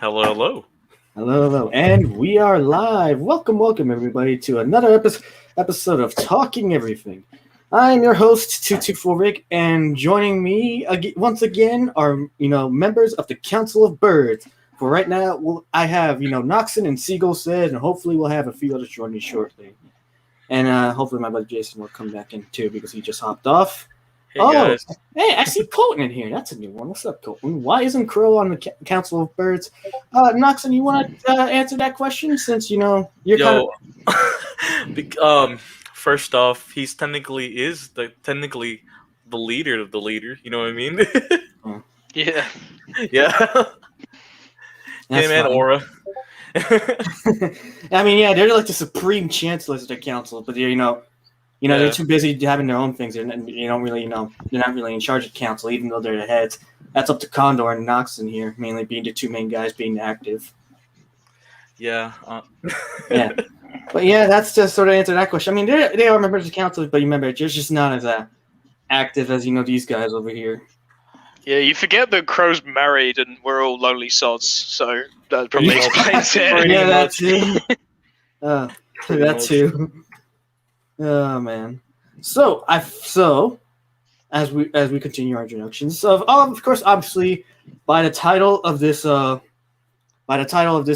Hello, hello. Hello, and we are live. Welcome, everybody, to another episode of Talking Everything. I'm your host, 224 Rick, and joining me once again are, members of the Council of Birds. For right now, I have, Noxon and Seagull said, and hopefully we'll have a few others join me shortly. And hopefully my buddy Jason will come back in too, because he just hopped off. Hey, guys. Hey, I see Colton in here. That's a new one. What's up, Colton? Why isn't Crow on the Council of Birds? Noxon, you want to answer that question since, you're kind of... First off, he's technically the leader of the leader. You know what I mean? Yeah. Yeah. Him and Aura. I mean, yeah, they're like the supreme chancellors of the council, but they're too busy having their own things. And you don't really, they're not really in charge of the council, even though they're the heads. That's up to Condor and Noxon here, mainly being the two main guys being active. Yeah. Yeah. But yeah, that's just sort of answer that question. I mean, they are members of the council, but remember, they're just not as active as these guys over here. Yeah, you forget that Crow's married and we're all lonely sods, so that probably explains it. Yeah, that too. That too. Oh man. So as we continue our introductions, of course, obviously, by the title of this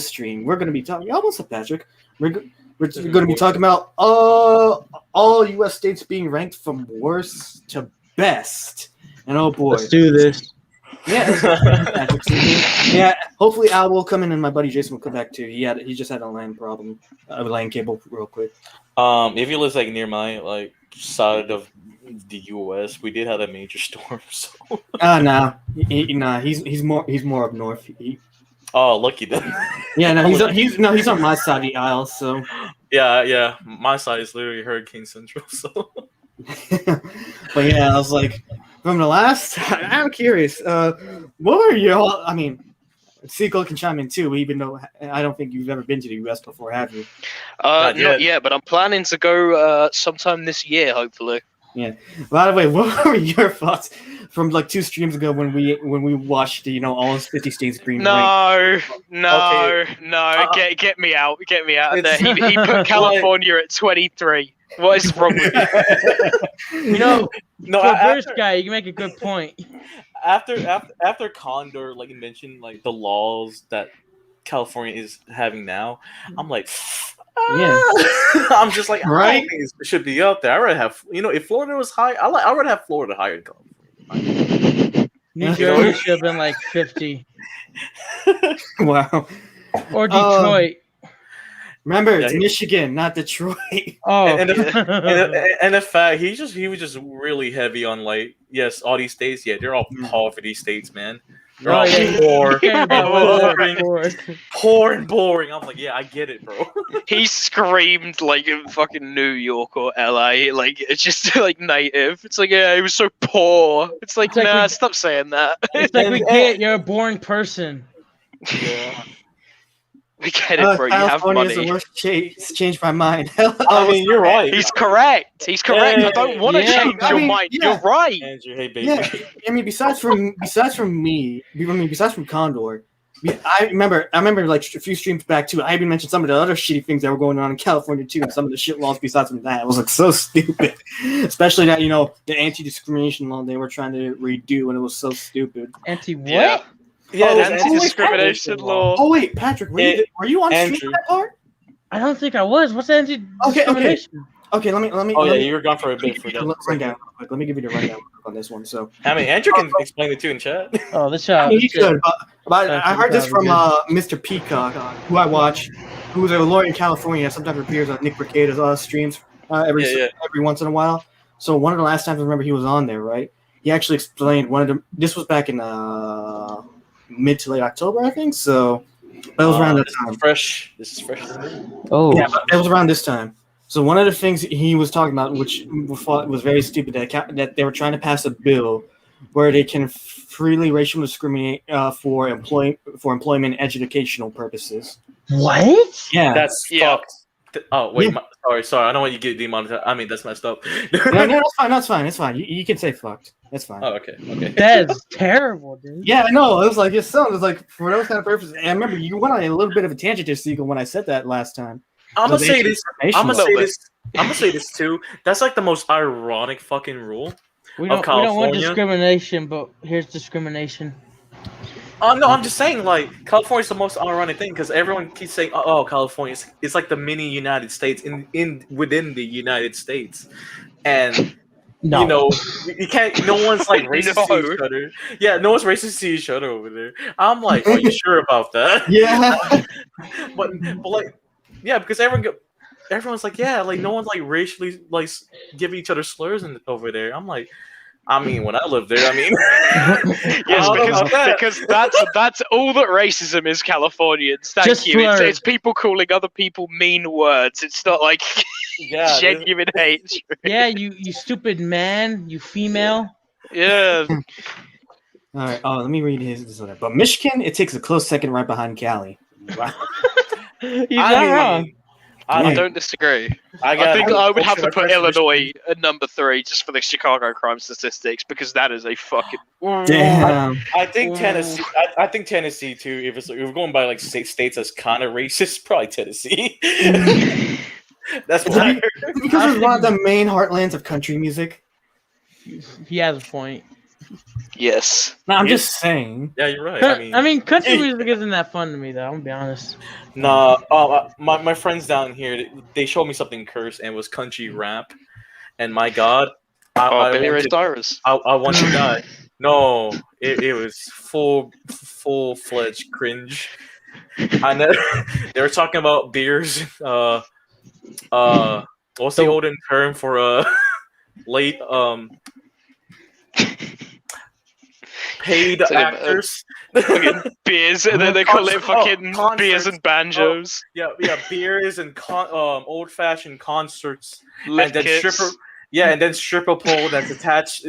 stream, we're going to be talking. What's up, Patrick? We're going to be talking about all U.S. states being ranked from worst to best. And oh boy, let's do this. Yeah, yeah. Hopefully, Al will come in, and my buddy Jason will come back too. He just had a LAN problem, a LAN cable, real quick. If you live near my side of the U.S., we did have a major storm. So. He's more up north. Oh, lucky then. Yeah, he's on my side of the aisle. So. Yeah. My side is literally Hurricane Central. So. But yeah, I was like, from the last, I'm curious. What were y'all? I mean, Seagull can chime in too, even though I don't think you've ever been to the U.S. before, have you? Not yet, but I'm planning to go sometime this year, hopefully. Yeah. By the way, what were your thoughts from 2 streams ago when we watched all 50 states green? No. Get me out of there. He put California at 23. What is wrong with you? For a first guy, you can make a good point. After Condor mentioned the laws that California is having now, I'm like, yeah. I'm just like, right? I don't think it should be up there. I would have, if Florida was high, I would have Florida higher than California. New Jersey should have been 50. Wow. Or Detroit. Remember, it's Michigan, not Detroit. Oh, and the fact he was just really heavy on yes, all these states, they're all poverty states, man. They're all poor and boring. I'm like, yeah, I get it, bro. He screamed in fucking New York or LA, it's just native. It's it was so poor. It's nah, stop saying that. It's we get you're a boring person. Yeah. We get it, bro. You have money. The worst changed my mind. I mean, you're right. He's correct. I don't want to change your mind. Yeah. You're right. Andrew, hey, baby. Yeah. I mean, besides from Condor, I remember a few streams back too. I even mentioned some of the other shitty things that were going on in California too, and some of the shit laws besides from that. It was so stupid, especially that the anti-discrimination law they were trying to redo, and it was so stupid. Anti what? Yeah. Yeah, anti-discrimination law. Oh wait, Patrick, were you on stream for that part? I don't think I was. What's anti-discrimination? Okay, let me. Oh yeah, you were gone for a bit for that. Let me give you the rundown on this one. So, I mean, Andrew can explain it too in chat. Oh, the chat. He could, but I heard this from Mr. Peacock, who I watch, who's a lawyer in California. Sometimes appears on Nick Bricado's streams every once in a while. So one of the last times I remember he was on there, right? He actually explained this was back in mid to late October, I think. So that was around that time. This is fresh. Oh, yeah, it was around this time. So one of the things he was talking about, which was very stupid, that they were trying to pass a bill where they can freely racial discriminate for employment and educational purposes. What? Yeah, that's fucked. Oh wait, sorry. I don't want you to get demonetized. I mean, that's messed up. no, that's fine. That's fine. It's fine. You can say fucked. It's fine. Oh, okay. That's terrible, dude. Yeah, I know. It was like it sounds like for those kind of purposes. And I remember you went on a little bit of a tangent there, Siegel, when I said that last time. I'm gonna say this. I'm gonna Information. say this. I'm gonna say this too. That's like the most ironic fucking rule. We Of don't want California. discrimination, but here's discrimination. No, I'm just saying, like, California's the most ironic thing because everyone keeps saying, "Oh, California it's like the mini United States within the United States," and No. you know, you can't. No one's like racist No. to each other. Yeah, no one's racist to each other over there. I'm like, are you sure about that? Yeah. but like, yeah, because everyone's like, yeah, like no one's like racially like giving each other slurs over there. I'm like, I mean, when I lived there, I mean, Yes, I don't know about that. because that's all that racism is, Californians. Thank Just you. slurs. It's people calling other people mean words. It's not like Yeah, genuine hate. Yeah, you stupid man, you female. Yeah. All right. Oh, let me read this letter. But Michigan, it takes a close second right behind Cali. Wow. You're not wrong. I don't disagree. I think I would have to put Michigan. Illinois at number 3 just for the Chicago crime statistics because that is a fucking. Damn. I think Tennessee. I think Tennessee too. If we're going by like states that's kind of racist, probably Tennessee. That's what I heard. Because it's one of the main heartlands of country music. He has a point. Yes. No, I'm just saying. Yeah, you're right. I mean, country music isn't that fun to me, though. I'm gonna be honest. nah. My friends down here, they showed me something cursed and it was country rap, and my God, Billy Ray Cyrus. I want to die. No, it was full-fledged cringe. I know they were talking about beers. What's the olden term for late paid actors? Fucking beers, and then they call it fucking concerts. beers and banjos. Yeah, beers and old-fashioned concerts, Lift and then kits. stripper pole that's attached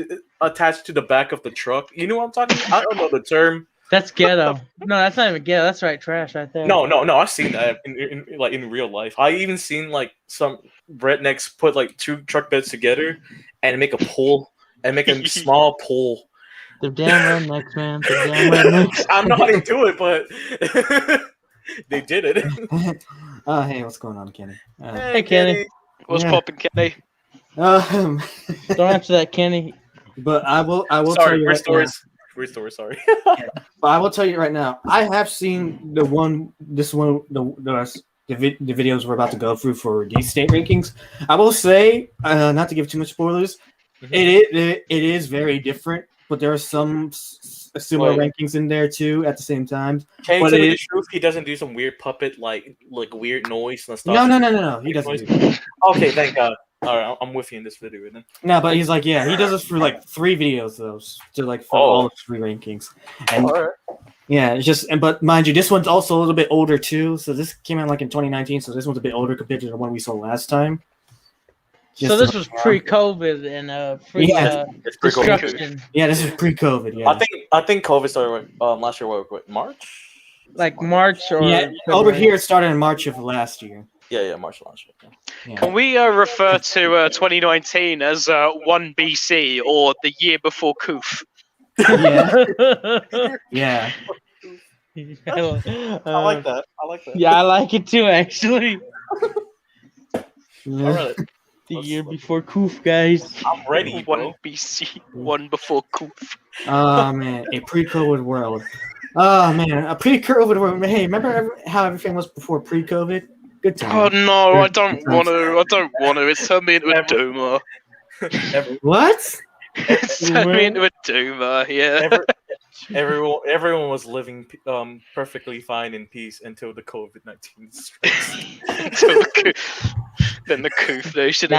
to the back of the truck. You know what I'm talking about? I don't know the term. That's ghetto. No, that's not even ghetto. That's right trash right there. No, I've seen that in real life. I even seen like some rednecks put like 2 truck beds together and make a pole and make a small pole. They're damn rednecks, man. They're damn rednecks. I'm not into it, but they did it. Oh, hey, what's going on, Kenny? Hey, Kenny. What's Yeah. poppin', Kenny? Um, Don't answer that, Kenny. but I will tell Sorry, you right now. restore. Sorry. But I will tell you right now. I have seen the videos we're about to go through for these state rankings. I will say, not to give too much spoilers, Mhm. it is very different. But there are some similar Wait. rankings in there too at the same time. Can you But tell me it- the truth? He doesn't do some weird puppet like weird noise and stuff. No. He doesn't. Do that. Okay, thank God. All right, I'm with you in this video then. No, but he's like, yeah, he does this for like 3 videos though, to like for all of 3 rankings. And All right. yeah, it's just, but mind you, this one's also a little bit older too. So this came out like in 2019. So this one's a bit older compared to the one we saw last time. So this was pre-COVID and pre Yeah. It's pretty cool. destruction. Yeah, this is pre-COVID. Yeah, I think COVID started last year. What March? Like March or yeah. Over here, it started in March of last year. Yeah, March last year. Yeah. Can we refer to 2019 as 1 BC or the year before Koof? Yeah. I like that. Yeah, I like it too, actually. All right, The year before Koof, guys. I'm ready, 1 bro. BC, 1 before Koof. Oh man, a pre-COVID world. Oh man, a pre-COVID world. Hey, remember how everything was before pre-COVID? Good Oh time. no, I don't want to. It's turned me into a doomer. What? It's turned me into a doomer, yeah. Everyone was living perfectly fine in peace until the COVID-19 strikes. Until the Koof. Then the Koof nation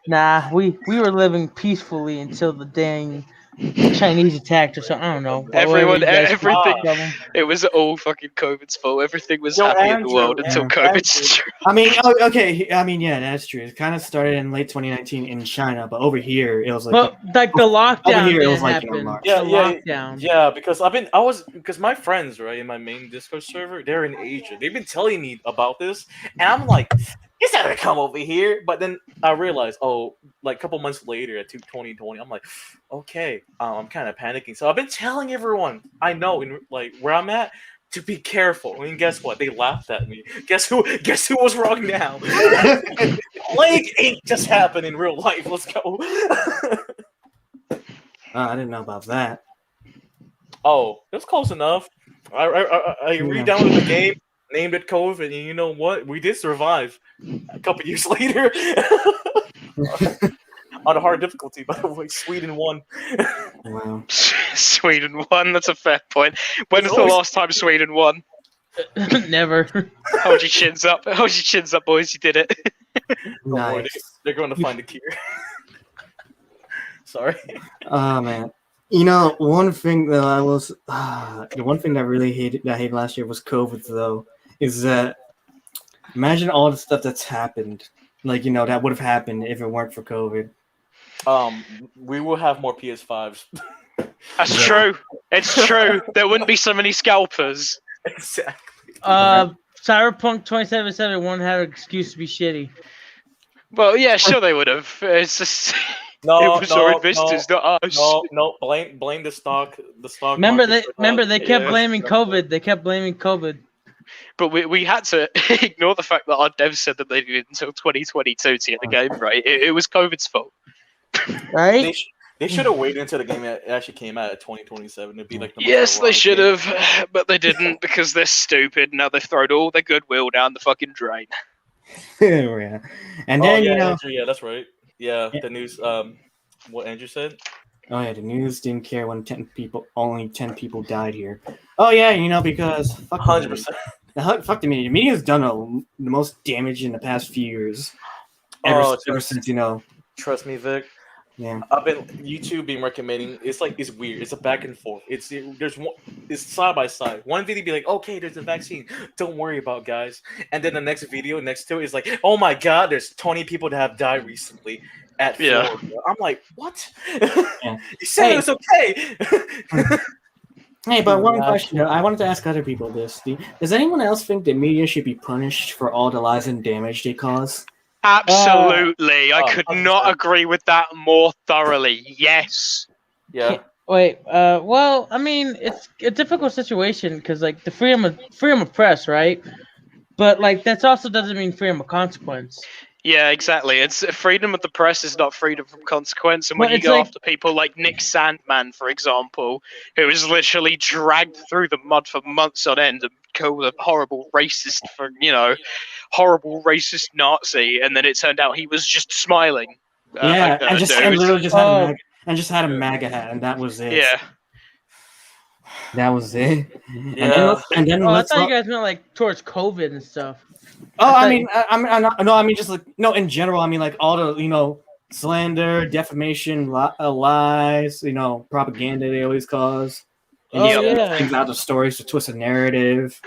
Nah, we were living peacefully until the dang Chinese attacked or something. I don't know. Everyone, everything. Everything. It was all fucking COVID's fault. Everything was Yo, happy in the Andrew, world until Andrew, COVID struck. I mean, okay. I mean, yeah, that's true. It kind of started in late 2019 in China, but over here it was like, But like the lockdown Over here, it was didn't like, you know, happen. March. Yeah, The yeah, lockdown. Yeah, because my friends, right, in my main Discord server, they're in Asia. They've been telling me about this, and I'm like, he's not gonna come over here. But then I realized, oh, like a couple months later at 2020, I'm like, okay, I'm kind of panicking. So I've been telling everyone I know, in like where I'm at, to be careful. And guess what? They laughed at me. Guess who? Guess who was wrong now? Plague ain't just happened in real life. Let's go. I didn't know about that. Oh, it was close enough. I re-downloaded the game, named it COVID, and you know what? We did survive a couple years later. On a hard difficulty, by the way. Sweden won. Wow. Sweden won. That's a fair point. When was the last time Sweden won? Never. Hold your chins up. Hold your chins up, boys. You did it. Don't worry, Nice. they're going to find a cure. Sorry. Oh man. You know, one thing that I was, the one thing that I really hated last year was COVID. Though, is that imagine all the stuff that's happened, like that would have happened if it weren't for COVID. We will have more PS5s. That's true. It's true. There wouldn't be so many scalpers. Exactly. Cyberpunk 2077 won't have an excuse to be shitty. Well, yeah, sure they would have. It's just it was our investors, not us. No. Blame the stock. The stock. Remember market they for kept that. blaming COVID. They kept blaming COVID. But we had to ignore the fact that our devs said that they did until 2022 to get the game right. It was COVID's fault. Right? They should have waited until the game actually came out at 2027. It'd be like the most Yes, they ironic should game. have, but they didn't because they're stupid. Now they've thrown all their goodwill down the fucking drain. Yeah. And then Andrew, yeah, that's right. Yeah, Yeah. the news. What Andrew said. oh yeah, the news didn't care when only 10 people died here. Oh yeah, because fuck the 100%. media. Fuck the media. The media's done the most damage in the past few years. Oh, Ever since Trust me, Vic. Yeah. I've been been recommending. It's weird. It's a back and forth. It's side by side. One video be like, okay, there's a vaccine. Don't worry about it, guys. And then the next video next to it is like, oh my god, there's 20 people that have died recently at Florida. I'm like, what? Yeah. You said it was okay. Hey, but one question. I wanted to ask other people this. Does anyone else think the media should be punished for all the lies and damage they cause? Absolutely. I could 100%. not agree with that more thoroughly. Yes. Yeah. Wait. Well, I mean, it's a difficult situation because like the freedom of press, right? But like that's also doesn't mean freedom of consequence. Yeah, exactly. It's freedom of the press is not freedom from consequence. And when Well, you it's go like- after people like Nick Sandman, for example, who was literally dragged through the mud for months on end and called a horrible racist horrible racist Nazi, and then it turned out he was just smiling. Yeah, and literally just had Oh. a MAGA hat, and that was it. Yeah. That was it. Yeah. And then Oh, I let's thought you not- guys meant like towards COVID and stuff. Oh, I I mean, I mean, just like in general. I mean, like all the slander, defamation, lies, propaganda they always cause. And Oh, just yeah. things out of stories to twist a narrative.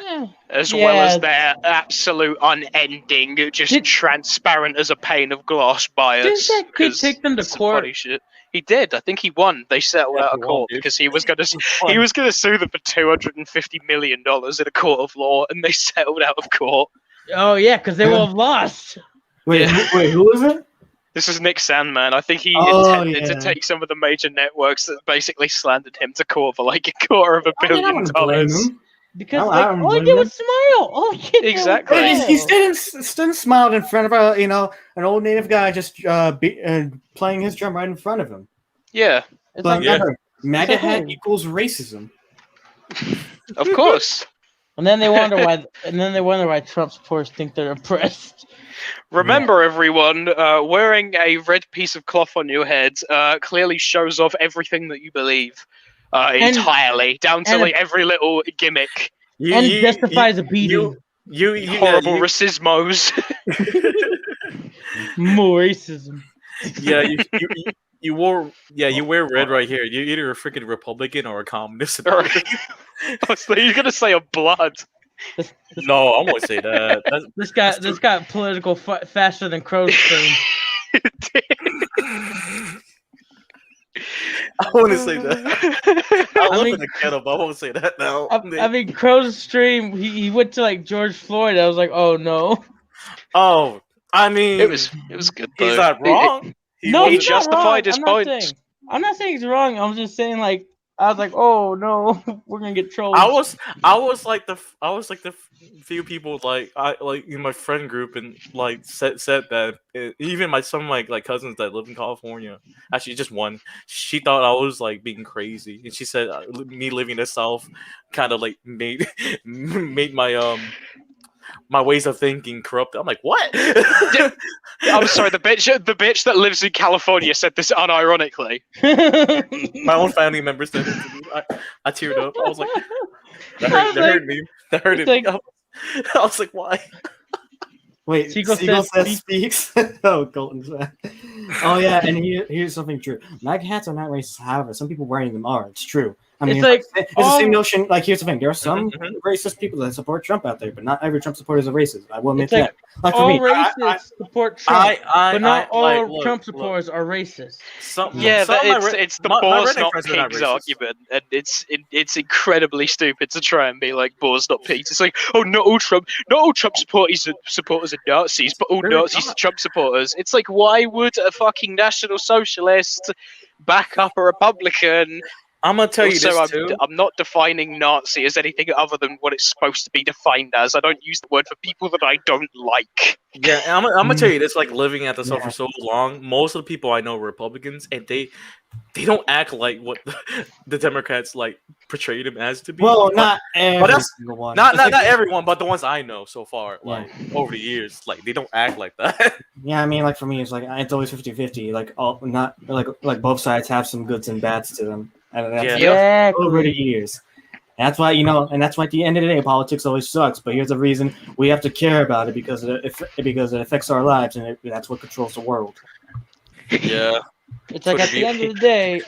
As Yeah. well as their absolute unending, just Did- transparent as a pane of glass bias. Didn't that kid 'cause take them to it's some court? funny shit. He did. I think he won. They settled Yeah, out he of won, court dude. because he was going to sue them for $250 million in a court of law, and they settled out of court. Oh yeah, because they will have lost. Wait, Yeah. who was it? This is Nick Sandman. I think he Oh, intended to yeah. take some of the major networks that basically slandered him to court for like $250 I million. wouldn't blame him. Because I like, don't all he blame did them. was smile. All he did Exactly. was He smile. stood and smiled in front of an old native guy just playing his drum right in front of him. Yeah, It's But like, remember, MAGA it's like, hat oh. equals racism. of course. And then they wonder why Trump supporters think they're oppressed. Remember, everyone, wearing a red piece of cloth on your head clearly shows off everything that you believe entirely, down to and- like every little gimmick. And justifies a beating. Horrible racismos. More racism. You wear red right here. You're either a freaking Republican or a communist. Honestly, you're gonna say a blood. No, I won't say that. This got political faster than Crow's stream. I want to say that. I love mean- the kettle, but I won't say that now. I mean, Crow's stream. He went to like George Floyd. I was like, oh no. Oh, I mean, It was good though. he's not wrong. No, he he's not justified wrong. his I'm not points. saying. I'm not saying he's wrong. I'm just saying like I was like, oh no, we're gonna get trolled. I was like the few people like in my friend group and like said that even some of my like cousins that live in California, actually just one, she thought I was like being crazy, and she said me living in the South kind of like made my ways of thinking corrupted. I'm like, what? I'm sorry, the bitch that lives in California said this unironically. My own family members said it to me. I teared up. I was like, that hurt me. That hurted me. I was like, why? Wait, Seagull Seagull says says speaks. Oh, Colton's back. Oh yeah, and here's something true. MAGA hats are not racist. However, some people wearing them are. It's true. I mean, It's like, it's the same notion. Like, here's the thing: there are some Mhm. racist people that support Trump out there, but not every Trump supporter is a racist. I will admit It's like that. Like for all me, racists support Trump, but not all look, Trump look. supporters are racist. Yeah, some of my it's the my boars redneck not friends are not pigs racist. argument, and it's incredibly stupid to try and be like boars not pigs. It's like, oh, not all Trump supporters are Nazis, but all They're Nazis not. are Trump supporters. It's like, why would a fucking National Socialist back up a Republican? I'm gonna tell you Also, this too. I'm not defining Nazi as anything other than what it's supposed to be defined as. I don't use the word for people that I don't like. Yeah, and I'm gonna tell you this. Like living at the South Yeah. for so long, most of the people I know are Republicans, and they don't act like what the Democrats like portray them as to be. well, But- not every that's- single one. not It's like- everyone, but the ones I know so far, Yeah. like over the years, like they don't act like that. Yeah, I mean, like for me, it's like it's always 50-50. Like all, not like both sides have some goods and bads to them, and that's Yeah. over the years. And that's why and that's why at the end of the day, politics always sucks. But here's the reason: we have to care about it because it affects our lives, and that's what controls the world. Yeah, It's like at the end of the day,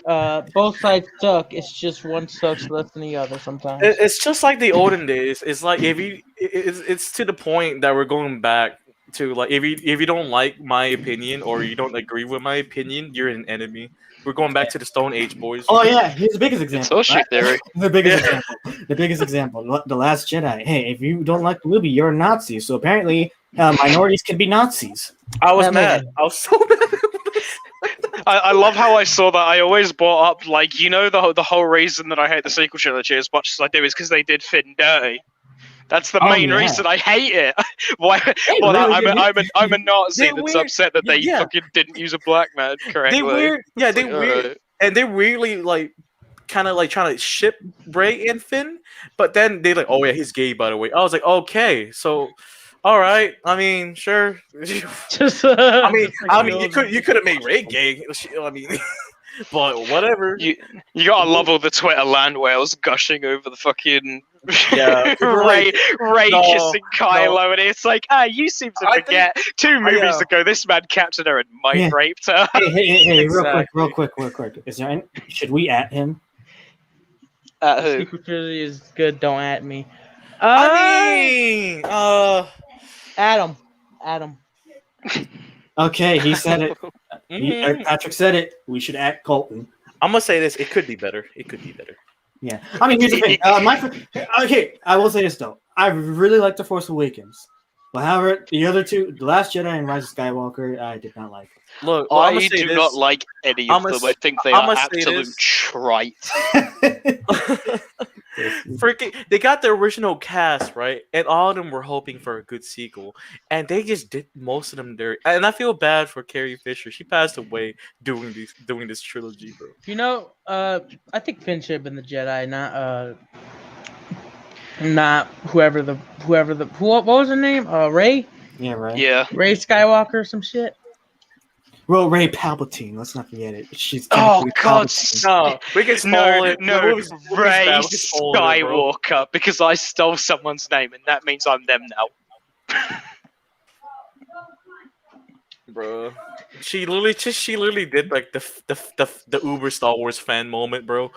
both sides suck. It's just one sucks less than the other sometimes. it's just like the olden days. It's like it's to the point that we're going back to like if you don't like my opinion or you don't agree with my opinion, you're an enemy. We're going back to the Stone Age, boys. Oh yeah, here's the biggest It's example. bullshit theory. The biggest example. The biggest example. The Last Jedi. Hey, if you don't like the movie, you're a Nazi. So apparently, minorities can be Nazis. I was That mad. movie. I was so mad. I love how I saw that. I always brought up, like, the whole reason that I hate the sequel trilogy as much as I do is because they did Finn dirty. That's the Oh, main yeah. reason I hate it. Why? Hey, Well, really? I'm a Nazi They're that's weird. upset that they Yeah. fucking didn't use a black man correctly. They weird. Yeah, they Like, weird. alright. And they really like kind of like trying to ship Bray and Finn, but then they like, oh yeah, he's gay by the way. I was like, okay, so all right. I mean, sure. Just, I mean, just like you could have made Ray gay. I mean, but whatever. You gotta love all the Twitter land whales gushing over the fucking Yeah, people are Ray like, no, kissing Kylo, and it's like, you seem to I think- forget 2 movies yeah. ago this man captured her and mind Yeah. raped her. Hey, Exactly. real quick. Is there any, should we at him? Who? Sequel trilogy is good. Don't at me. I mean, Adam. Okay, he said it. mhm. Patrick said it. We should at Colton. I'm gonna say this. It could be better. It could be better. Yeah, I mean, here's the thing. Okay, I will say this though. I really like The Force Awakens, but however, the other two, The Last Jedi and Rise of Skywalker, I did not like. Look, well, I'm I gonna say do this. not like any of I'ma them. I think they I'ma are say absolute this. trite. Freaking, they got the original cast right, and all of them were hoping for a good sequel, and they just did most of them dirty. And I feel bad for Carrie Fisher. She passed away doing this trilogy, bro. You know, I think Finn should have been the Jedi, not what was her name? Ray Yeah, right. Yeah. Skywalker or some shit. Well, Ray Palpatine. Let's not forget it. She's Oh technically God! Palpatine. No, we can spoil No, it. no, The movie's Ray bad, we can spoil it, bro. Skywalker, because I stole someone's name, and that means I'm them now. Bro. She literally did like the Uber Star Wars fan moment, bro.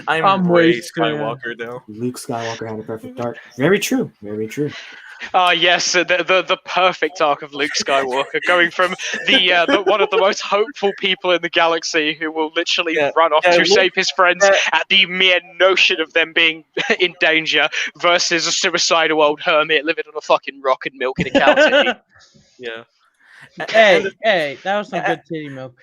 I'm Ray Ray Skywalker now. Luke Skywalker had a perfect arc. Very true. Very true. Ah, yes, the perfect arc of Luke Skywalker, going from the one of the most hopeful people in the galaxy who will literally Yeah, run off yeah, to Luke- save his friends yeah. at the mere notion of them being in danger, versus a suicidal old hermit living on a fucking rock and milking a cow. Yeah. Hey, that was some good titty milk.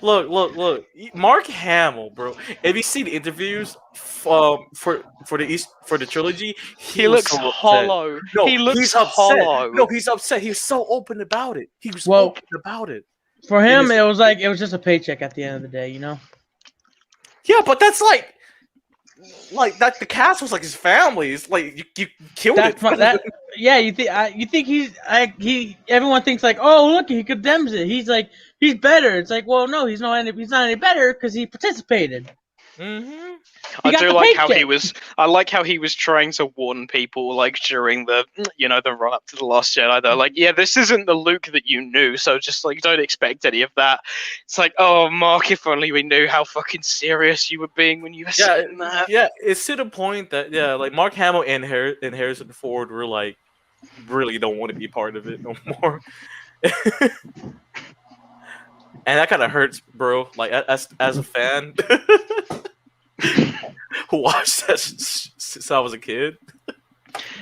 Look. Mark Hamill, bro. If you see the interviews for the trilogy, He was looks so upset. hollow. No, he looks he's upset. hollow. No, he's upset. He was so open about it. He was Well, open about it. For It him, is- it was just a paycheck at the end of the day, you know. Yeah, but that's like that. The cast was like his family. It's like you killed That's it. that. Yeah, you think everyone thinks like, oh look, he condemns it. He's like he's better. It's like, well, no, he's not any better because he participated. Mm-hmm. I got do the like how paycheck. he was. I like how he was trying to warn people, like during the the run up to the Last Jedi. They're like, yeah, this isn't the Luke that you knew, so just like don't expect any of that. It's like, oh, Mark, if only we knew how fucking serious you were being when you were saying that. Yeah, it's to the point that like Mark Hamill and Harrison Ford were like really don't want to be part of it no more. And that kind of hurts, bro. Like as a fan who watched that since I was a kid.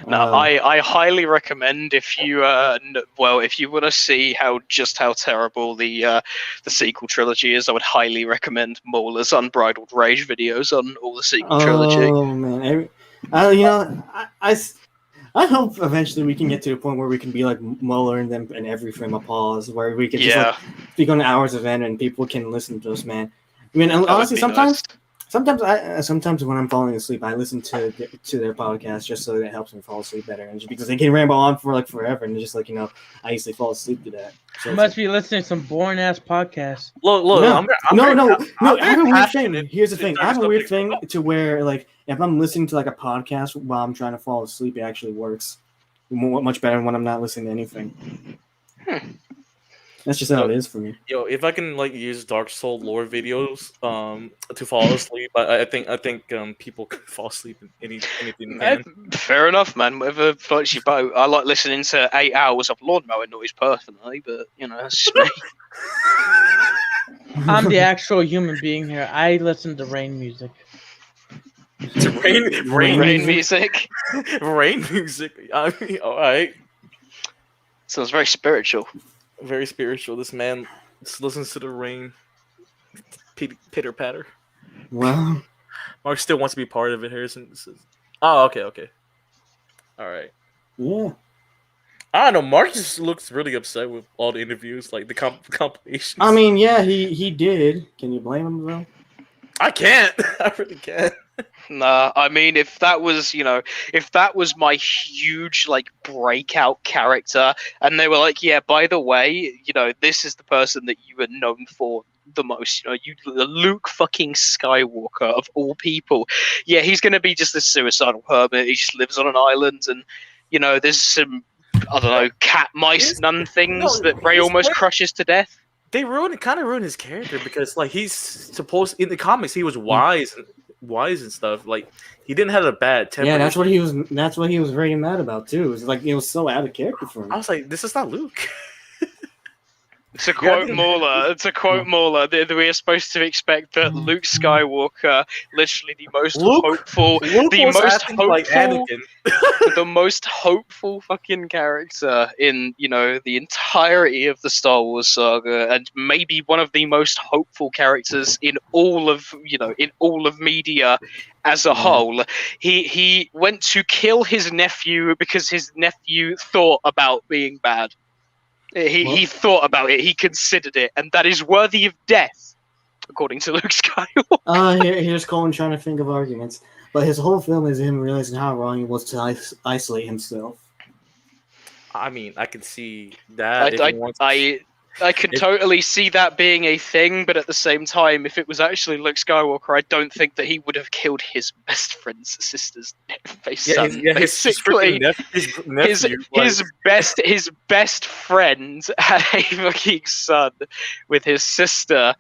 No, I highly recommend if you if you want to see how terrible the sequel trilogy is, I would highly recommend Mauler's Unbridled Rage videos on all the sequel trilogy. Oh man, I hope eventually we can get to the point where we can be like Mueller and them in every frame of pause, where we can just like speak on hours of end and people can listen to us, man. I mean, honestly, sometimes when I'm falling asleep, I listen to their podcast just so that it helps me fall asleep better, and just because they can ramble on for like forever, and just like I usually fall asleep to that. So You must be listening to some boring ass podcasts. Look. No. I'm I have a weird passionate thing. Here's the thing. I have a weird thing subject. to where like if I'm listening to like a podcast while I'm trying to fall asleep, it actually works much better than when I'm not listening to anything. That's just how it is for me. Yo, if I can like use Dark Soul lore videos to fall asleep, I think people can fall asleep in anything. Fair enough, man. Whatever floats your boat. I like listening to 8 hours of lawnmower noise personally, but that's just me. I'm the actual human being here. I listen to rain music. Rain music. Rain music. I mean, all right. Sounds very spiritual. Very spiritual. This man just listens to the rain pitter patter. Wow. Mark still wants to be part of it. Harrison says, "Oh, okay. All right." Yeah. I don't know. Mark just looks really upset with all the interviews, like the compilations. I mean, yeah, he did. Can you blame him though? I can't. I really can't. Nah, I mean, if that was my huge like breakout character, and they were like, yeah, by the way, this is the person that you are known for the most, Luke fucking Skywalker of all people. Yeah, he's gonna be just this suicidal hermit. He just lives on an island, and there's some I don't know cat mice nun things that Rey almost crushes to death. They kind of ruined his character because like he's supposed in the comics he was wise and stuff. Like he didn't have a bad temper. Yeah, that's what he was very mad about too. It was like it was so out of character for him. I was like, this is not Luke. To quote Mauler, we are supposed to expect that Luke Skywalker, literally the most hopeful fucking character in the entirety of the Star Wars saga, and maybe one of the most hopeful characters in all of media as a whole. He went to kill his nephew because his nephew thought about being bad. He thought about it. He considered it, and that is worthy of death, according to Luke Skywalker. Here's Colin trying to think of arguments, but his whole film is him realizing how wrong he was to isolate himself. I mean, I can see that. I can totally see that being a thing, but at the same time, if it was actually Luke Skywalker, I don't think that he would have killed his best friend's sister's son. Basically, his best friend had a fucking son with his sister.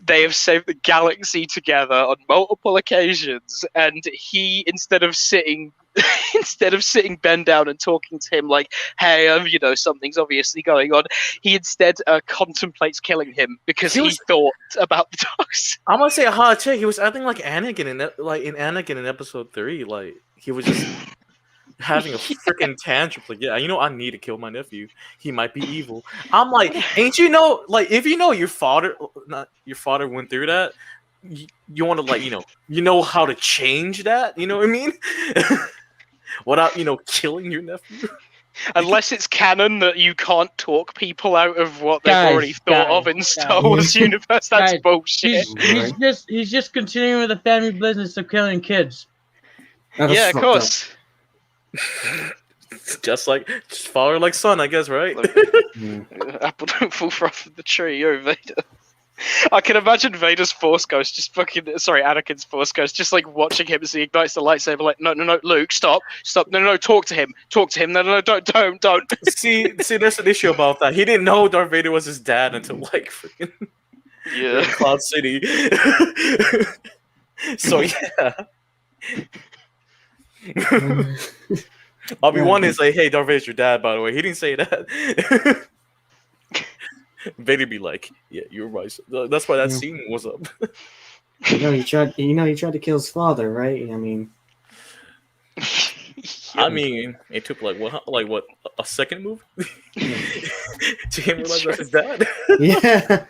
They have saved the galaxy together on multiple occasions, and he, instead of sitting Ben down and talking to him like, hey, something's obviously going on, he instead contemplates killing him because he thought about the dogs. I'm gonna say a hot take. He was acting like Anakin in Episode 3. Like he was just having a freaking tantrum. Like, yeah, I need to kill my nephew. He might be evil. I'm like, ain't you know, like, if you know your father, not your father went through that, you want to, like, you know how to change that. You know what I mean? Without killing your nephew. Unless it's canon that you can't talk people out of what they've already thought of in Star Wars universe, that's bullshit. He's just continuing with the family business of killing kids. Yeah, of course. just father like son, I guess, right? Apple don't fall far from the tree, Vader. I can imagine Vader's Force Ghost Anakin's Force Ghost just like watching him as he ignites the lightsaber, like, no, Luke, stop, no, talk to him, no, don't. See, there's an issue about that. He didn't know Darth Vader was his dad until like freaking Cloud City. So yeah. Obi-Wan is like, hey, Darth Vader's your dad, by the way. He didn't say that. Vader be like, yeah, you're right. That's why that scene was up. He tried to kill his father, right? I mean, it took like what a second move to him realize that's his dad. Yeah.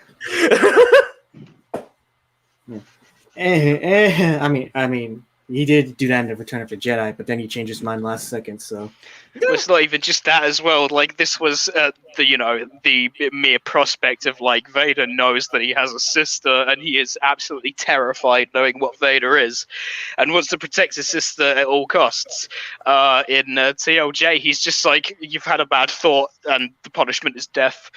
I mean, he did do that in the Return of the Jedi, but then he changed his mind last second. So it's not even just that as well. Like, this was the mere prospect of, like, Vader knows that he has a sister, and he is absolutely terrified knowing what Vader is, and wants to protect his sister at all costs. In TLJ, he's just like, you've had a bad thought, and the punishment is death.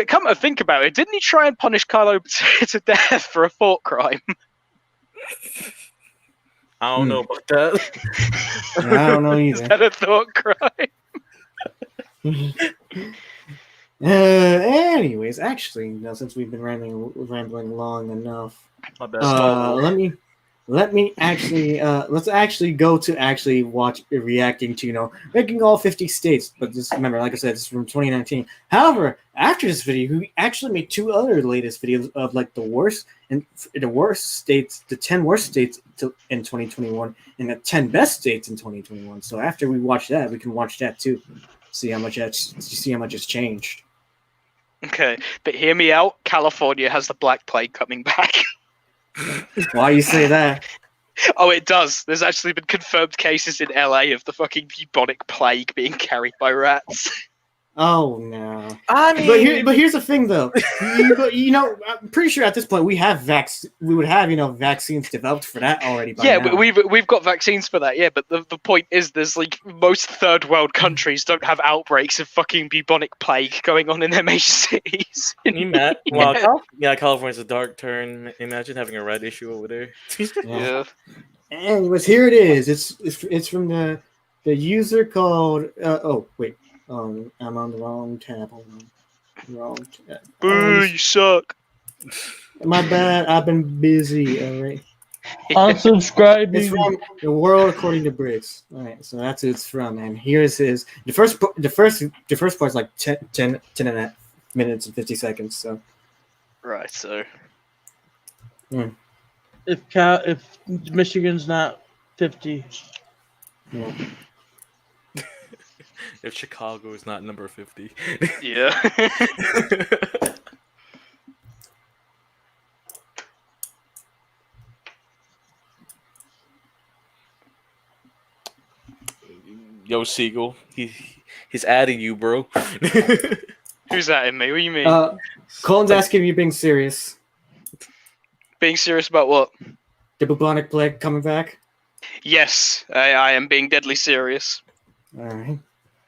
Come to think about it, didn't he try and punish Kylo to death for a thought crime? I don't know about that. I don't know either. Is that a thought crime? Anyways, actually, since we've been rambling long enough, My bad. let me actually let's actually go to actually reacting to ranking all 50 states. But just remember, like I said, this is from 2019. However, after this video, we actually made 2 other latest videos of like the worst states, the 10 worst states in 2021, and the 10 best states in 2021. So after we watch that, we can watch that too, see how much has changed. Okay, but hear me out. California has the Black Plague coming back. Why you say that? Oh, it does. There's actually been confirmed cases in LA of the fucking bubonic plague being carried by rats. Oh no! I mean, but here's the thing, though. I'm pretty sure at this point we would have vaccines developed for that already. By now. we've got vaccines for that. Yeah, but the point is, there's like most third world countries don't have outbreaks of fucking bubonic plague going on in their major cities. California's a dark turn. Imagine having a rat issue over there. Yeah. Anyways, here it is. It's from the user called. I'm on the wrong tab. Hold on. Wrong tab. Boo, you suck. My bad. I've been busy. All right. Unsubscribing. It's from The World According to Briggs. All right. So that's who it's from. And here's his. The first part's like 10 and a half minutes and 50 seconds. So. Right. So. If Michigan's not 50. Yeah. If Chicago is not number 50. Yeah. Yo, Siegel, he's adding you, bro. Who's adding me? What do you mean? Colin's asking if you're being serious. Being serious about what? The bubonic plague coming back? Yes, I am being deadly serious. All right.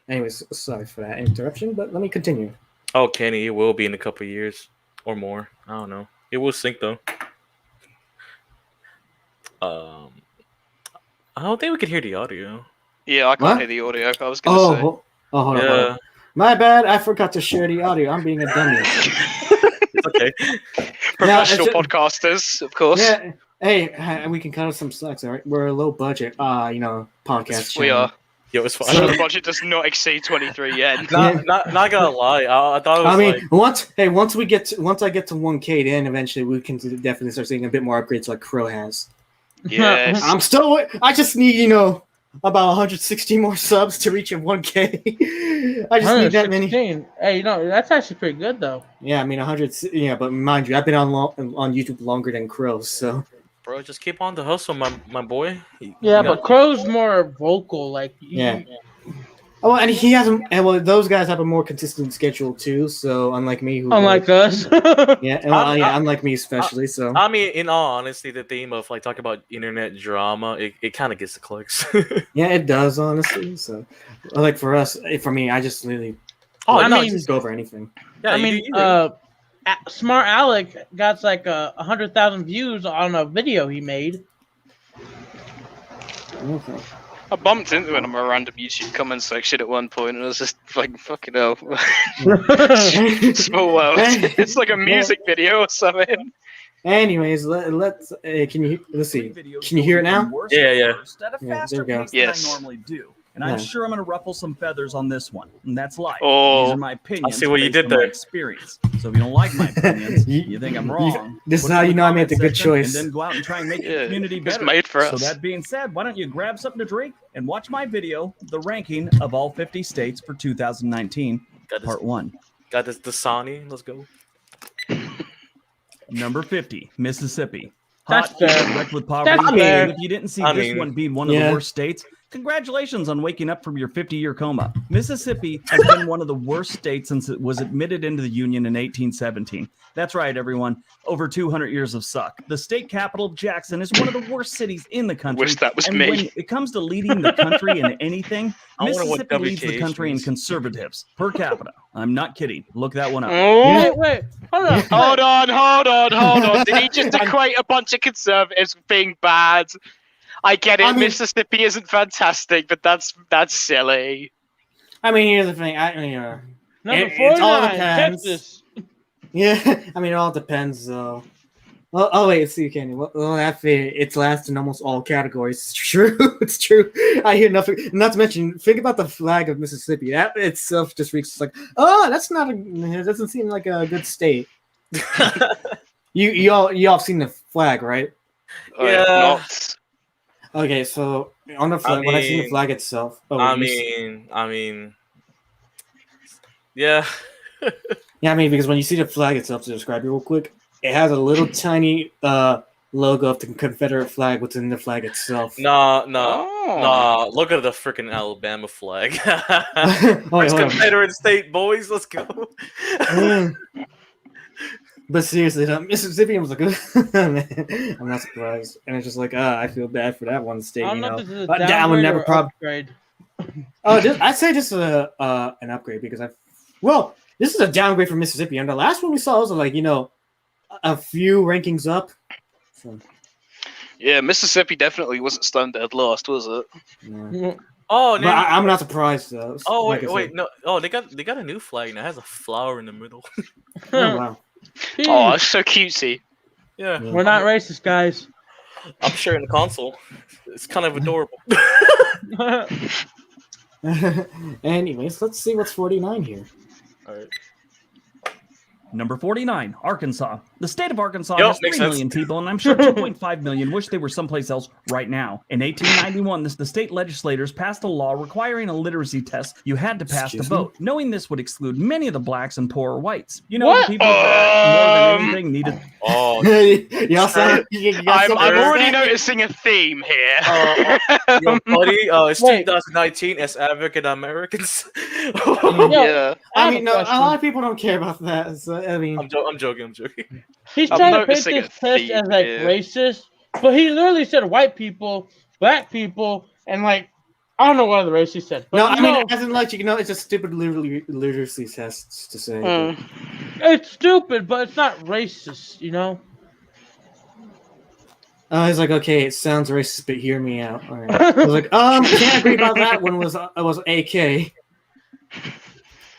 Anyways, sorry for that interruption, but let me continue. Oh, Kenny, it will be in a couple of years or more. I don't know. It will sync though. I don't think we could hear the audio. Yeah, I can't hear the audio. I was gonna say. Hold on. My bad. I forgot to share the audio. I'm being a dummy. It's okay. Professional podcasters, of course. Yeah. Hey, we can cut out some slacks, all right? We're a low budget, podcast. We are. Yo, it's fine. So the budget does not exceed 23 yen. Not gonna lie. I thought it was once I get to 1K, then eventually we can definitely start seeing a bit more upgrades like Crow has. Yes. I just need about 160 more subs to reach a 1K. I just need that many. 116. Hey, you know that's actually pretty good though. Yeah, I mean 100. Yeah, but mind you, I've been on YouTube longer than Crow, so Bro, just keep on the hustle, my boy. Yeah, but Crow's more vocal. Like yeah. Oh, and he has those guys have a more consistent schedule too. So unlike me, who unlike us. unlike me especially. So I mean, in all honesty, the theme of like talking about internet drama, it kind of gets the clicks. yeah, it does honestly. So like for me, I just really I mean, just go over anything. Yeah, I mean, Smart Alec got like 100,000 views on a video he made. Okay. I bumped into it on my random YouTube comment section at one point, and I was just like, "Fucking hell, small world." It's like a music video or something. Anyways, let's let's see. Can you hear it now? Yeah. At a Yeah, faster there we go. pace Yes. than I normally do. And Yeah. I'm sure I'm going to ruffle some feathers on this one. And that's life. Oh. These are my opinions. I see what you based did on my there. experience. So if you don't like my opinions, you think I'm wrong. This is put it how in you the know I made comment the good section choice. And then go out and try and make Yeah, the community it's better. made for So us. that being said, why don't you grab something to drink and watch my video, The Ranking of All 50 States for 2019, Got this, Part 1. got this Dasani. Let's go. Number 50, Mississippi. That's Hot, fair. wrecked with poverty. That's fair. And if you didn't see I this mean, one being one of yeah. the worst states, congratulations on waking up from your 50-year coma. Mississippi has been one of the worst states since it was admitted into the Union in 1817. That's right, everyone. Over 200 years of suck. The state capital, Jackson, is one of the worst cities in the country. Wish that was and me. when it comes to leading the country in anything, I wonder what Mississippi leads the WKH country in means. conservatives per capita. I'm not kidding. Look that one up. Oh, Wait, hold on. hold on. Did he just equate a bunch of conservatives with being bad? I get it. I mean- Mississippi isn't fantastic, but that's silly. I mean, here's the thing. Number It's all 49, depends. Texas. Yeah, I mean, it all depends, though. Well, oh wait, see, Kenny. Well, it's last in almost all categories. It's true. It's true. I hear nothing. Not to mention, think about the flag of Mississippi. That itself just reeks like, oh, that's not a. It doesn't seem like a good state. You all have seen the flag, right? Yeah. Not. Okay, so on the flag, when I see the flag itself, I mean, yeah. yeah, I mean, because when you see the flag itself, to describe it real quick, it has a little tiny logo of the Confederate flag within the flag itself. No. Oh. Look at the freaking Alabama flag. Wait, It's hold on. Confederate state, boys. Let's go. Mm. But seriously, the Mississippi was like, I'm not surprised, and it's just like, I feel bad for that one state, I you don't know know. if this is a But that would downgrade never or upgrade. I'd say this is an upgrade because this is a downgrade from Mississippi, and the last one we saw was like, a few rankings up. So, Yeah, Mississippi definitely wasn't stone dead last, was it? yeah. Oh, But no. I'm not surprised though. Oh Like I wait, said. no. Oh, they got a new flag now. It has a flower in the middle. Oh, wow. Oh, it's so cutesy. Yeah, Yeah. We're not racist, guys. I'm sharing the console. It's kind of adorable. Anyways, let's see what's 49 here. All right. Number 49, Arkansas. The state of Arkansas Yup, has 3 makes sense. million people, and I'm sure 2.5 million wish they were someplace else right now. In 1891, the state legislators passed a law requiring a literacy test you had to pass Excuse to me? vote, knowing this would exclude many of the blacks and poorer whites. You know, What? the people that more than anything needed. Oh, Y'all sound, you got I'm something to already say? noticing a theme here. yo, buddy. It's Wait. 2019 as African Americans. Yeah. I I have mean, a no, a question. lot of people don't care about that. So, I mean, I'm joking. He's I'm trying to paint noticing this a test theme as like here. racist, but he literally said white people, black people, and like I don't know what other race he said. But no, I you mean, know, as in, like, it's a stupid literacy test to say. Mm. it's stupid, but it's not racist, you know. He's like, okay, it sounds racist, but hear me out. All right. I was like, can't agree about that one. Was AK.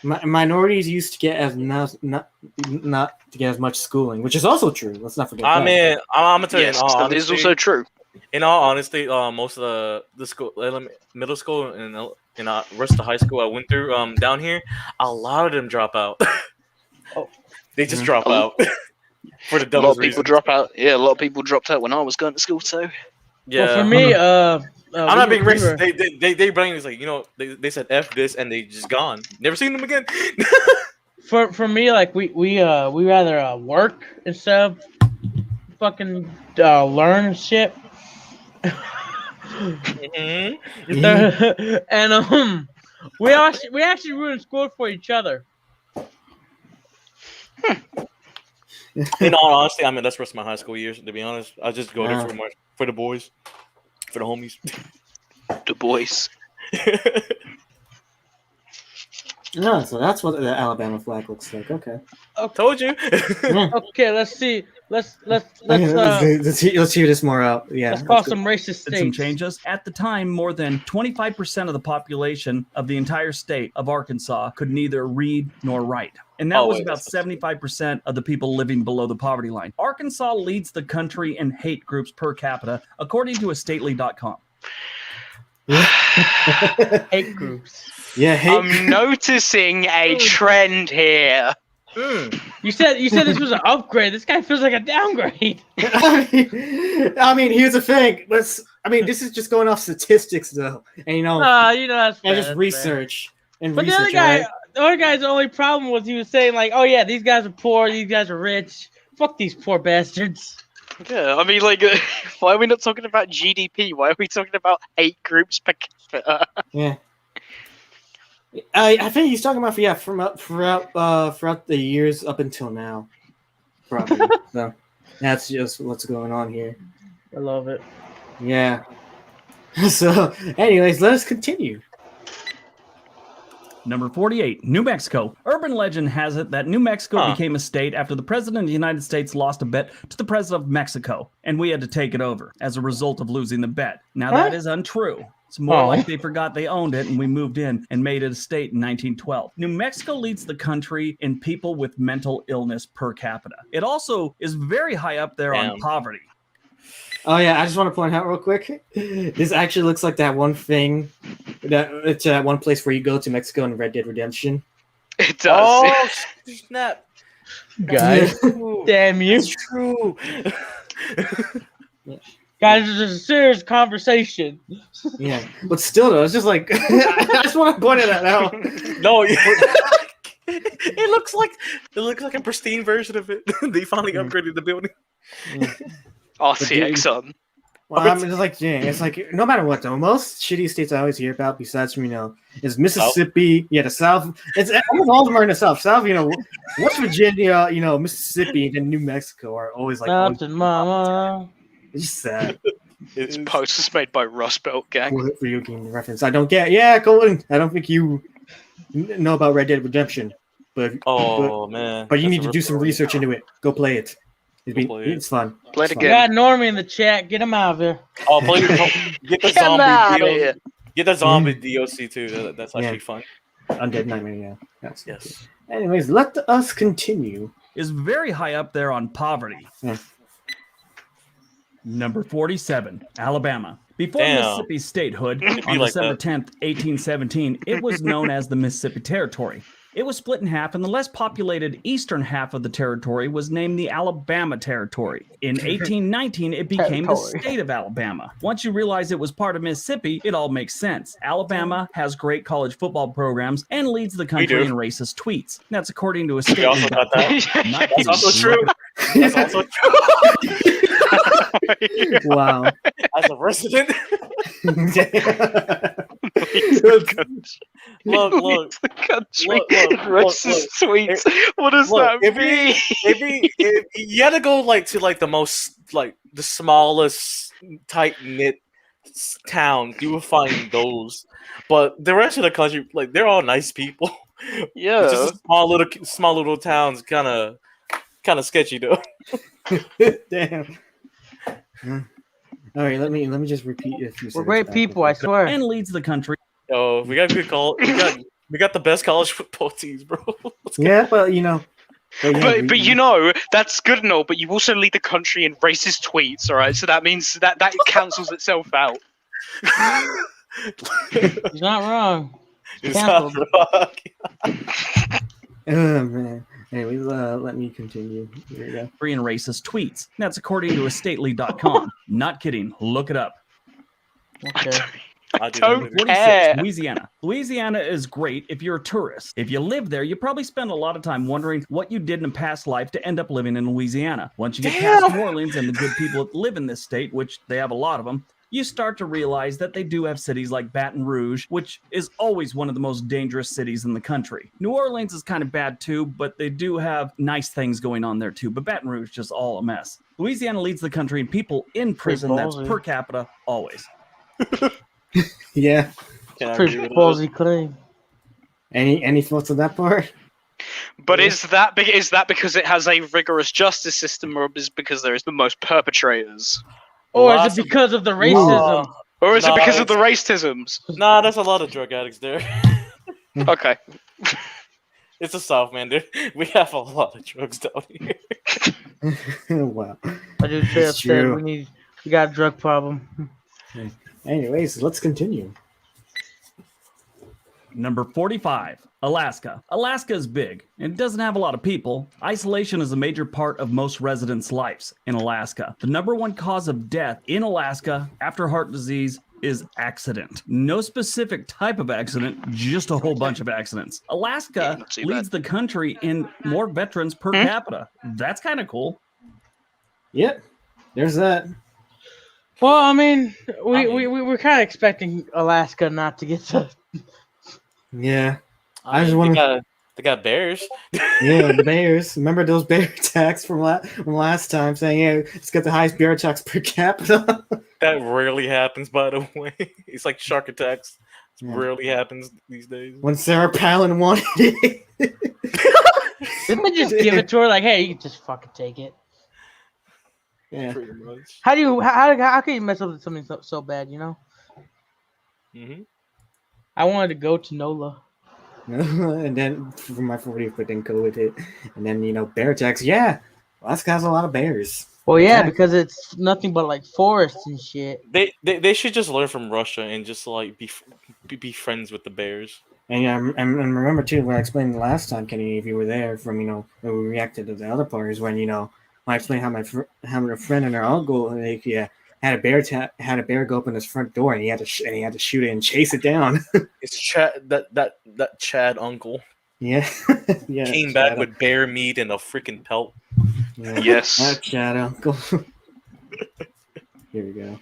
Minorities used to get as not to get as much schooling, which is also true. Let's not forget. I that. mean, I'm gonna tell you. Yes, in all that is honesty, also true. in all honesty, most of the school, middle school, and rest of the high school I went through down here, a lot of them drop out. They just drop out for the A lot dumbest of people reason. drop out. Yeah, a lot of people dropped out when I was going to school too. Yeah, Well, for me, I'm not being racist. They bring it's like they said F this and they just gone. Never seen them again. For me, like we rather work instead of fucking learn shit. Mhm. And we actually ruined school for each other. In all honesty, I mean that's the rest of my high school years. To be honest, I just go Wow. there for the boys, for the homies. The boys. No, so that's what the Alabama flag looks like. Okay. Told you. Yeah. Okay, let's see. Let's Let's hear this more out. Yeah. let's call let's go. some racist Did some states. changes. At the time, more than 25% of the population of the entire state of Arkansas could neither read nor write. And that Oh, was wait, about that's- 75% of the people living below the poverty line. Arkansas leads the country in hate groups per capita, according to estately.com. Hate groups. Yeah. Hey. I'm noticing a trend here. You said this was an upgrade. This guy feels like a downgrade. I mean, here's the thing. This is just going off statistics, though, and That's fair, and just that's research and fair. But research. the other guy's only problem was he was saying like, oh yeah, these guys are poor, these guys are rich. Fuck these poor bastards. Yeah, I mean, like, why are we not talking about GDP? Why are we talking about hate groups per capita? Yeah. I think he's talking about throughout the years up until now, probably. So that's just what's going on here. I love it. Yeah. So, anyways, let us continue. Number 48, New Mexico. Urban legend has it that New Mexico became a state after the President of the United States lost a bet to the President of Mexico, and we had to take it over as a result of losing the bet. Now, that is untrue. It's more like they forgot they owned it, and we moved in and made it a state in 1912. New Mexico leads the country in people with mental illness per capita. It also is very high up there on poverty. Oh yeah, I just want to point out real quick. This actually looks like that one thing it's that one place where you go to Mexico in Red Dead Redemption. It does. Oh snap! Guys, damn you. It's true. Guys, this is a serious conversation. Yeah, but still though, it's just like I just want to point that out. No, it looks like a pristine version of it. They finally upgraded the building. RTX on. Well, I'm just like, yeah, it's like no matter what though, most shitty states I always hear about, besides from is Mississippi, the South. It's almost all of them are in the South. South, West Virginia, Mississippi, and New Mexico are always like. Mountain Mama. It's just sad. This post was made by Rust Belt Gang. Video game reference. I don't get. Yeah, Colin. I don't think you know about Red Dead Redemption, but man. But you need to do some research into it. Go play it. It's fun. Play it It's We again. got Normie in the chat. Get him out of here. Oh, get the Get out zombie of DLC. here. Get the zombie DLC too. That's actually fun. Undead Nightmare. Yeah. That's Yes. Anyways, let us continue. Is very high up there on poverty. Yeah. Number 47, Alabama. Before Damn. Mississippi statehood, on like December that. 10th, 1817, it was known as the Mississippi Territory. It was split in half, and the less populated eastern half of the territory was named the Alabama Territory. In 1819, it became the state of Alabama. Once you realize it was part of Mississippi, it all makes sense. Alabama has great college football programs and leads the country do. in racist tweets. That's according to a We statement. also got that. Not That's also kidding. true. That's also true. Wow. As a resident, look. The country Look, racist tweets. What does Look, that mean? if you had to go to the most the smallest tight knit towns, you would find those. But the rest of the country, they're all nice people. Yeah. It's just small little towns, kind of sketchy though. Damn. All right, let me just repeat a few. We're great people, I swear. And leads the country. Oh, we got good call. We got the best college football teams, bro. Let's go. Yeah, but But that's good and all, but you also lead the country in racist tweets, all right? So that means that cancels itself out. He's not wrong. It's Canceled. not rock. Oh man. Anyway, let me continue. Here we go. And racist tweets. That's according to estately.com. Not kidding. Look it up. Okay. I do Don't that. 46, care. Louisiana. Louisiana is great if you're a tourist. If you live there, you probably spend a lot of time wondering what you did in a past life to end up living in Louisiana. Once you get past Damn. New Orleans and the good people that live in this state, which they have a lot of them, you start to realize that they do have cities like Baton Rouge, which is always one of the most dangerous cities in the country. New Orleans is kind of bad too, but they do have nice things going on there too. But Baton Rouge is just all a mess. Louisiana leads the country in people in prison. That's ballsy. per capita always. Yeah. Can I Pretty agree with that? ballsy claim. Any thoughts on that part? But is that because it has a rigorous justice system, or is it because there is the most perpetrators, Or is Lots it of- because of the racism? or is it No, because of the it's- racisms? Nah, there's a lot of drug addicts there. Okay. It's the South, man. Dude. We have a lot of drugs down here. Wow. I do say It's upset. true. We got a drug problem. Anyways, let's continue. Number 45, Alaska. Alaska is big and it doesn't have a lot of people. Isolation is a major part of most residents' lives in Alaska. The number one cause of death in Alaska after heart disease is accident. No specific type of accident, just a whole bunch of accidents. Yeah, Alaska not too leads the country in more veterans per Hmm? capita. That's kind of cool. Yep. There's that. Well, I mean, we I mean- we were kind of expecting Alaska not to get to. Yeah. I mean, just they wanna- got bears. Yeah, the bears. Remember those bear attacks from last time saying, yeah, it's got the highest bear attacks per capita? That rarely happens, by the way. It's like shark attacks. It Yeah. rarely happens these days. When Sarah Palin wanted it. Didn't they just give it to her? Like, hey, you can just fucking take it. Yeah. Pretty much. How do you how can you mess up with something so bad? You know, Hmm. I wanted to go to NOLA. And then for my 40th, but didn't go with it. And then, bear attacks. Yeah. Alaska has a lot of bears. Well, yeah, Yeah. because it's nothing but like forests and shit. They should just learn from Russia and just like be friends with the bears. And yeah, and remember too when I explained last time, Kenny, if you were there, from when we reacted to the other part is when when I explained how my friend and her uncle had a bear go up in his front door and he had to shoot it and chase it down. It's Chad that Chad uncle Yeah, yeah. came back Chad- with bear meat and a freaking pelt. yeah, Yes. that Chad uncle. Here we go.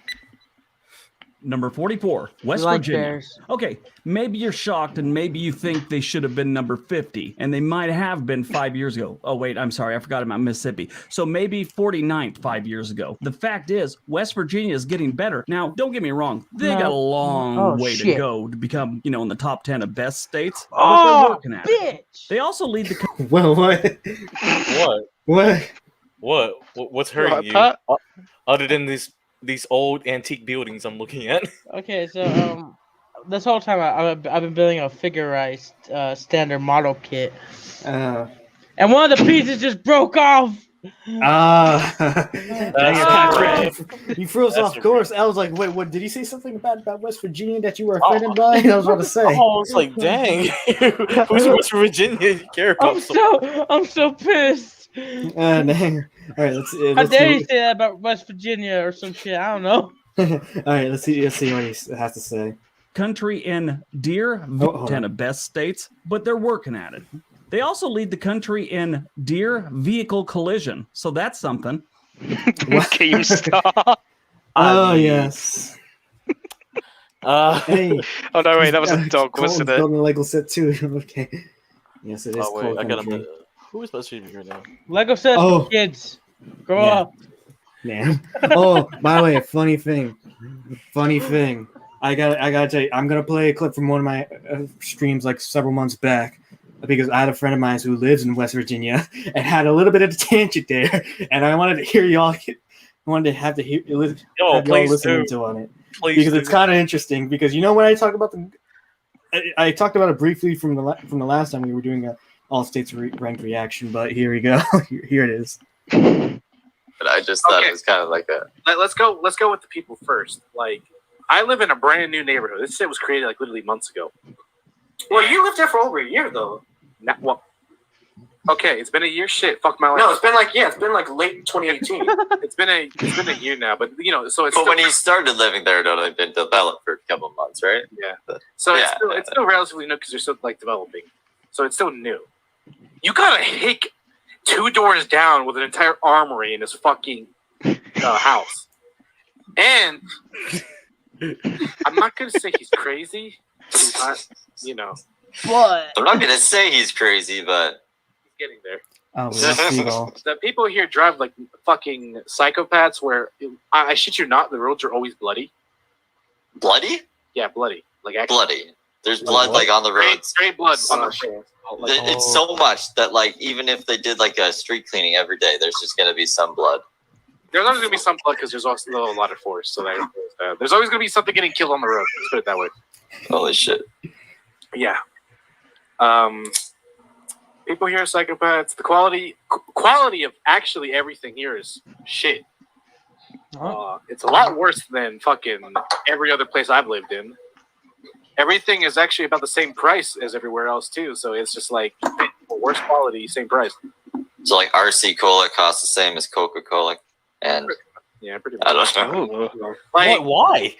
Number 44, We West like Virginia. bears. Okay, maybe you're shocked and maybe you think they should have been number 50, and they might have been 5 years ago. Oh, wait, I'm sorry, I forgot about Mississippi. So maybe 49th 5 years ago. The fact is, West Virginia is getting better. Now, don't get me wrong, they got a long Oh, way to shit. go to become, in the top 10 of best states. But Oh, they're working at it. bitch! They also lead the Well, what? What? What? What's hurting Right, you? Pat? Other than these old antique buildings I'm looking at. Okay, so this whole time I've been building a figurized standard model kit, Uh, and one of the pieces just broke off. You threw us That's off a- course. I was like, wait, what? Did you say something about West Virginia that you were offended by? I was about to say. Oh, I was like, dang, who's West Virginia you care about? I'm so pissed. Dang. All right, let's How dare you see. say that about West Virginia or some shit? I don't know. All right, let's see what he has to say. country in deer, hold 10 on. of best states, but they're working at it. They also lead the country in deer vehicle collision, so that's something. Keemstar. Oh yes. Hey. Oh no, wait, that was a dog, Cole's wasn't it? building a Lego set too. Okay. Yes, it is. Oh wait, Cold I got country. him. Who is West Virginia right now? Lego says Oh. kids, grow Yeah. up. Man. Oh, by the way, funny thing. I gotta tell you, I'm gonna play a clip from one of my streams like several months back because I had a friend of mine who lives in West Virginia and had a little bit of a tangent there, and I wanted to hear y'all. I wanted to have to hear Yo, have y'all please listening do. to on it Please because do. it's kind of interesting. Because when I talk about I talked about it briefly from the last time we were doing a all states ranked reaction, but here we go. Here it is. But I just thought Okay. it was kind of like a Let's go with the people first. Like, I live in a brand new neighborhood. This shit was created like literally months ago. Well, you lived there for over a year though. Well, Okay, it's been a year. Shit, fuck my life. No, it's been like late 2018. It's been a year now, but so it's But still, when he started living there, it had only been developed for a couple of months, right? yeah. So Yeah. it's still relatively new because they're still like developing. So it's still new. You gotta hick 2 doors down with an entire armory in this fucking house, and I'm not gonna say he's crazy. He's not, But I'm not gonna say he's crazy, but he's getting there. Oh, Seagull. The people here drive like fucking psychopaths. Where I shit you not, the roads are always bloody. bloody, Yeah, bloody. Like actually, bloody. There's blood like on the straight, roads. straight blood on Oh, the shit. like, It's so much that like even if they did like a street cleaning every day, there's just gonna be some blood. There's always gonna be some blood because there's also a lot of force. So there's always gonna be something getting killed on the road. Let's put it that way. Holy shit! Yeah. People here are psychopaths. The quality of actually everything here is shit. It's a lot worse than fucking every other place I've lived in. Everything is actually about the same price as everywhere else too. So it's just like worse quality, same price. So like RC Cola costs the same as Coca-Cola, and Yeah, pretty much. I don't know. Like Why?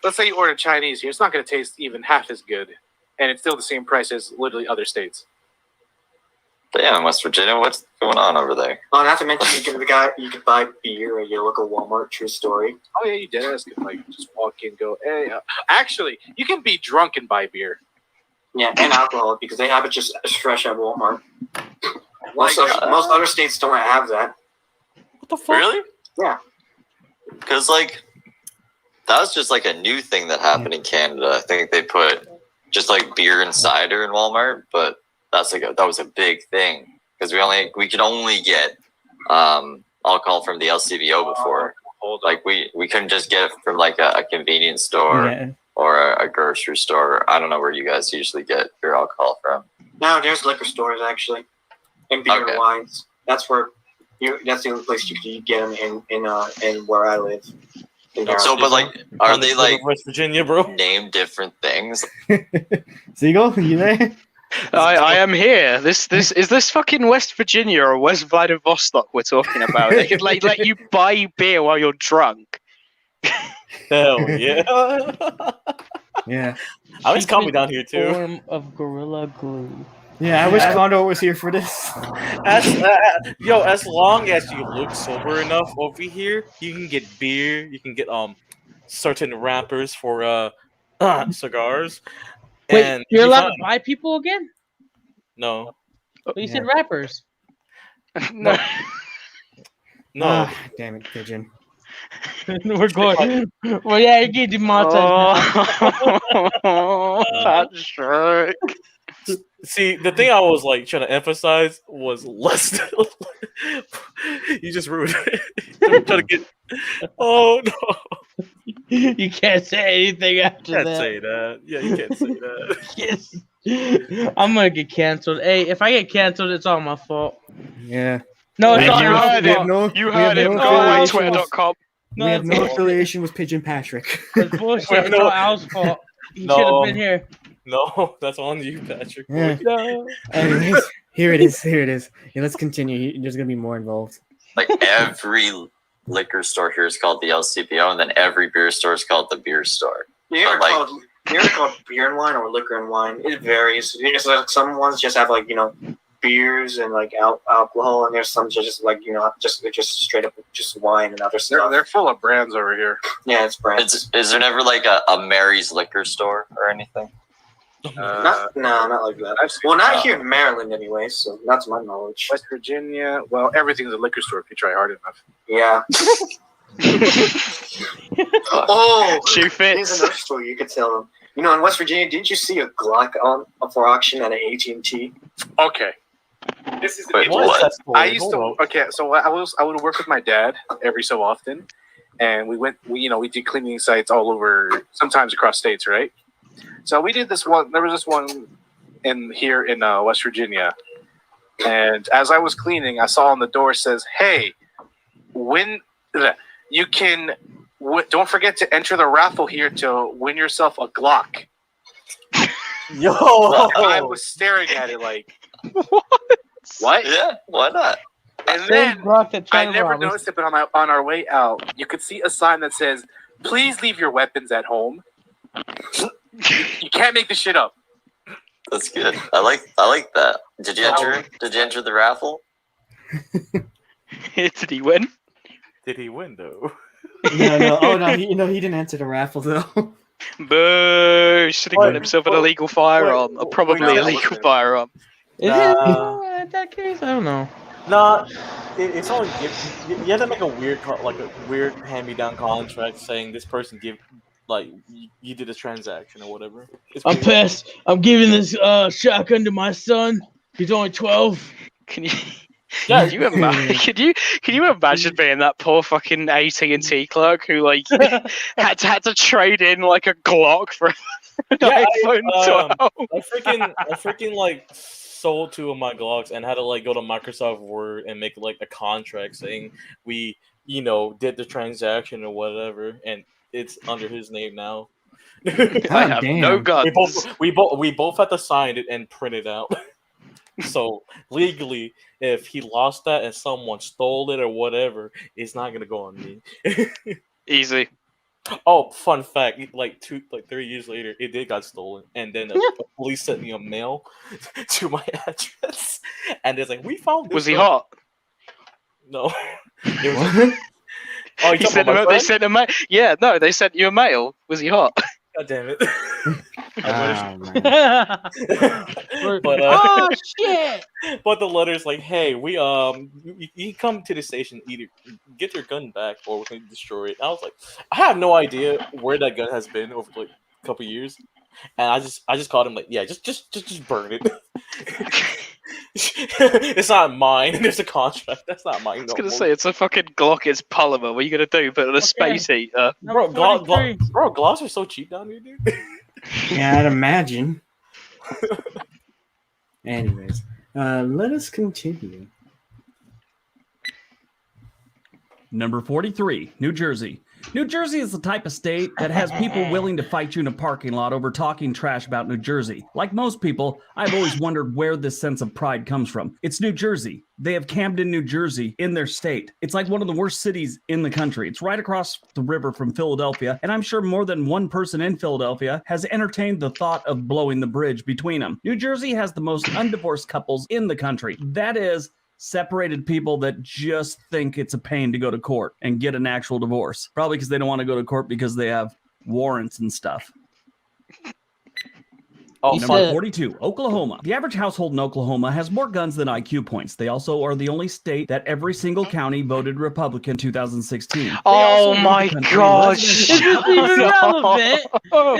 let's say you order Chinese here, it's not going to taste even half as good, and it's still the same price as literally other states. Damn, West Virginia, what's going on over there? Oh, not to mention you could buy beer at your local Walmart. True story. Oh yeah, you did. That's good. Like just walk in, go. Hey, actually, you can be drunk and buy beer. Yeah, and alcohol because they have it just as fresh at Walmart. Most Like, other states don't have that. What the fuck? Really? Yeah. Because like that was just like a new thing that happened in Canada. I think they put just like beer and cider in Walmart, but that was a big thing because we could only get alcohol from the LCBO before. Like we couldn't just get it from like a convenience store or a grocery store. I don't know where you guys usually get your alcohol from. No, there's liquor stores actually, and beer Okay. and wines. That's where that's the only place you can get them in where I live. So, but like, are they like West Virginia, bro? named different things? Seagull, you there? I am here. This is this fucking West Virginia or West Vladivostok we're talking about. They could like let you buy beer while you're drunk. Hell yeah. Yeah. I was coming down here too. form of Gorilla Glue. Yeah, I wish Kondo was here for this. As long as you look sober enough over here, you can get beer. You can get certain wrappers for cigars. Wait, And you're allowed to fine. buy people again? No, But you said Yeah. rappers. No. no. Ah, damn it, Pigeon. We're going. Well, yeah, you're getting demonetized. Oh, Patrick. See, the thing I was like trying to emphasize was less. You just ruined it. I'm trying to get. Oh no! You can't say anything after You can't that. say that. Yeah, you can't say that. Yes. I'm gonna get canceled. Hey, if I get canceled, it's all my fault. Yeah. No, it's You all your heard it. fault. You heard it. no Go away, affiliation with- Twitter.com. No, we have it's no all- affiliation with Pigeon Patrick. it's bullshit. Wait, It's no. all Al's fault. He No. should have been here. No, that's on you, Patrick. Yeah. No. Anyways, here it is. Yeah, let's continue. There's gonna be more involved. Like every liquor store here is called the LCBO, and then every beer store is called the beer store. They're Like- called beer and wine or liquor and wine. It varies. There's like some ones just have like beers and like alcohol, and there's some just like just straight up just wine and other stuff. They're full of brands over here. Yeah, it's brands. Is there never like a Mary's liquor store or anything? Not like that. I've seen Well, not here in Maryland, anyway. So not to my knowledge. West Virginia. Well, everything's a liquor store if you try hard enough. Yeah. Oh, Shoe here's fits. another story you could tell them. In West Virginia, didn't you see a Glock for auction at an AT&T? Okay. This is Wait, What is what? that story? I used Hold to. on. Okay, so I would work with my dad every so often, and we did cleaning sites all over, sometimes across states, right? So we did this one. There was this one here in West Virginia, and as I was cleaning, I saw on the door says, "Hey, you can don't forget to enter the raffle here to win yourself a Glock." Yo, I was staring at it like, What? Yeah, why not? And Same then Glock that I tried to never rob us. noticed it, but on our way out, you could see a sign that says, "Please leave your weapons at home." You can't make this shit up. That's good. I like that. Did you enter the raffle? Did he win? Did he win though? No. Oh no, he didn't enter the raffle though. Boo! Should have got Wait, himself an wait, illegal firearm. A wait, probably no, illegal listen. firearm. Is Nah. it in that case? I don't know. Nah, it's only you have to make a weird hand-me-down contract saying this person you did a transaction or whatever. It's I'm pretty- pissed. I'm giving this shotgun to my son. He's only 12. Can you? Yeah, Can you imagine being that poor fucking AT&T clerk who like had to trade in like a Glock for an Yeah, iPhone 12? I freaking like sold 2 of my Glocks and had to like go to Microsoft Word and make like a contract saying we did the transaction or whatever, and it's under his name now. I God have damn. no guns. we both had to sign it and print it out. So legally, if he lost that and someone stole it or whatever, it's not gonna go on me. Easy. Oh, fun fact! 3 years later, it did got stolen, and then the police sent me a mail to my address, and it's like we found. This Was he stuff." hot? No. It was What? oh, you He talking sent about him, my they friend? sent a mail. Yeah, no, they sent you a mail. Was he hot? God damn it! Oh, man. But Oh shit! but the letter's like, hey, we you come to the station, either get your gun back or we're gonna destroy it. I was like, I have no idea where that gun has been over like a couple years, and I just called him like, yeah, just burn it. It's not mine. There's a contract. That's not mine. I was gonna say it's a fucking Glock. It's polymer. What are you gonna do? Put it on a space heater? bro, Number 43. Glocks are so cheap down here, dude. Yeah, I'd imagine. Anyways, let us continue. Number 43, New Jersey. New Jersey is the type of state that has people willing to fight you in a parking lot over talking trash about New Jersey. Like most people, I've always wondered where this sense of pride comes from. It's New Jersey. They have Camden, New Jersey in their state. It's like one of the worst cities in the country. It's right across the river from Philadelphia, and I'm sure more than one person in Philadelphia has entertained the thought of blowing the bridge between them. New Jersey has the most undivorced couples in the country. That is, separated people that just think it's a pain to go to court and get an actual divorce. Probably because they don't want to go to court because they have warrants and stuff. Oh, Number 42, Oklahoma. The average household in Oklahoma has more guns than IQ points. They also are the only state that every single county voted Republican in 2016. They also Oh lead my the country in gosh! Is this even relevant?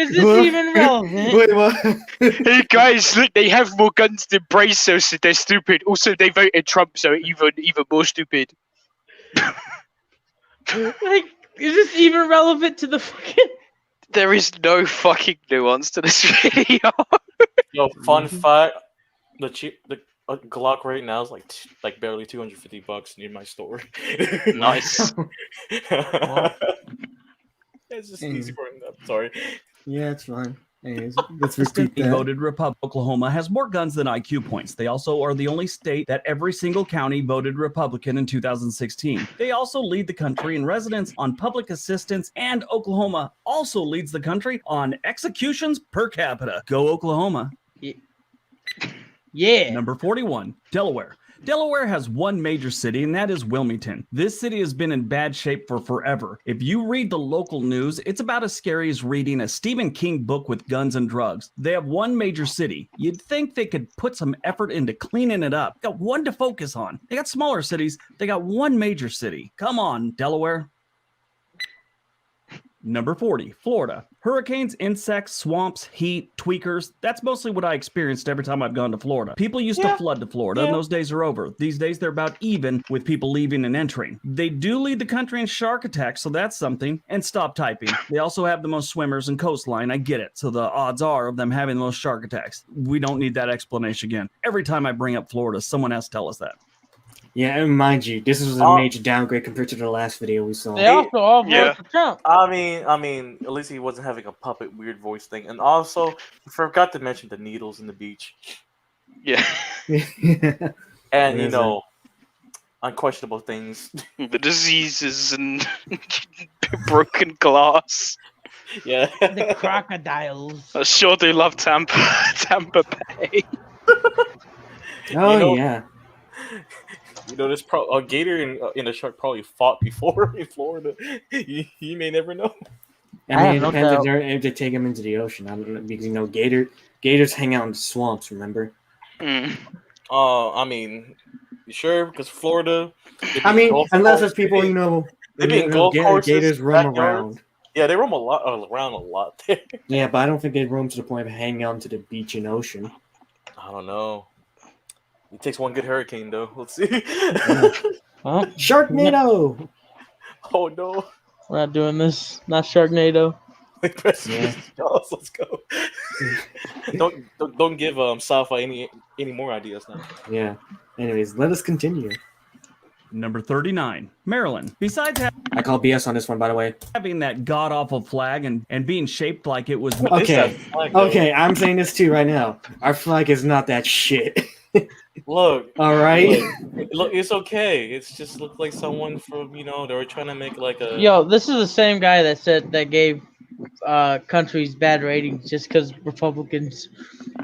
Is this even relevant? Wait, what? Hey guys, look, they have more guns than Brazos, so they're stupid. Also, they voted Trump, so even more stupid. Like, is this even relevant to the fucking? There is no fucking nuance to this video. Yo, fun fact: the Glock right now is like barely $250 near my store. Nice. It's just easy for him. I'm sorry. Yeah, it's fine. Anyways, let's The state repeat that. voted Republican. Oklahoma has more guns than IQ points. They also are the only state that every single county voted Republican in 2016. They also lead the country in residents on public assistance, and Oklahoma also leads the country on executions per capita. Go Oklahoma. Yeah. Number 41, Delaware. Delaware has one major city, and that is Wilmington. This city has been in bad shape for forever. If you read the local news, it's about as scary as reading a Stephen King book with guns and drugs. They have one major city. You'd think they could put some effort into cleaning it up. Got one to focus on. They got smaller cities. They got one major city. Come on, Delaware. Number 40, Florida. Hurricanes, insects, swamps, heat, tweakers. That's mostly what I experienced every time I've gone to Florida. People used to flood to Florida, and those days are over. These days, they're about even with people leaving and entering. They do lead the country in shark attacks, so that's something. And stop typing. They also have the most swimmers and coastline. I get it. So the odds are of them having the most shark attacks. We don't need that explanation again. Every time I bring up Florida, someone has to tell us that. Yeah, and mind you, this was a major downgrade compared to the last video we saw. They also all voted Yeah. for Trump. I mean, at least he wasn't having a puppet weird voice thing, and also I forgot to mention the needles in the beach. Yeah, And What you is know, unquestionable things. the diseases and broken glass. Yeah. The crocodiles. I sure do love Tampa Bay. Oh know- yeah. You know, this a gator and a shark probably fought before in Florida. You may never know. I I mean, have it no depends doubt. if they take them into the ocean. I don't know, because gators hang out in swamps. Remember? Mm. I mean, you sure? Because Florida. they I be mean, golf unless course- there's people they be- they be in golf courses, gators roam backyards. around. Yeah, they roam around a lot there. Yeah, but I don't think they roam to the point of hanging out to the beach and ocean. I don't know. It takes one good hurricane though. Let's see. Well, Sharknado. Oh no. we're not doing this. Not Sharknado. Yeah. Let's go. don't give sci-fi any more ideas now. Yeah. Anyways, let us continue. Number 39, Maryland. Besides I call BS on this one, by the way. having that god awful flag and being shaped like it was What is Okay. that flag, though? Okay, I'm saying this too right now. Our flag is not that shit. Look. All right. Look, it's okay. It's just looked like someone from they were trying to make like a. Yo, this is the same guy that gave countries bad ratings just because Republicans.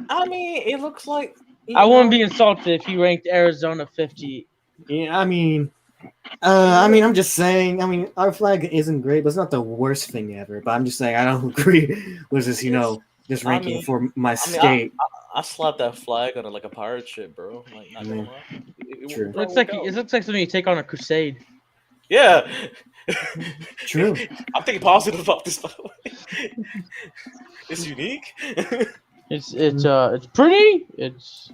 I mean, it looks like. I wouldn't be insulted if he ranked Arizona 50. Yeah, I mean, I'm just saying. I mean, our flag isn't great, but it's not the worst thing ever. But I'm just saying, I don't agree with this. This I ranking mean- for my I state. I slapped that flag on like a pirate ship, bro. Like, not gonna lie. It True. would Looks work like out. it looks like something you take on a crusade. Yeah. True. I'm thinking positive about this. By the way. It's unique. It's pretty. It's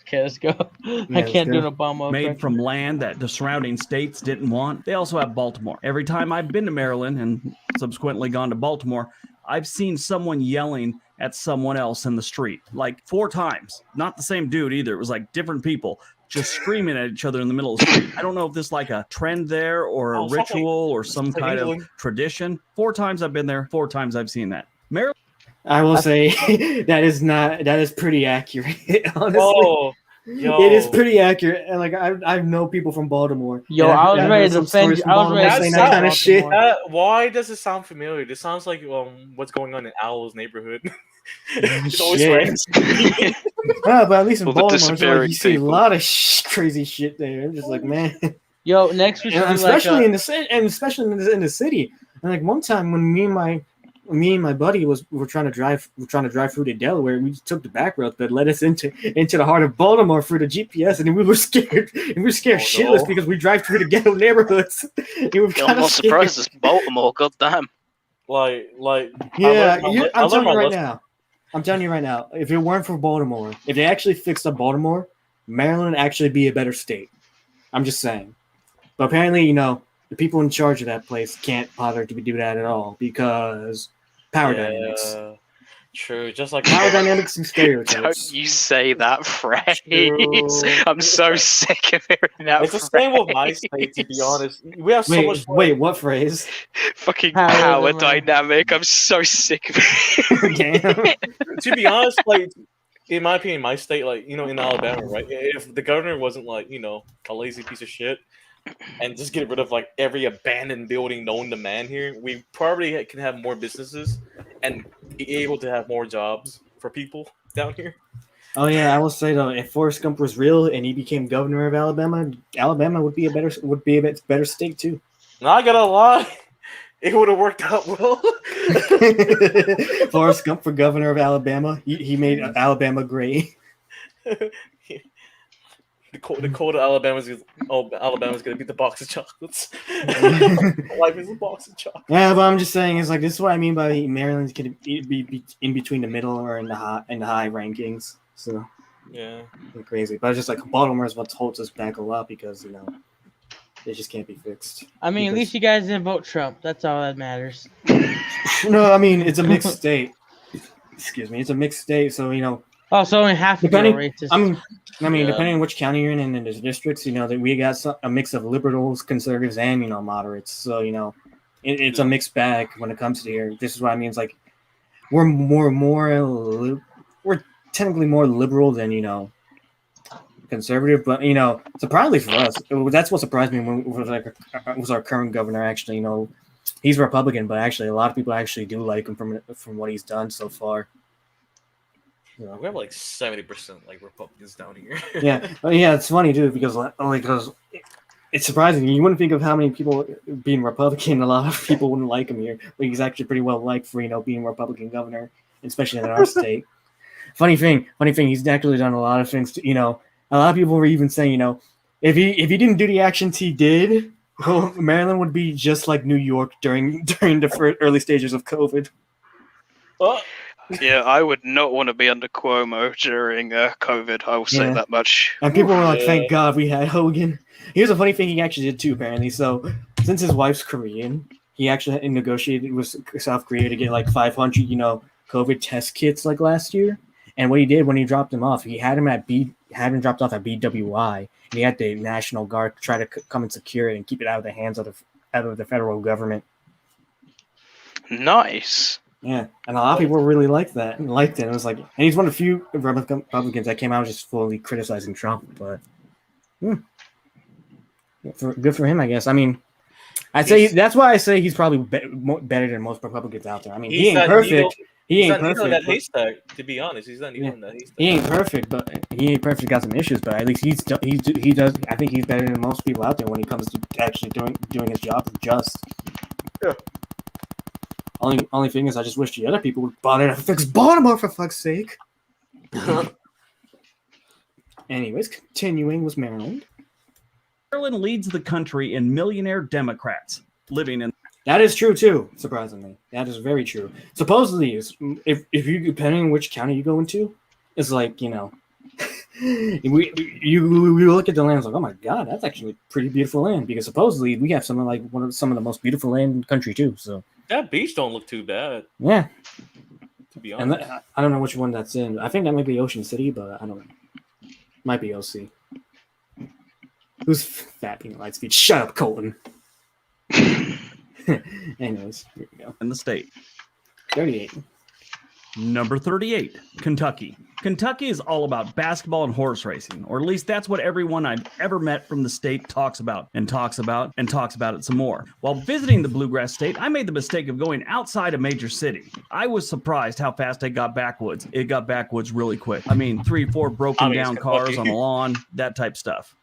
okay. Let's go. I let's can't do go. an Obama. made impression. from land that the surrounding states didn't want. They also have Baltimore. Every time I've been to Maryland and subsequently gone to Baltimore, I've seen someone yelling at someone else in the street like 4 times. Not the same dude either. It was like different people just screaming at each other in the middle of the street. I don't know if this is like a trend there or a Oh, it's like- ritual or some it's like kind of England. tradition. 4 times I've been there. 4 times I've seen that. Maryland. I will say that is pretty accurate. Honestly, Oh, yo. it is pretty accurate. And like I know people from Baltimore. Yo, And I was I've ready heard to some defend stories you. from I was Baltimore ready to saying defend that kind of shit. Baltimore. Why does it sound familiar? This sounds like what's going on in Owl's neighborhood. It's always Shit. friends. But at least in Well, the Baltimore, it's like disappearing you see a people. lot of crazy shit there. I'm just like, man. Yo, next we should And do like especially a, in the city, and especially in the city. And like one time when me and my buddy were trying to drive through to Delaware, we took the back road that led us into the heart of Baltimore through the GPS, and we were scared. And we were scared Oh, shitless no. because we drive through the ghetto neighborhoods. And we were I'm kinda not scared. surprised it's Baltimore. Goddamn. Like Yeah, I I'm learned telling my you right lesson. now. I'm telling you right now. If it weren't for Baltimore, if they actually fixed up Baltimore, Maryland would actually be a better state. I'm just saying. But apparently, the people in charge of that place can't bother to do that at all because power dynamics. True, just like Power dynamics and Don't stereotypes. you say that phrase. True. I'm so sick of hearing that It's the phrase. same with my state, to be honest. We have so much. Wait, what phrase? Fucking Power power dynamic. dynamic. I'm so sick of it. Damn. To be honest, like in my opinion, my state, like in Alabama, right? If the governor wasn't like a lazy piece of shit and just get rid of like every abandoned building known to man here, we probably can have more businesses and be able to have more jobs for people down here. Oh yeah, I will say though, if Forrest Gump was real and he became governor of Alabama, Alabama would be a better state too. Not gonna lie, it would have worked out well. Forrest Gump for governor of Alabama. He made Alabama great. The code of Alabama's gonna be the box of chocolates. Life is a box of chocolates. Yeah, but I'm just saying, it's like this is what I mean by Maryland's gonna be in between the middle or in the high rankings. So Yeah. crazy, but it's just like Baltimore is what holds us back a lot because they just can't be fixed. I mean, at least you guys didn't vote Trump. That's all that matters. No, I mean it's a mixed state. Excuse me, it's a mixed state, so Oh, so only half of you are Depending- racist. I mean, Yeah. depending on which county you're in and the districts, that we got a mix of liberals, conservatives, and moderates. So it's a mixed bag when it comes to here. This is what I mean. It's like we're technically more liberal than conservative, but surprisingly for us, that's what surprised me when was our current governor. Actually, he's Republican, but actually a lot of people actually do like him from what he's done so far. We have like 70% like Republicans down here. yeah, it's funny too because it's surprising. You wouldn't think of how many people being Republican. A lot of people wouldn't like him here, but he's actually pretty well liked for being Republican governor, especially in our state. Funny thing, he's actually done a lot of things. A lot of people were even saying, if he didn't do the actions he did, Maryland would be just like New York during the early stages of COVID. Oh. Yeah, I would not want to be under Cuomo during COVID. I will say that much. And people were like, "Thank God we had Hogan." Here's a funny thing he actually did too, apparently. So, since his wife's Korean, he actually negotiated with South Korea to get like 500, COVID test kits like last year. And what he did when he dropped him off, he had him dropped off at BWI, and he had the National Guard try to come and secure it and keep it out of the hands of the federal government. Nice. Yeah, and a lot of people really liked that and liked it. It was like, and he's one of the few Republicans that came out just fully criticizing Trump. But good for him, I guess. I mean, that's why I say he's probably better than most Republicans out there. I mean, he ain't perfect. He ain't perfect. That haystack, to be honest, he's not even that haystack. He ain't perfect, but he ain't perfect. Got some issues, but at least he does. I think he's better than most people out there when it comes to actually doing his job just. Yeah. Only thing is, I just wish the other people would bother to fix Baltimore for fuck's sake. Anyways, continuing with Maryland. Maryland leads the country in millionaire Democrats living in. That is true too. Surprisingly, that is very true. Supposedly, if you depending on which county you go into, it's like we look at the land, it's like, oh my god, that's actually pretty beautiful land, because supposedly we have some of the most beautiful land in the country too. So. That beach don't look too bad. Yeah. To be honest. And I don't know which one that's in. I think that might be Ocean City, but I don't know. Might be OC. Who's fat being Lightspeed? Shut up, Colton. Anyways, here we go. In the state. 38. Number 38, Kentucky. Kentucky is all about basketball and horse racing, or at least that's what everyone I've ever met from the state talks about it some more. While visiting the Bluegrass State, I made the mistake of going outside a major city. I was surprised how fast it got backwoods. It got backwoods really quick. I mean, 3-4 broken down cars on the lawn, that type stuff.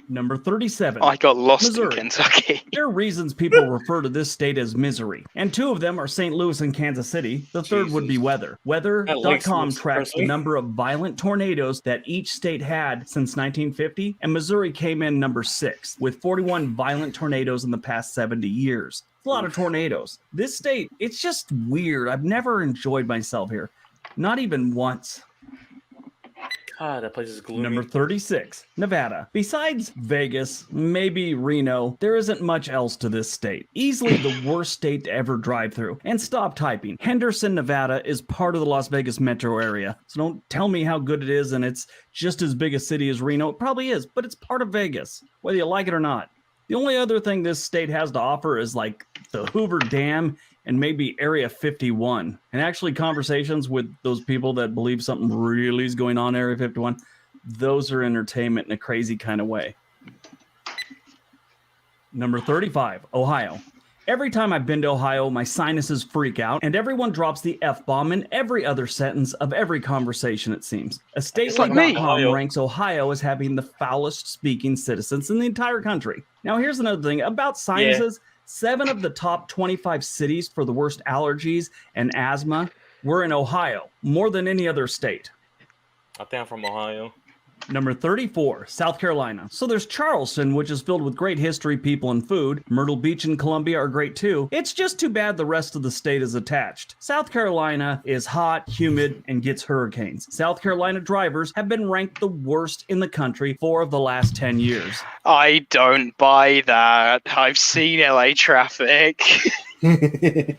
Number 37. I got lost Missouri. in Kentucky. There are reasons people refer to this state as misery, and two of them are St. Louis and Kansas City. The third would be weather. Weather.com tracks the number of violent tornadoes that each state had since 1950, and Missouri came in number 6, with 41 violent tornadoes in the past 70 years. It's a lot of tornadoes. This state, it's just weird. I've never enjoyed myself here. Not even once. God, that place is gloomy. Number 36, Nevada. Besides Vegas, maybe Reno, there isn't much else to this state. Easily the worst state to ever drive through. And stop typing. Henderson, Nevada is part of the Las Vegas metro area. So don't tell me how good it is and it's just as big a city as Reno. It probably is, but it's part of Vegas, whether you like it or not. The only other thing this state has to offer is like the Hoover Dam and maybe Area 51. And actually conversations with those people that believe something really is going on in Area 51, those are entertainment in a crazy kind of way. Number 35, Ohio. Every time I've been to Ohio, my sinuses freak out, and everyone drops the F-bomb in every other sentence of every conversation, it seems. A state like .com ranks Ohio as having the foulest speaking citizens in the entire country. Now, here's another thing about sinuses. 7 of the top 25 cities for the worst allergies and asthma were in Ohio, more than any other state. I think I'm from Ohio. Number 34, South Carolina. So there's Charleston, which is filled with great history, people, and food. Myrtle Beach and Columbia are great too. It's just too bad the rest of the state is attached. South Carolina is hot, humid, and gets hurricanes. South Carolina drivers have been ranked the worst in the country 4 of the last 10 years. I don't buy that. I've seen LA traffic. Man.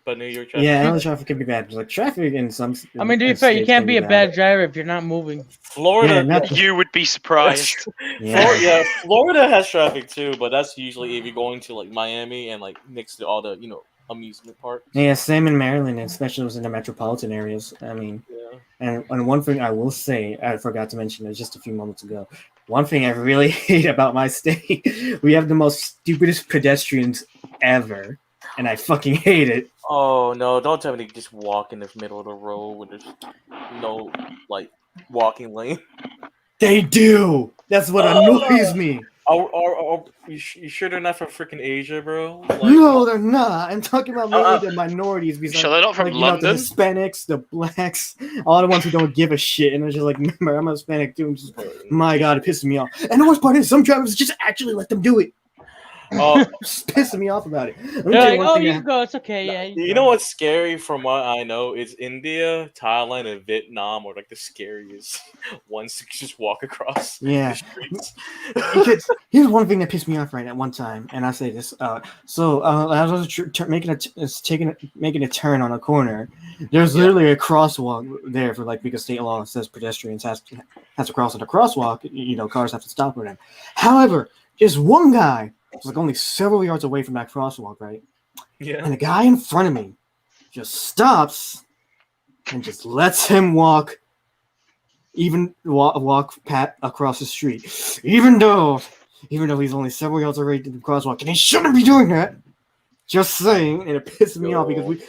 But New York traffic. Yeah, LA traffic can be bad. Like traffic in some. I mean, to be fair, you can't be a bad driver if you're not moving. Florida, You would be surprised. Florida has traffic too, but that's usually if you're going to like Miami and like next to all the amusement parks. Yeah, same in Maryland, especially was in the metropolitan areas. I mean, Yeah. and one thing I will say, I forgot to mention it just a few moments ago. One thing I really hate about my state, we have the most stupidest pedestrians ever, and I fucking hate it. Oh no! Don't tell me they just walk in the middle of the road when there's no like walking lane. They do. That's what annoys me. You sure they're not from freaking Asia, bro? Like, No, they're not. I'm talking about mainly the minorities. Besides, So they're not from like, London? the Hispanics, the blacks, all the ones who don't give a shit. And they're just like, remember, I'm a Hispanic too. I'm just, my God, it pisses me off. And the worst part is some drivers just actually let them do it. Oh, Just pissing me off about it. Let me They're tell like, you one oh, thing you that- can go. It's okay. Yeah. you know what's scary from what I know is India, Thailand, and Vietnam are like the scariest ones to just walk across Yeah. the streets. Because here's one thing that pissed me off right at one time, and I say this. I was making a turn on a corner. There's literally a crosswalk there for like because state law says pedestrians has to cross on the crosswalk. You know, cars have to stop for them. However, there's one guy who's like only several yards away from that crosswalk, right? Yeah. And the guy in front of me just stops and just lets him walk. Even walk across the street, even though he's only several yards away to the crosswalk, and he shouldn't be doing that. Just saying, and it pisses me off because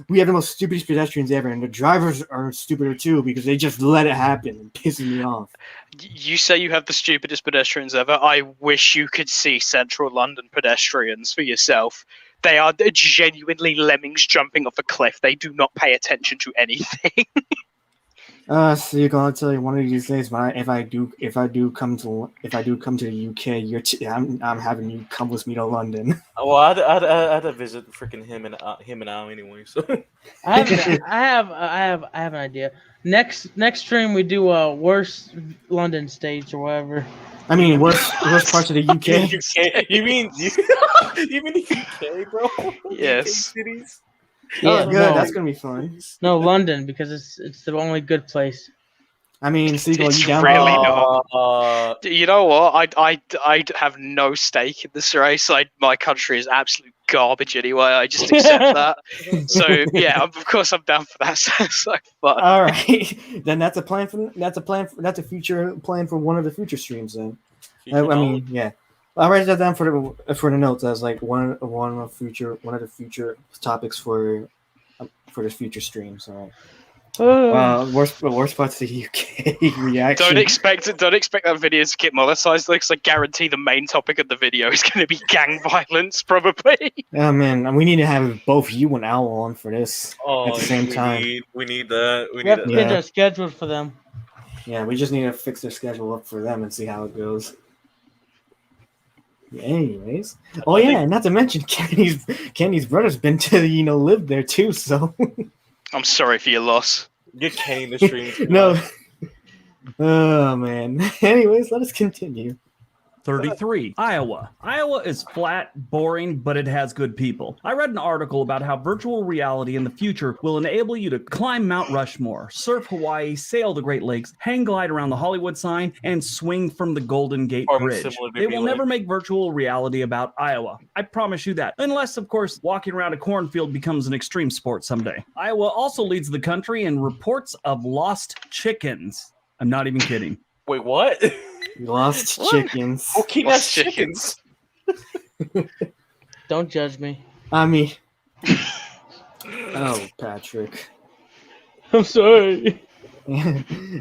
we have the most stupidest pedestrians ever, and the drivers are stupider too because they just let it happen and pissing me off. You say you have the stupidest pedestrians ever. I wish you could see central London pedestrians for yourself. They are genuinely lemmings jumping off a cliff. They do not pay attention to anything. So you're gonna tell you one of these days, if I do come to the UK, I'm having you come with me to London. Well, I had to visit freaking him and Al anyway. So I have an idea. Next stream we do a worst London states or whatever. I mean, worst parts of the UK. UK? You mean the UK, bro? Yes. UK cities. Oh, Yeah, good. no. That's gonna be fun. No, London because it's the only good place. I mean, Seagull, It's you down? really not. Uh, You know what? I have no stake in this race. My country is absolute garbage anyway. I just accept that. So yeah, of course I'm down for that. Sounds like fun. All right, then that's a future plan for one of the future streams. Then I mean, yeah, I'll write that down for the notes as like one of the future topics for the future streams. All right. Worst parts of the UK reaction. Don't expect that video to get monetized though, because I guarantee the main topic of the video is going to be gang violence, probably. Oh man, we need to have both you and Owl on for this at the same time. We need that. We have to get a schedule for them. Yeah, we just need to fix their schedule up for them and see how it goes. Anyways, not to mention Kenny's brother's been to lived there too, so I'm sorry for your loss. Get Kenny in the stream. no. Oh man. Anyways, let us continue. 33. Iowa. Iowa is flat, boring, but it has good people. I read an article about how virtual reality in the future will enable you to climb Mount Rushmore, surf Hawaii, sail the Great Lakes, hang glide around the Hollywood sign, and swing from the Golden Gate Bridge. They will never make virtual reality about Iowa. I promise you that. Unless, of course, walking around a cornfield becomes an extreme sport someday. Iowa also leads the country in reports of lost chickens. I'm not even kidding. Wait, what? Lost chickens. Okay, that's chickens. Don't judge me. I mean, oh, Patrick. I'm sorry.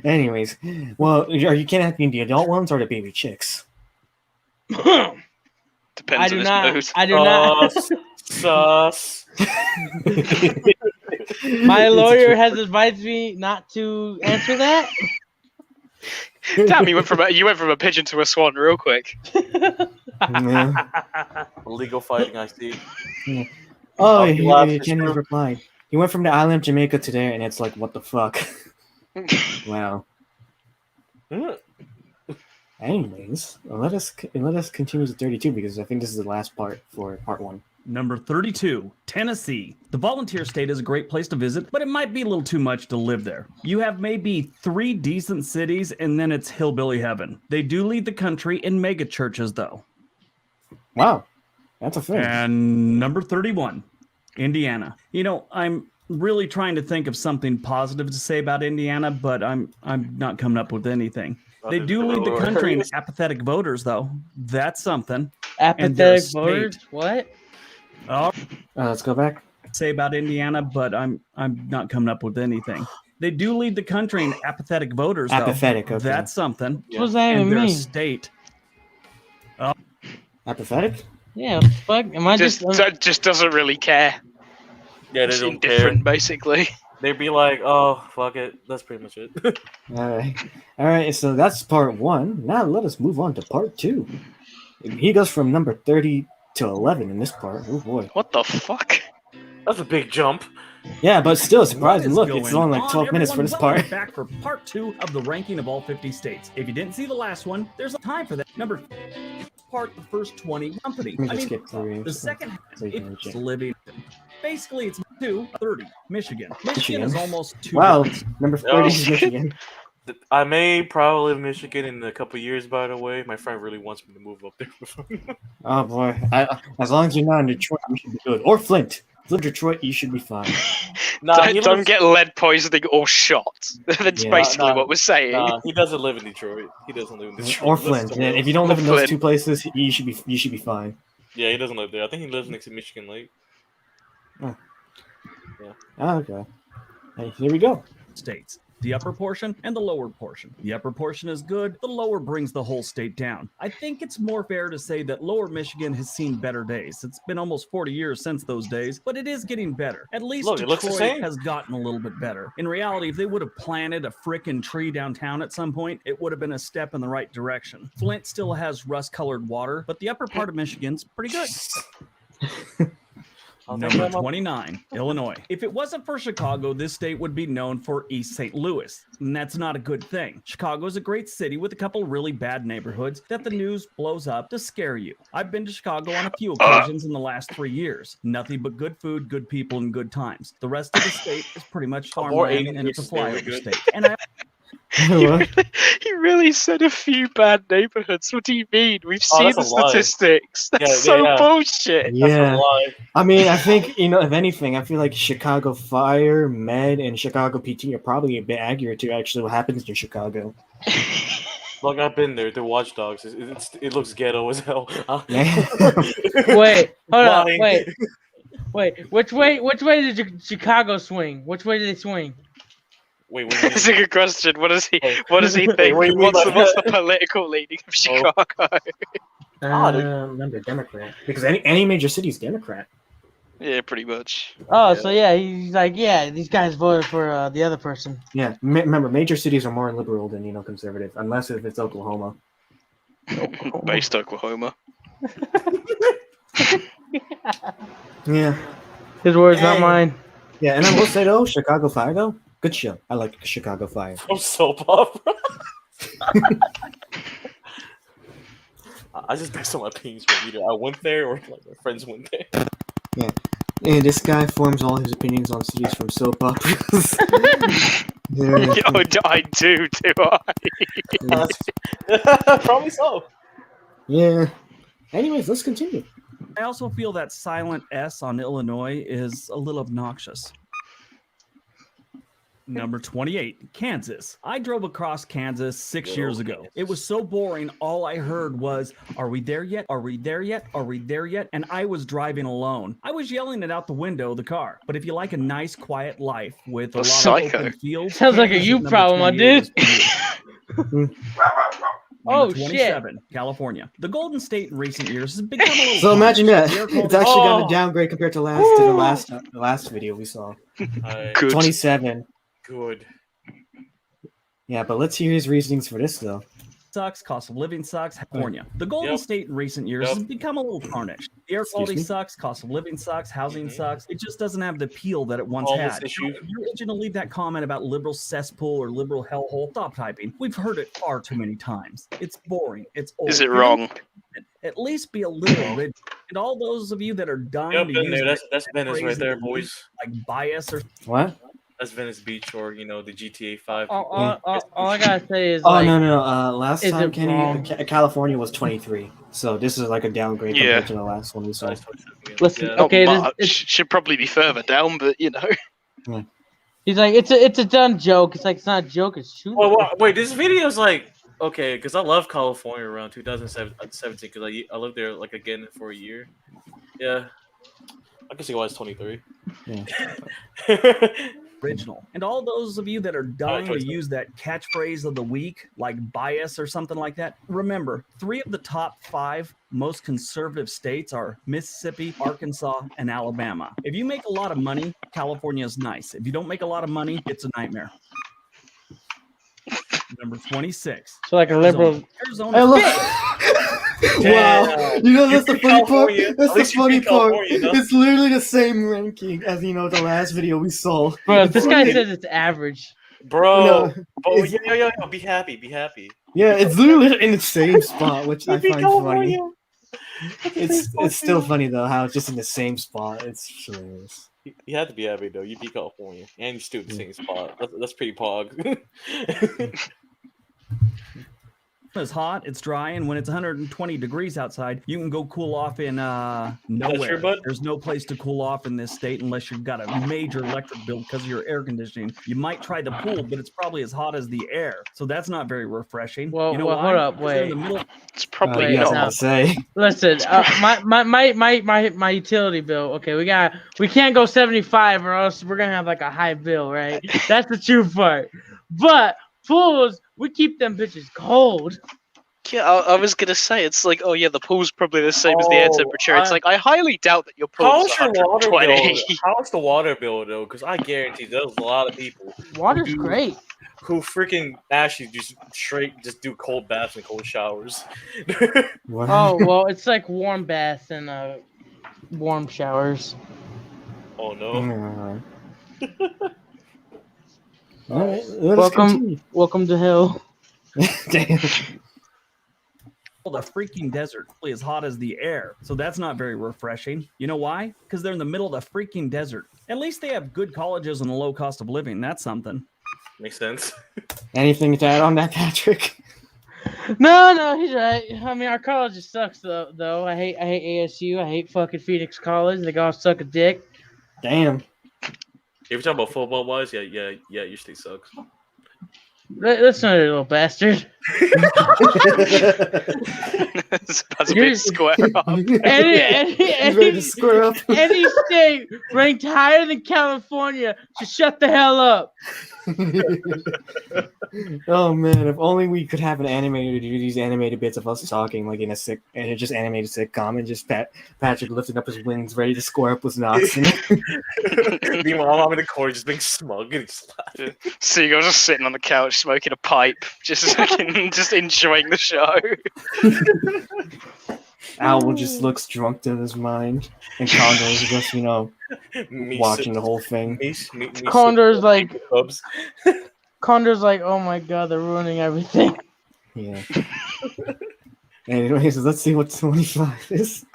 Anyways, well, are you kidnapping the adult ones or the baby chicks? Depends I on do his not. mood. I do not. Sus. My lawyer has advised me not to answer that. Damn, you went from a pigeon to a swan real quick. Yeah. Legal fighting, I see. Yeah. Oh, you laugh, Kenny's sure. replied. He went from the island of Jamaica to there, and it's like, what the fuck? Wow. Anyways, let us continue to 32 because I think this is the last part for part 1. Number 32, Tennessee. The volunteer state is a great place to visit, but it might be a little too much to live there. You have maybe 3 decent cities, and then it's hillbilly heaven. They do lead the country in mega churches, though. Wow, that's a thing. And number 31, Indiana. You know, I'm really trying to think of something positive to say about Indiana, but I'm not coming up with anything. They do lead the country in apathetic voters, though. That's something. And their Apathetic voters? state. What? Let's go back. Say about Indiana, but I'm not coming up with anything. They do lead the country in apathetic voters, though. Apathetic, okay. That's something. What does that And even their mean? state. Apathetic? Yeah, what the fuck? Am I Just doesn't really care. Yeah, they It's don't care. indifferent, basically. They'd be like, "Oh, fuck it." That's pretty much it. All right. So that's part 1. Now let us move on to part 2. He goes from number 30 to 11 in this part. Oh boy. What the fuck? That's a big jump. Yeah, but still What surprising. is Look, going it's only like 12 minutes for everyone? this Welcome part. Back for part 2 of the ranking of all 50 states. If you didn't see the last one, there's a time for that. Number part, the first 20 company. Let me just skip through. The second half, So you can it's check. living. Basically, it's 230. Michigan. Michigan Michigan. is almost 2. Wow, number 30 is Michigan. I may probably live in Michigan in a couple years. By the way, my friend really wants me to move up there. Oh boy. As long as you're not in Detroit, you should be good. Or Flint. Flint, Detroit, you should be fine. Nah, he Don't lives- get lead poisoning or shot. That's Yeah. basically Nah, what we're saying. Nah, he doesn't live in Detroit. He doesn't live in Detroit. Or That's Flint. the Yeah, real- if you don't live in those Flint. 2 places, you should be fine. Yeah, he doesn't live there. I think he lives next to Michigan Lake. Oh, okay. Hey, here we go. States. The upper portion and the lower portion. The upper portion is good, the lower brings the whole state down. I think it's more fair to say that lower Michigan has seen better days. It's been almost 40 years since those days, but it is getting better. At least Look, it looks the Detroit same. has gotten a little bit better. In reality, if they would have planted a frickin' tree downtown at some point, it would have been a step in the right direction. Flint still has rust-colored water, but the upper part of Michigan's pretty good. I'll take Number that one. 29, Illinois. If it wasn't for Chicago, this state would be known for East St. Louis, and that's not a good thing. Chicago is a great city with a couple really bad neighborhoods that the news blows up to scare you. I've been to Chicago on a few occasions in the last 3 years. Nothing but good food, good people, and good times. The rest of the state is pretty much More farmland, Asian and it's a people, very flyover good. state. And I What? He really said a few bad neighborhoods. What do you mean? We've Oh, seen that's the a lie. statistics. That's Yeah, so yeah. bullshit. That's Yeah. a lie. I mean, I think, if anything, I feel like Chicago Fire, Med, and Chicago PT are probably a bit accurate to actually what happens in Chicago. Look, I've been there. They're watchdogs. It looks ghetto as hell. Yeah. Wait, hold on, Lying. wait. Which way did Chicago swing? Which way did they swing? Wait, what do you That's a mean? good question. What does he Hey. think? Hey, what do you mean What's by the that? political leaning of Oh. Chicago? Remember, Democrat. Because any major city is Democrat. Yeah, pretty much. Oh, so yeah, he's like, yeah, these guys voted for the other person. Yeah. Remember, major cities are more liberal than, conservative, unless if it's Oklahoma. Based Oklahoma. Yeah. His words, not Hey. mine. Yeah, and I will say, though, Chicago Fire, though, good show. I like Chicago Fire. From soap opera. I just based on my opinions from either I went there or like my friends went there. And this guy forms all his opinions on cities from soap operas. Yeah. Oh, I do I? Probably so. Yeah. Anyways, let's continue. I also feel that silent S on Illinois is a little obnoxious. Number 28, Kansas. I drove across Kansas 6 years ago. It was so boring, all I heard was, "Are we there yet? Are we there yet? Are we there yet?" And I was driving alone. I was yelling it out the window of the car. But if you like a nice, quiet life with a lot Psycho. of open fields... Sounds like a Kansas you is number problem, my 28 dude. is for you. Oh, Number shit. 27, California. The Golden State in recent years has become a little... So imagine that. Air It's quality- actually got Oh. a downgrade compared to the last video we saw. Alright, Good. 27. good. Yeah, but let's hear his reasonings for this though. Sucks, cost of living sucks, California. The Golden Yep. State in recent years Yep. has become a little tarnished. The air Excuse quality me? sucks, cost of living sucks, housing Mhm. sucks. It just doesn't have the appeal that it once All this had. issue. If you're itching to leave that comment about liberal cesspool or liberal hellhole, stop typing. We've heard it far too many times. It's boring. It's old. Is it You're wrong? At least be a little rigid. And all those of you that are dying Yep, to been use there. That's Venice right crazy there, boys. like bias or What? as Venice Beach or the GTA 5. All I gotta say is Oh like, no. Last is time it Kenny wrong? California was 23. So this is like a downgrade Yeah. compared to the last one we saw. Listen, Yeah. Not okay, much. it's, Should probably be further down, but he's like, it's a done joke. It's like it's not a joke. It's true. Wait, this video's like okay, because I love California around 2017 because I lived there like again for a year. Yeah, I can see why it's 23. Yeah. Original. And all those of you that are dying to 27. use that catchphrase of the week, like bias or something like that, remember, 3 of the top 5 most conservative states are Mississippi, Arkansas, and Alabama. If you make a lot of money, California is nice. If you don't make a lot of money, it's a nightmare. Number 26. So like a liberal. Arizona. Hey, look. Damn. Wow. You know that's the beat funny part? California. That's At the least you funny beat part. California, no? It's literally the same ranking as the last video we saw. Bro, this guy Right. says it's average. Bro, No, oh, it's- yo, be happy, be happy. Yeah, it's literally in the same spot, which I You beat find funny. California. It's still funny though how it's just in the same spot. It's hilarious. You had to be happy though. You beat California, and you still in the same spot. That's pretty pog. It's hot, it's dry, and when it's 120 degrees outside, you can go cool off in nowhere. true, bud? There's no place to cool off in this state unless you've got a major electric bill because of your air conditioning. You might try the pool, but it's probably as hot as the air, so that's not very refreshing. Well, you know well, why? hold up, Because they're in wait. the middle- it's probably Wait, Yeah, I was not. about to say. Listen, my utility bill. Okay, we can't go 75 or else we're gonna have like a high bill, right? That's the true part. But pools, we keep them bitches cold. Yeah, I was gonna say it's like, oh yeah, the pool's probably the same as the air Oh, temperature. It's I- like I highly doubt that your pool's How's your water bill? 120. How's the water bill though? Because I guarantee there's a lot of people Water's Dude. great. who freaking actually just do cold baths and cold showers. What? Oh well, it's like warm baths and warm showers. Oh no. All right, let us Welcome. continue. Welcome to hell. Damn. the freaking desert, as hot as the air. So that's not very refreshing. You know why? Because they're in the middle of the freaking desert. At least they have good colleges and a low cost of living. That's something. Makes sense. Anything to add on that, Patrick? No, he's right. I mean, our college just sucks though. I hate ASU. I hate fucking Phoenix College. They all suck a dick. Damn. If you're talking about football wise, yeah, your state sucks. Listen to that little bastard. That's a big square up. He's ready to square up. Any state ranked higher than California should shut the hell up. Oh man, if only we could have an animator do these animated bits of us talking like in a just animated sitcom and just Patrick lifting up his wings ready to square up with Knox. Meanwhile, I'm in the corner just being smug and just laughing. Seagull's just sitting on the couch smoking a pipe, just fucking, just enjoying the show. Owl just looks drunk to his mind, and Condor's just Me watching the whole thing. Me Condor's like, Cubs. oh my god, they're ruining everything. Yeah. Anyways, let's see what 25 is.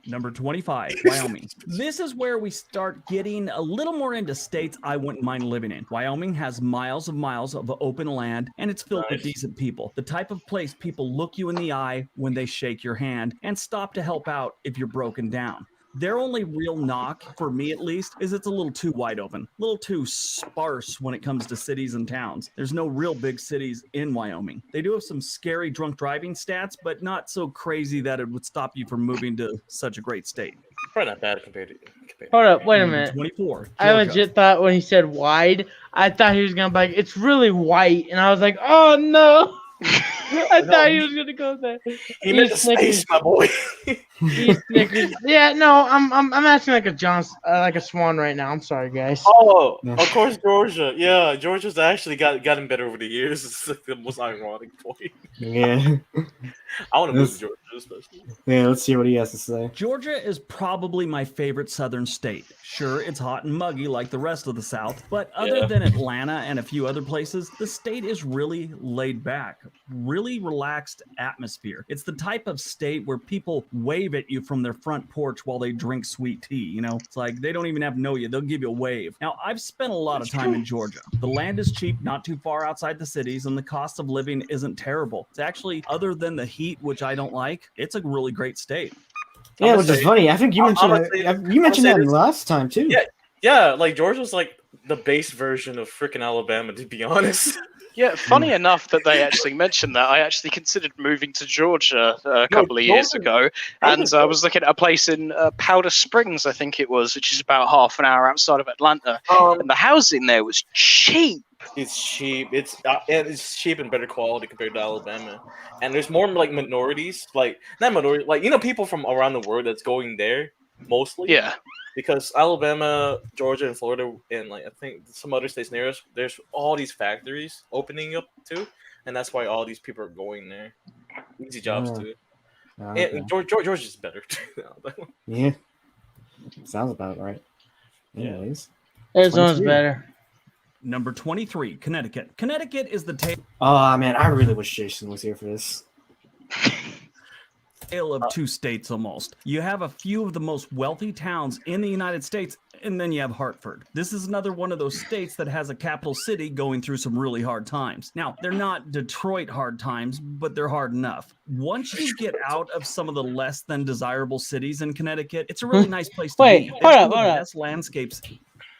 Number 25, Wyoming. This is where we start getting a little more into states I wouldn't mind living in. Wyoming has miles of open land, and it's filled with Nice. decent people. The type of place people look you in the eye when they shake your hand and stop to help out if you're broken down. Their only real knock, for me at least, is it's a little too wide open, a little too sparse when it comes to cities and towns. There's no real big cities in Wyoming. They do have some scary drunk driving stats, but not so crazy that it would stop you from moving to such a great state. Probably not bad compared to. Hold up, wait a minute. 24. I Georgia. legit thought when he said wide, I thought he was gonna be like, it's really white, and I was like, oh no. I thought he was gonna go there. He meant the space, my boy. He Snickers. Yeah, no, I'm acting like a swan right now. I'm sorry, guys. Oh, No. of course, Georgia. Yeah, Georgia's actually gotten better over the years. It's like the most ironic point. Yeah. I want to move to Georgia. especially. Yeah, let's see what he has to say. Georgia is probably my favorite southern state. Sure, it's hot and muggy like the rest of the South, but other Yeah. than Atlanta and a few other places, the state is really laid back, really relaxed atmosphere. It's the type of state where people wave at you from their front porch while they drink sweet tea, you know? It's like they don't even have to know you, they'll give you a wave. Now, I've spent a lot of time in Georgia. The land is cheap, not too far outside the cities, and the cost of living isn't terrible. It's actually, other than the heat, which I don't like, it's a really great state. Yeah, I'ma which is say- funny. I think you mentioned I'ma that, say- you mentioned I'ma say that this. last time too. Yeah. Yeah, like Georgia's like the base version of freaking Alabama, to be honest. Yeah, funny enough that they actually mentioned that. I actually considered moving to Georgia a couple of years Georgia- ago, and I was looking at a place in Powder Springs, I think it was, which is about half an hour outside of Atlanta, and the housing there was cheap. It's cheap. And it's cheap and better quality compared to Alabama. And there's more like minorities, like not minority, like people from around the world that's going there mostly. Yeah. Because Alabama, Georgia, and Florida, and like I think some other states near us, there's all these factories opening up too, and that's why all these people are going there. Easy jobs Oh, too. okay. And Georgia's better. Yeah, sounds about right. Yeah. Anyways, Arizona's 23. better. Number 23, Connecticut. Connecticut is the Oh man, I really wish Jason was here for this. tale of two states almost. You have a few of the most wealthy towns in the United States, and then you have Hartford. This is another one of those states that has a capital city going through some really hard times. Now, they're not Detroit hard times, but they're hard enough. Once you get out of some of the less than desirable cities in Connecticut, it's a really nice place to Wait, be. hold There's up, some of the hold up. best landscapes.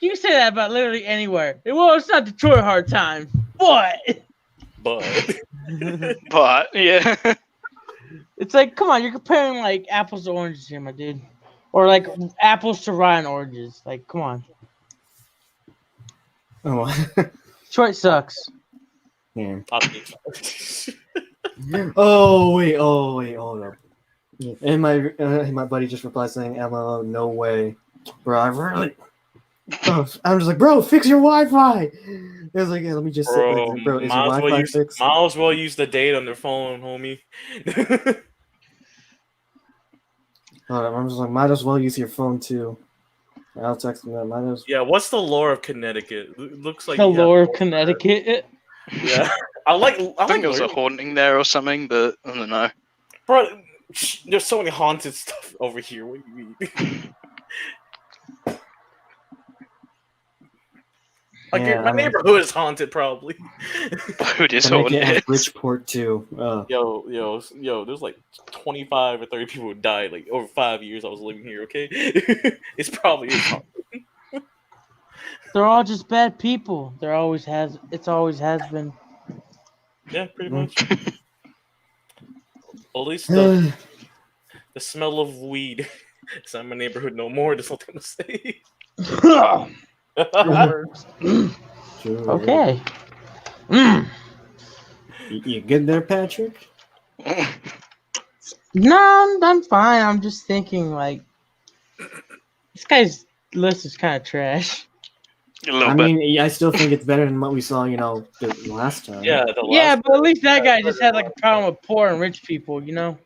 You can say that about literally anywhere. Well, it's not Detroit hard time. What? But But yeah, It's like, come on, you're comparing like apples to oranges here, my dude. Or like apples to rotten oranges. Like, come on. Oh, Detroit sucks. man. I Oh wait, hold up. And my buddy just replied saying, "MLO, no way, bro. I really." I'm just like, bro, fix your Wi-Fi. It was like, yeah, let me just sit bro, back. Bro, is your might as Wi-Fi well use fixed? might as well use the data on their phone, homie. Hold up, I'm just like, might as well use your phone too. I'll text him that. Might as. Yeah, what's the lore of Connecticut? Looks like The you have- lore of Connecticut. Yeah, I like think there was a learning. haunting there or something, but I don't know. Bro, there's so many haunted stuff over here. What do you mean? Like Yeah, my I mean- neighborhood is haunted, probably. Food is Connecticut has haunted. Bridgeport too. Yo, there's like 25 or 30 people who died like over 5 years I was living here. Okay, it's probably haunted. They're all just bad people. It's always has been. Yeah, pretty much. At least the smell of weed. It's not in my neighborhood no more. That's all I'm gonna say. True. Okay. You good there, Patrick? No, I'm fine. I'm just thinking like this guy's list is kind of trash. A little I bit. mean, I still think it's better than what we saw, the last time. Yeah, the Yeah, last but at least that guy just had like a problem with poor and rich people, you know?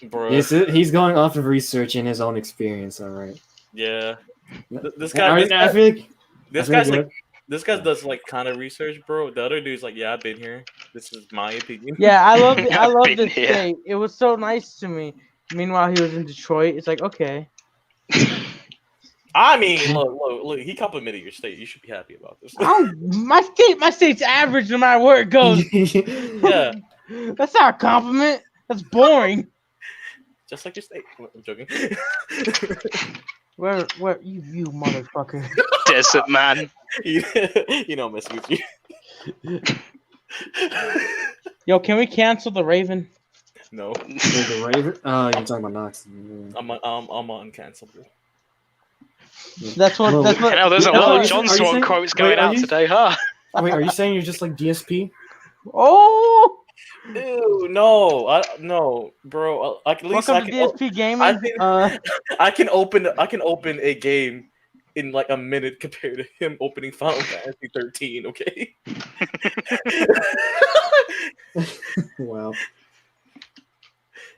bro. He's going off of research and his own experience. All right. Yeah. This I guy, mean, I feel like this I guy's feel like good. this guy does like kind of research, bro. The other dude's like, yeah, I've been here. This is my opinion. Yeah, I love I've been this here. state. It was so nice to me. Meanwhile, he was in Detroit. It's like, okay. I mean, look. He complimented your state. You should be happy about this. My state's average no matter where it goes. Yeah, That's not a compliment. That's boring. just like your state. I'm joking. Where you motherfucker. Desert man. you know, I'm messing with you. Yo, can we cancel the Raven? No, The Raven. Oh, you're talking about Knox. I'm uncancelable. That's what. Well, That's what. Hell, there's a No, lot are of you- John are you Swan saying- quotes wait, going are out you- today, huh? Wait, are you saying you're just like DSP? Oh, Ew, no, bro. At least welcome to DSP Gaming. I think- I can open a game in like a minute compared to him opening Final Fantasy 13. Okay. Wow.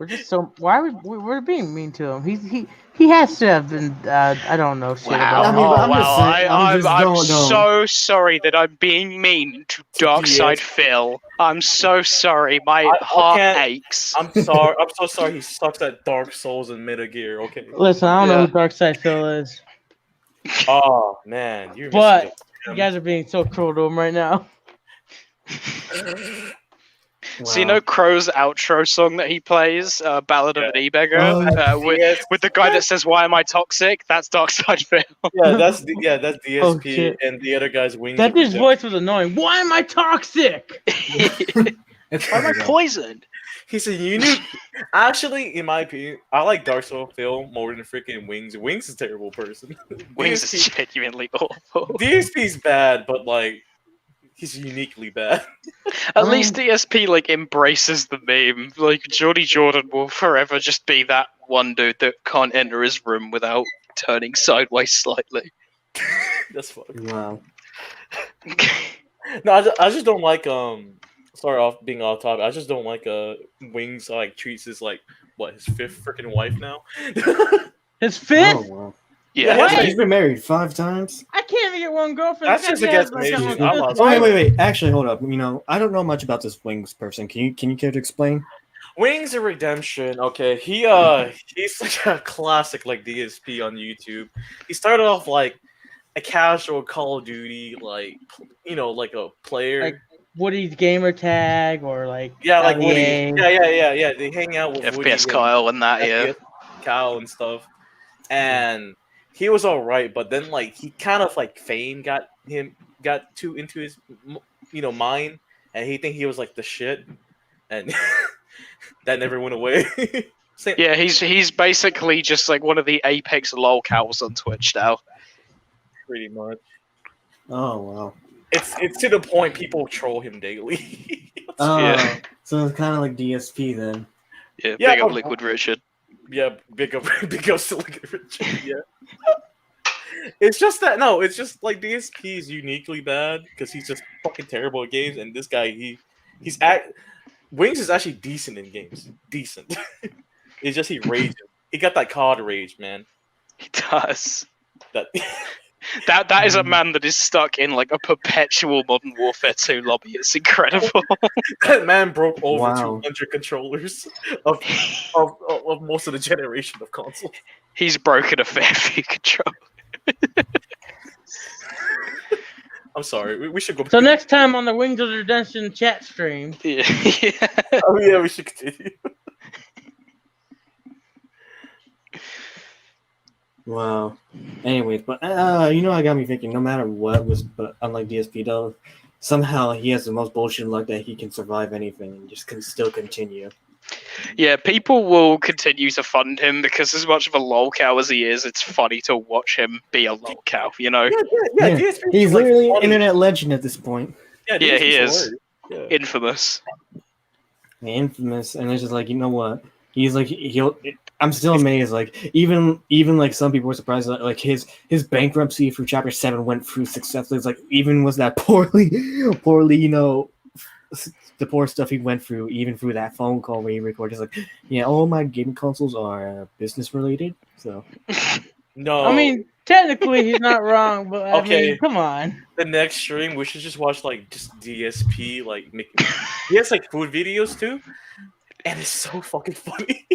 We're just so why are we're being mean to him. He has to have been I don't know shit Wow. about I him. mean, but I'm oh, just well, saying- I'm don't- so sorry that I'm being mean to Darkside DS. Phil. I'm so sorry. My I heart can't- aches. I'm sorry. I'm so sorry. He sucks at Dark Souls and Metal Gear. Okay. Listen, I don't know Yeah. who Darkside Phil is, Oh man, you're but missing you guys are being so cruel to him right now. So you know Crow's outro song that he plays, Ballad of an E-Beggar, Oh, with the guy that says, "Why am I toxic?" That's Darkside Phil. that's DSP, Oh, shit. and the other guy's wings. That of dude's Redemption. voice was annoying. Why am I toxic? It's Why am I funny, though. poisoned? He's a unique. Actually, in my opinion, I like Dark Souls Phil more than freaking Wings. Wings is a terrible person. Wings is DSP genuinely awful. DSP's bad, but like he's uniquely bad. At least DSP like embraces the meme. Like Jordy Jordan will forever just be that one dude that can't enter his room without turning sideways slightly. That's fucked. Wow. No, I just don't like Sorry, off being off topic. I just don't like Wings like treats his like what his fifth freaking wife now. His fifth? Oh, wow. Yeah. What? He's been married 5 times. I can't even get one girlfriend. That's This just guy against has, me. like, I a lost. fifth Oh, wife. wait. Actually, hold up. You know, I don't know much about this Wings person. Can you care to explain? Wings of Redemption. Okay, he's like a classic like DSP on YouTube. He started off like a casual Call of Duty, like like a player. Like Woody's gamer tag or like Yeah, like Woody. LEA. Yeah. They hang out with Woody FPS Kyle and that, yeah. FPS Kyle and stuff. And he was all right, but then like he kind of like fame got too into his mind, and he think he was like the shit, and that never went away. Same- Yeah, he's basically just like one of the apex lolcows on Twitch now. pretty much. Oh, wow. It's to the point people troll him daily. Oh, Yeah. so it's kind of like DSP then. Yeah, Yeah, big up but- Liquid Richard. Yeah, big up to Liquid Richard. Yeah. It's just that it's just like DSP is uniquely bad because he's just fucking terrible at games, and this guy Wings is actually decent in games. Decent. It's just he rages. He got that COD rage, man. He does. That That is a man that is stuck in like a perpetual Modern Warfare 2 lobby. It's incredible. that man broke over Wow. 200 controllers of most of the generation of consoles. He's broken a fair few controls. I'm sorry. We should go. So next time on the Wings of Redemption chat stream, Yeah. Oh yeah, we should continue. Wow. Anyways, but I got me thinking. No matter what but unlike DSP though, somehow he has the most bullshit luck that he can survive anything and just can still continue. Yeah, people will continue to fund him because as much of a lolcow as he is, it's funny to watch him be a lolcow, you know? Yeah, DSP is, He's like, literally an funny. internet legend at this point. Yeah, DSP he is. hilarious. Yeah. Infamous. Infamous, and it's just like, you know what? He's like I'm still amazed. Like even like some people were surprised that like his bankruptcy for Chapter 7 went through successfully. It's like even was that poorly, the poor stuff he went through, even through that phone call where he recorded. It's like, yeah, all my gaming consoles are business related. So No, I mean, technically he's not wrong, but I Okay. mean, come on. the next stream we should just watch like just DSP like making. He has like food videos too, and it's so fucking funny.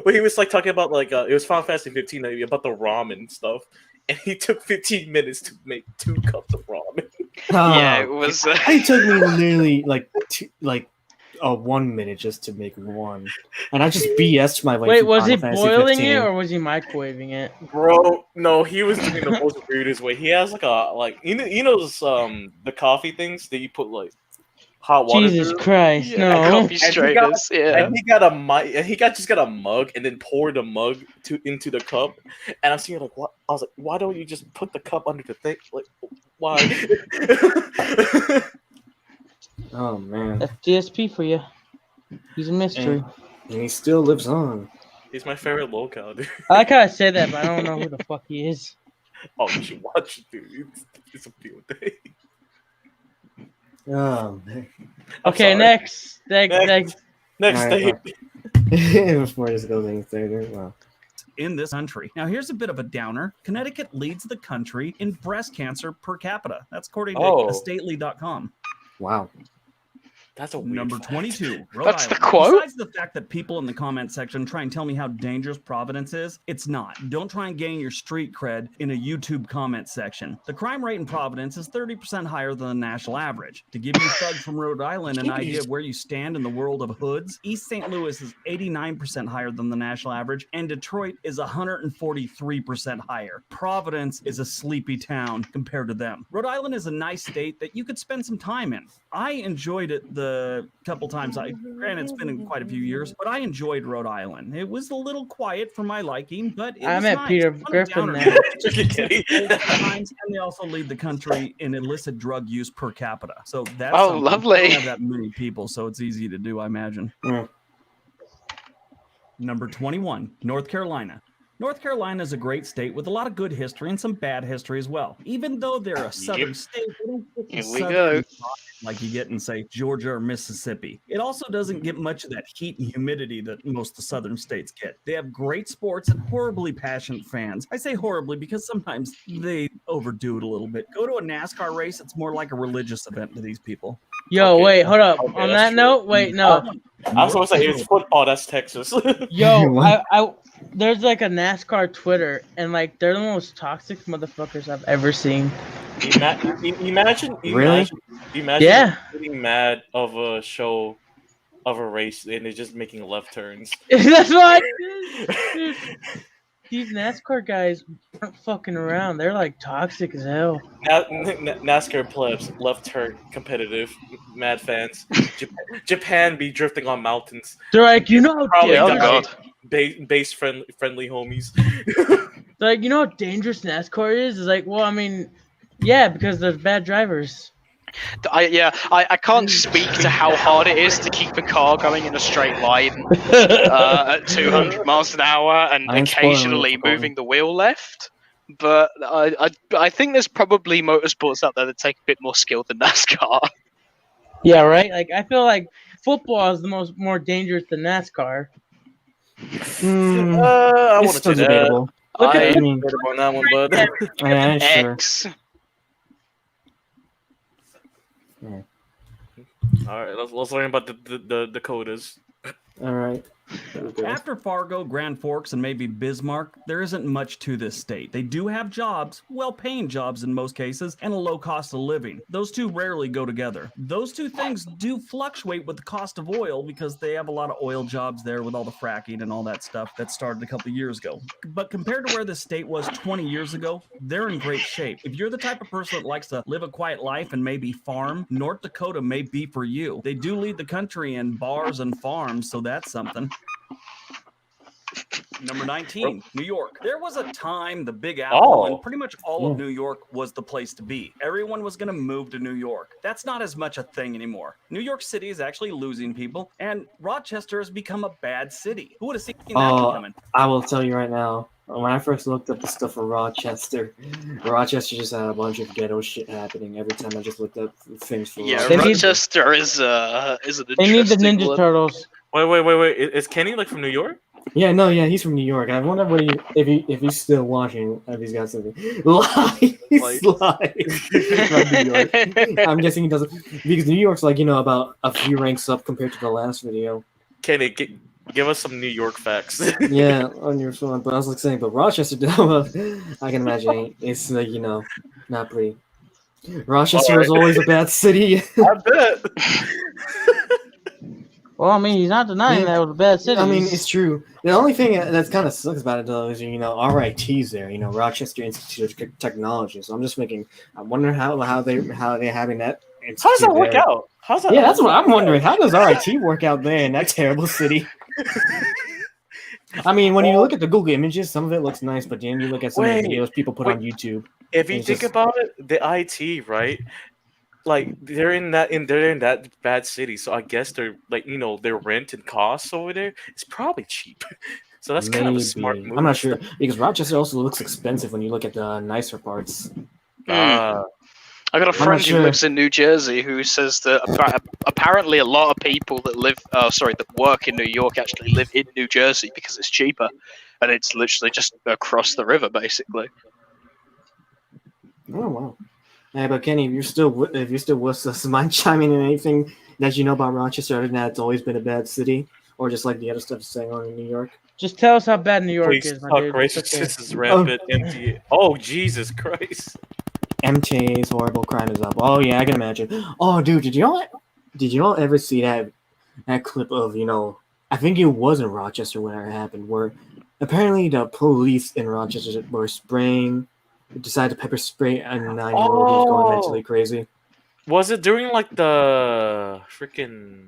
When he was like talking about like it was Final Fantasy 15 about the ramen stuff, and he took 15 minutes to make 2 cups of ramen. Yeah, it was. It took me literally like 1 minute just to make one, and I just BS'd my way. Wait, through was he Final Fantasy boiling 15. it or was he microwaving it? Bro, no, he was doing the most weirdest way. He has like those the coffee things that you put like hot water Jesus through? Christ, Yeah, no. coffee And he strainers, yeah. And he got a mic. And he just got a mug and then poured the mug into the cup. And I'm seeing like, what? I was like, why don't you just put the cup under the thing? Like, why? Oh man, That's GSP for you. He's a mystery. and he still lives on. He's my favorite locale, dude. I like how I say that, but I don't know who the fuck he is. Oh, you should watch it, dude. It's a beautiful thing. Oh man. I'm Okay, sorry. next. Next Alright, day. Before this goes any further. Wow. In this country. Now, here's a bit of a downer. Connecticut leads the country in breast cancer per capita. That's according to stately.com. Wow. That's a weird Number fact. 22. Rhode That's the Island. quote? Besides the fact that people in the comment section try and tell me how dangerous Providence is, it's not. Don't try and gain your street cred in a YouTube comment section. The crime rate in Providence is 30% higher than the national average. To give you thugs from Rhode Island an idea of where you stand in the world of hoods, East St. Louis is 89% higher than the national average, and Detroit is 143% higher. Providence is a sleepy town compared to them. Rhode Island is a nice state that you could spend some time in. I enjoyed it the couple times. Granted, it's been in quite a few years, but I enjoyed Rhode Island. It was a little quiet for my liking, but it I was met nice. Peter On a Griffin downer there. note, and they also lead the country in illicit drug use per capita. So that's Oh, something. lovely. We don't have that many people, so it's easy to do, I imagine. Mm. Number 21, North Carolina. North Carolina is a great state with a lot of good history and some bad history as well. Even though they're a southern state, they don't get the Here we southern go. vibe like you get in, say, Georgia or Mississippi. It also doesn't get much of that heat and humidity that most of the southern states get. They have great sports and horribly passionate fans. I say horribly because sometimes they overdo it a little bit. Go to a NASCAR race, it's more like a religious event to these people. Yo, Okay. wait, hold up. Okay, On that's that true. note, wait, no. I was going to say, it's football, that's Texas. Yo, What? I there's like a NASCAR Twitter, and like they're the most toxic motherfuckers I've ever seen. Imagine, Really? imagine Yeah. getting mad of a show, of a race, and they're just making left turns. That's what I did. These NASCAR guys aren't fucking around. They're like toxic as hell. NASCAR plebs, left turn, competitive, mad fans. Japan be drifting on mountains. They're like, you know, how Probably Yeah, oh dangerous- god. Base friendly homies. they're like, you know how dangerous NASCAR is? It's like, well, I mean, yeah, because there's bad drivers. I can't speak to how hard it is to keep a car going in a straight line at 200 miles an hour and I'm occasionally spoiling it. moving the wheel left. But I think there's probably motorsports out there that take a bit more skill than NASCAR. Yeah, right. Like I feel like football is the more dangerous than NASCAR. Mm, I it's want to still say that. debatable. Look at I mean, Debatable on that one, bud. yeah, sure. X. All right, let's learn about the Dakotas. All right. Okay. After Fargo, Grand Forks, and maybe Bismarck, there isn't much to this state. They do have jobs, well-paying jobs in most cases, and a low cost of living. Those two rarely go together. Those two things do fluctuate with the cost of oil because they have a lot of oil jobs there with all the fracking and all that stuff that started a couple of years ago. But compared to where the state was 20 years ago, they're in great shape. If you're the type of person that likes to live a quiet life and maybe farm, North Dakota may be for you. They do lead the country in bars and farms, so that's something. Number 19, New York. There was a time the Big Apple and pretty much all of New York was the place to be. Everyone was going to move to New York. That's not as much a thing anymore. New York City is actually losing people, and Rochester has become a bad city. Who would have seen that coming? I will tell you right now. When I first looked up the stuff for Rochester just had a bunch of ghetto shit happening every time I just looked up things for Yeah, They need- Rochester is an They need the interesting Ninja one. Turtles. Wait. Is Kenny like from New York? Yeah, no, yeah, he's from New York. I wonder what if he's still watching. If he's got something live, from New York. I'm guessing he doesn't because New York's like about a few ranks up compared to the last video. Kenny, give us some New York facts. Yeah, on your phone. But I was like saying, but Rochester, I can imagine it's like not pretty. Rochester was always a bad city. I bet. Well, I mean, he's not denying that it was a bad city. I mean, it's true. The only thing that's kind of sucks about it though is RIT's there. Rochester Institute of Technology. So I'm just I'm wondering how they're having that. How does that work there. out? How's that? Yeah, that's what I'm wondering. How does RIT work out there in that terrible city? I mean, when you look at the Google images, some of it looks nice, but then you look at some of the videos people put on YouTube. If you It's think just- about it, the IT, right? Like they're in that bad city, so I guess they're like their rent and costs over there is probably cheap. So that's kind of a smart move. I'm not sure because Rochester also looks expensive when you look at the nicer parts. I got a not friend who sure. lives in New Jersey who says that apparently a lot of people that that work in New York actually live in New Jersey because it's cheaper, and it's literally just across the river, basically. Oh wow. Hey, but Kenny, if you're still with us, mind chiming in anything that you know about Rochester, other than that it's always been a bad city, or just like the other stuff that's going on in New York? Just tell us how bad New York Please is, my fuck dude. racist. It's okay. This is rampant MTA. Oh Jesus Christ! MTA's horrible crime is up. Oh yeah, I can imagine. Oh dude, did you all ever see that clip of, I think it was in Rochester when it happened, where apparently the police in Rochester were decided to pepper spray a 9-year-old who was going mentally crazy. Was it during like the freaking?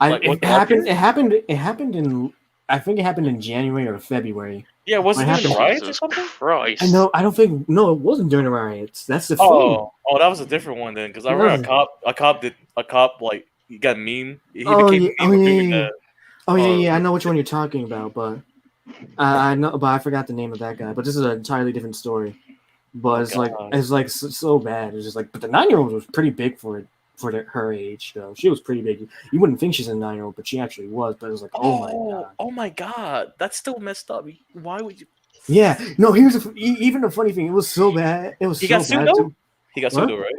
Like, It happened in, I think it happened in January or February. Yeah, was it during the riots or Jesus something? Christ! I don't think, no, it wasn't during the riots. That's the thing. Oh, that was a different one then, because I remember a cop like he got mean. He became mean doing that. I know which one you're talking about, but I know, but I forgot the name of that guy. But this is an entirely different story. But it's like so bad. It's just like, but the 9-year-old was pretty big for her age, though. She was pretty big. You wouldn't think she's a 9-year-old, but she actually was. But it was like, oh my god, that's still messed up. Why would you? Yeah, no. Even the funny thing. It was so bad. It was. He so got sued bad though. He got sued though, right?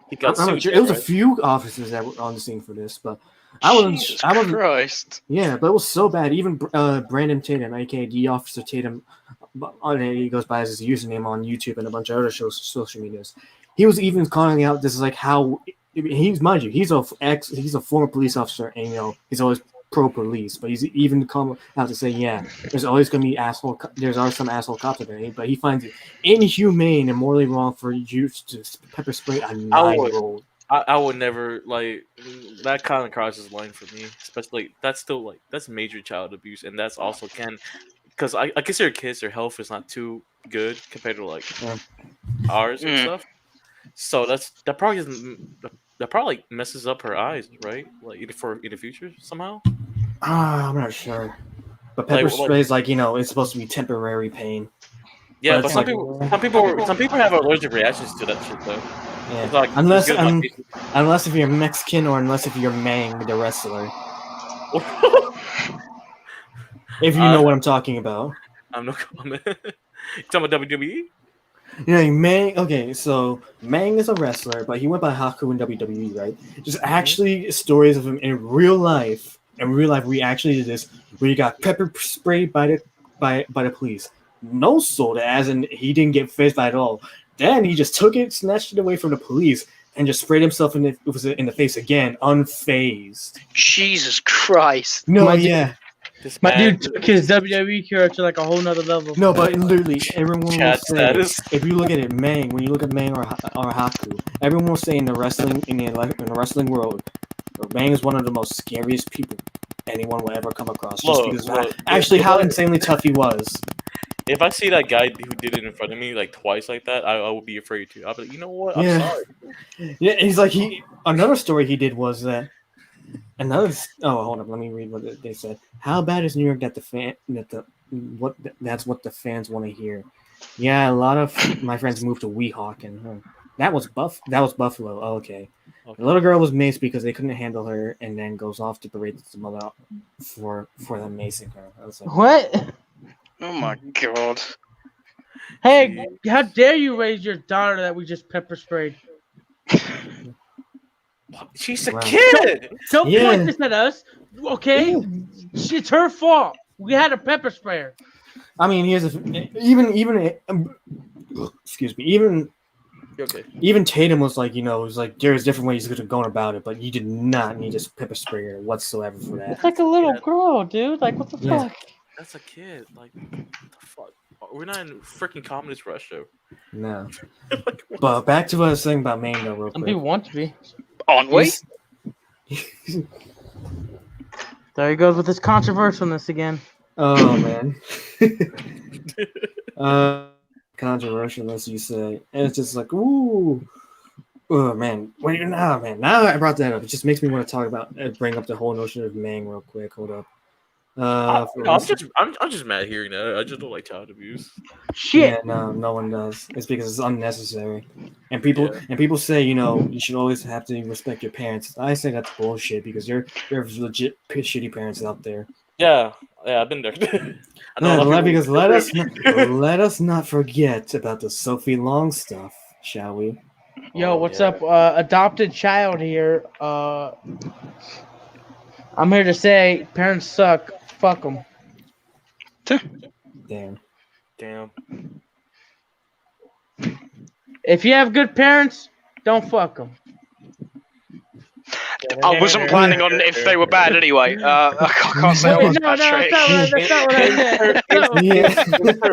He got I'm sued. not sure. It was a few officers that were on the scene for this, but I wasn't. Christ. Yeah, but it was so bad. Even Brandon Tatum, aka D Officer Tatum, he goes by his username on YouTube and a bunch of other social medias. He was even calling out. This is like how he's, mind you, he's a former police officer, and he's always pro police, but he's even come out to say, yeah, there's always some asshole cops out there, but he finds it inhumane and morally wrong for you to pepper spray a 9-year-old. I would never, like, that kind of crosses the line for me, especially that's major child abuse, and that's also because I consider kids, their health is not too good compared to like ours and stuff. So that probably messes up her eyes, right? Like in the future somehow. I'm not sure, but pepper spray is like, it's supposed to be temporary pain. Yeah, but some people have allergic reactions to that shit though. Yeah. Like, unless if you're Mexican or unless if you're Mang, the wrestler. If you know what I'm talking about. I'm no comment. You talking about WWE? Mang. Okay, so Mang is a wrestler, but he went by Haku in WWE, right? Just actually stories of him in real life. In real life, we actually did this, where he got pepper sprayed by the police. No soda, as in he didn't get phased by it at all. Then he just took it, snatched it away from the police, and just sprayed himself in the face again, unfazed. Jesus Christ! No, my dude took his WWE career to like a whole nother level. No, but literally, everyone will say, if you look at it, when you look at Mang or Haku, everyone will say in the wrestling world, Mang is one of the most scariest people anyone will ever come across. Actually, how insanely tough he was. If I see that guy who did it in front of me like twice like that, I would be afraid too. I'll be like, you know what? I'm sorry. Yeah, he's like another story he did was that hold up, let me read what they said. How bad is New York that's what the fans want to hear. Yeah, a lot of my friends moved to Weehawken. That was Buffalo. Oh, okay. The little girl was maced because they couldn't handle her, and then goes off to berate the mother for them macing her. I was like, what? Oh my god! Hey, how dare you raise your daughter that we just pepper sprayed? She's a kid. Don't point this at us, okay? It's her fault. We had a pepper sprayer. I mean, excuse me, even Tatum was like, there's different ways of going about it, but you did not need to pepper spray her whatsoever for that. It's like a little girl, dude. Like, what the fuck? That's a kid. Like, what the fuck? We're not in freaking communist Russia. No. But back to what I was saying about Maine, though, real quick. Some people want to be. On way. There he goes with his controversialness again. Oh man. Controversial, as you say. And it's just like, ooh. Oh man. Now I brought that up. It just makes me want to bring up the whole notion of Mang real quick. Hold up. For I'm just mad hearing that. I just don't like child abuse. Shit. Yeah, no one does. It's because it's unnecessary. And people Yeah. and people say, you should always have to respect your parents. I say that's bullshit because there's legit shitty parents out there. Yeah, I've been there. I know a lot of people- Because let us not forget about the Sophie Long stuff, shall we? Yo, Oh, what's yeah. up? Adopted child here. I'm here to say parents suck. Fuck them. Damn. Damn. If you have good parents, don't fuck them. I wasn't planning on if they were bad anyway. I can't say I was No, Patrick. that's not what I meant. That's not what I meant.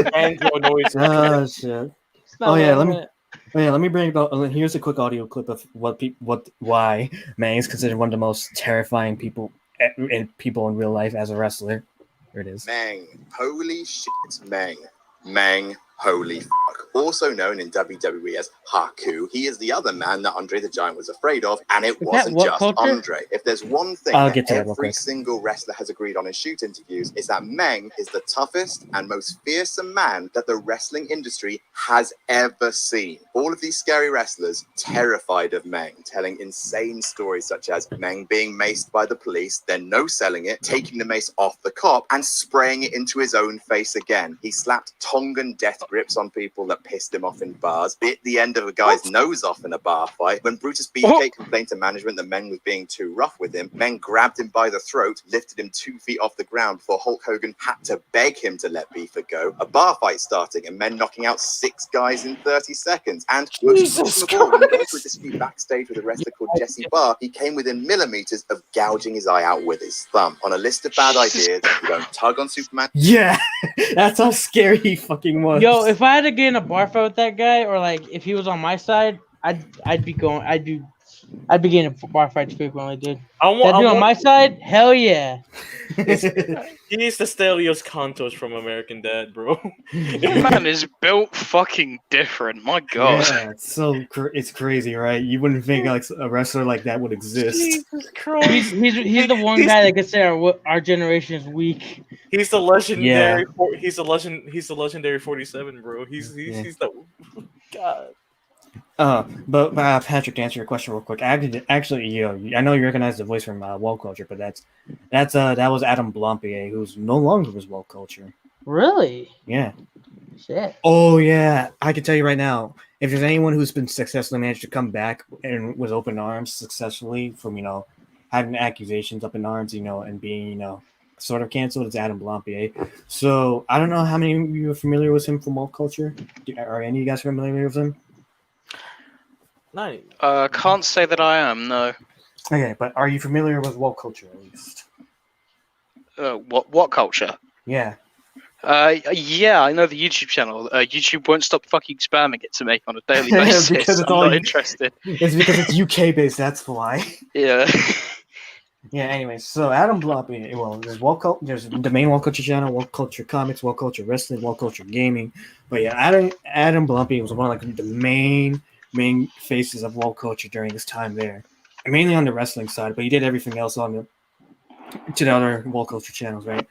Yeah. Banjo noise. Oh shit. That's not Oh what yeah, I let me. meant. Oh, yeah, let me bring about. Here's a quick audio clip of why Mang is considered one of the most terrifying people in real life as a wrestler. Here it is. Mang. Holy shit, Mang. Mang. Holy fuck. Also known in WWE as Haku, he is the other man that Andre the Giant was afraid of, and it that wasn't what just culture? Andre. If there's one thing I'll that get to that real every quick. single wrestler has agreed on in shoot interviews, is that Meng is the toughest and most fearsome man that the wrestling industry has ever seen. All of these scary wrestlers terrified of Meng, telling insane stories such as Meng being maced by the police, then no-selling it, taking the mace off the cop, and spraying it into his own face again. He slapped Tongan death grips on people that pissed him off in bars, bit the end of a guy's nose off in a bar fight. When Brutus Beefcake complained to management that Meng was being too rough with him, Meng grabbed him by the throat, lifted him 2 feet off the ground before Hulk Hogan had to beg him to let Beaver go. A bar fight starting and Meng knocking out 6 guys in 30 seconds. And most Jesus of all, when he got into a Christ. dispute backstage with a wrestler called Jesse Barr, he came within millimeters of gouging his eye out with his thumb. On a list of bad ideas, you don't tug on Superman. Yeah, that's how scary he fucking was. Yo, if I had to get in a bar fight with that guy, or like if he was on my side, I'd be getting in bar fights frequently, dude. That dude on my side, hell yeah. He needs to steal Leos Contos from American Dad, bro. Man is built fucking different. My God. Yeah, it's crazy, right? You wouldn't think like a wrestler like that would exist. Jesus Christ. He's the one guy that could say our generation is weak. He's the legendary. Yeah. He's the legendary 47, bro. He's the God. But Patrick, to answer your question real quick, actually, I know you recognize the voice from World Culture, but that was Adam Blampier, who's no longer with World Culture. Really? Yeah. Shit. Oh yeah, I can tell you right now, if there's anyone who's been successfully managed to come back and with open arms successfully from having accusations up in arms, and being sort of canceled, it's Adam Blampier. So I don't know how many of you are familiar with him from World Culture. Are any of you guys familiar with him? Nice. Can't say that I am, no. Okay, but are you familiar with World Culture at least? What culture? Yeah. Yeah, I know the YouTube channel. YouTube won't stop fucking spamming it to me on a daily basis. Because it's I'm all not you- interested. It's because it's UK based, that's why. Yeah. Yeah, anyway, so Adam Blampier, well, there's the main World Culture channel, World Culture Comics, World Culture Wrestling, World Culture Gaming. But yeah, Adam Blampier was one of like the main faces of World Culture during his time there. Mainly on the wrestling side, but he did everything else to the other World Culture channels, right?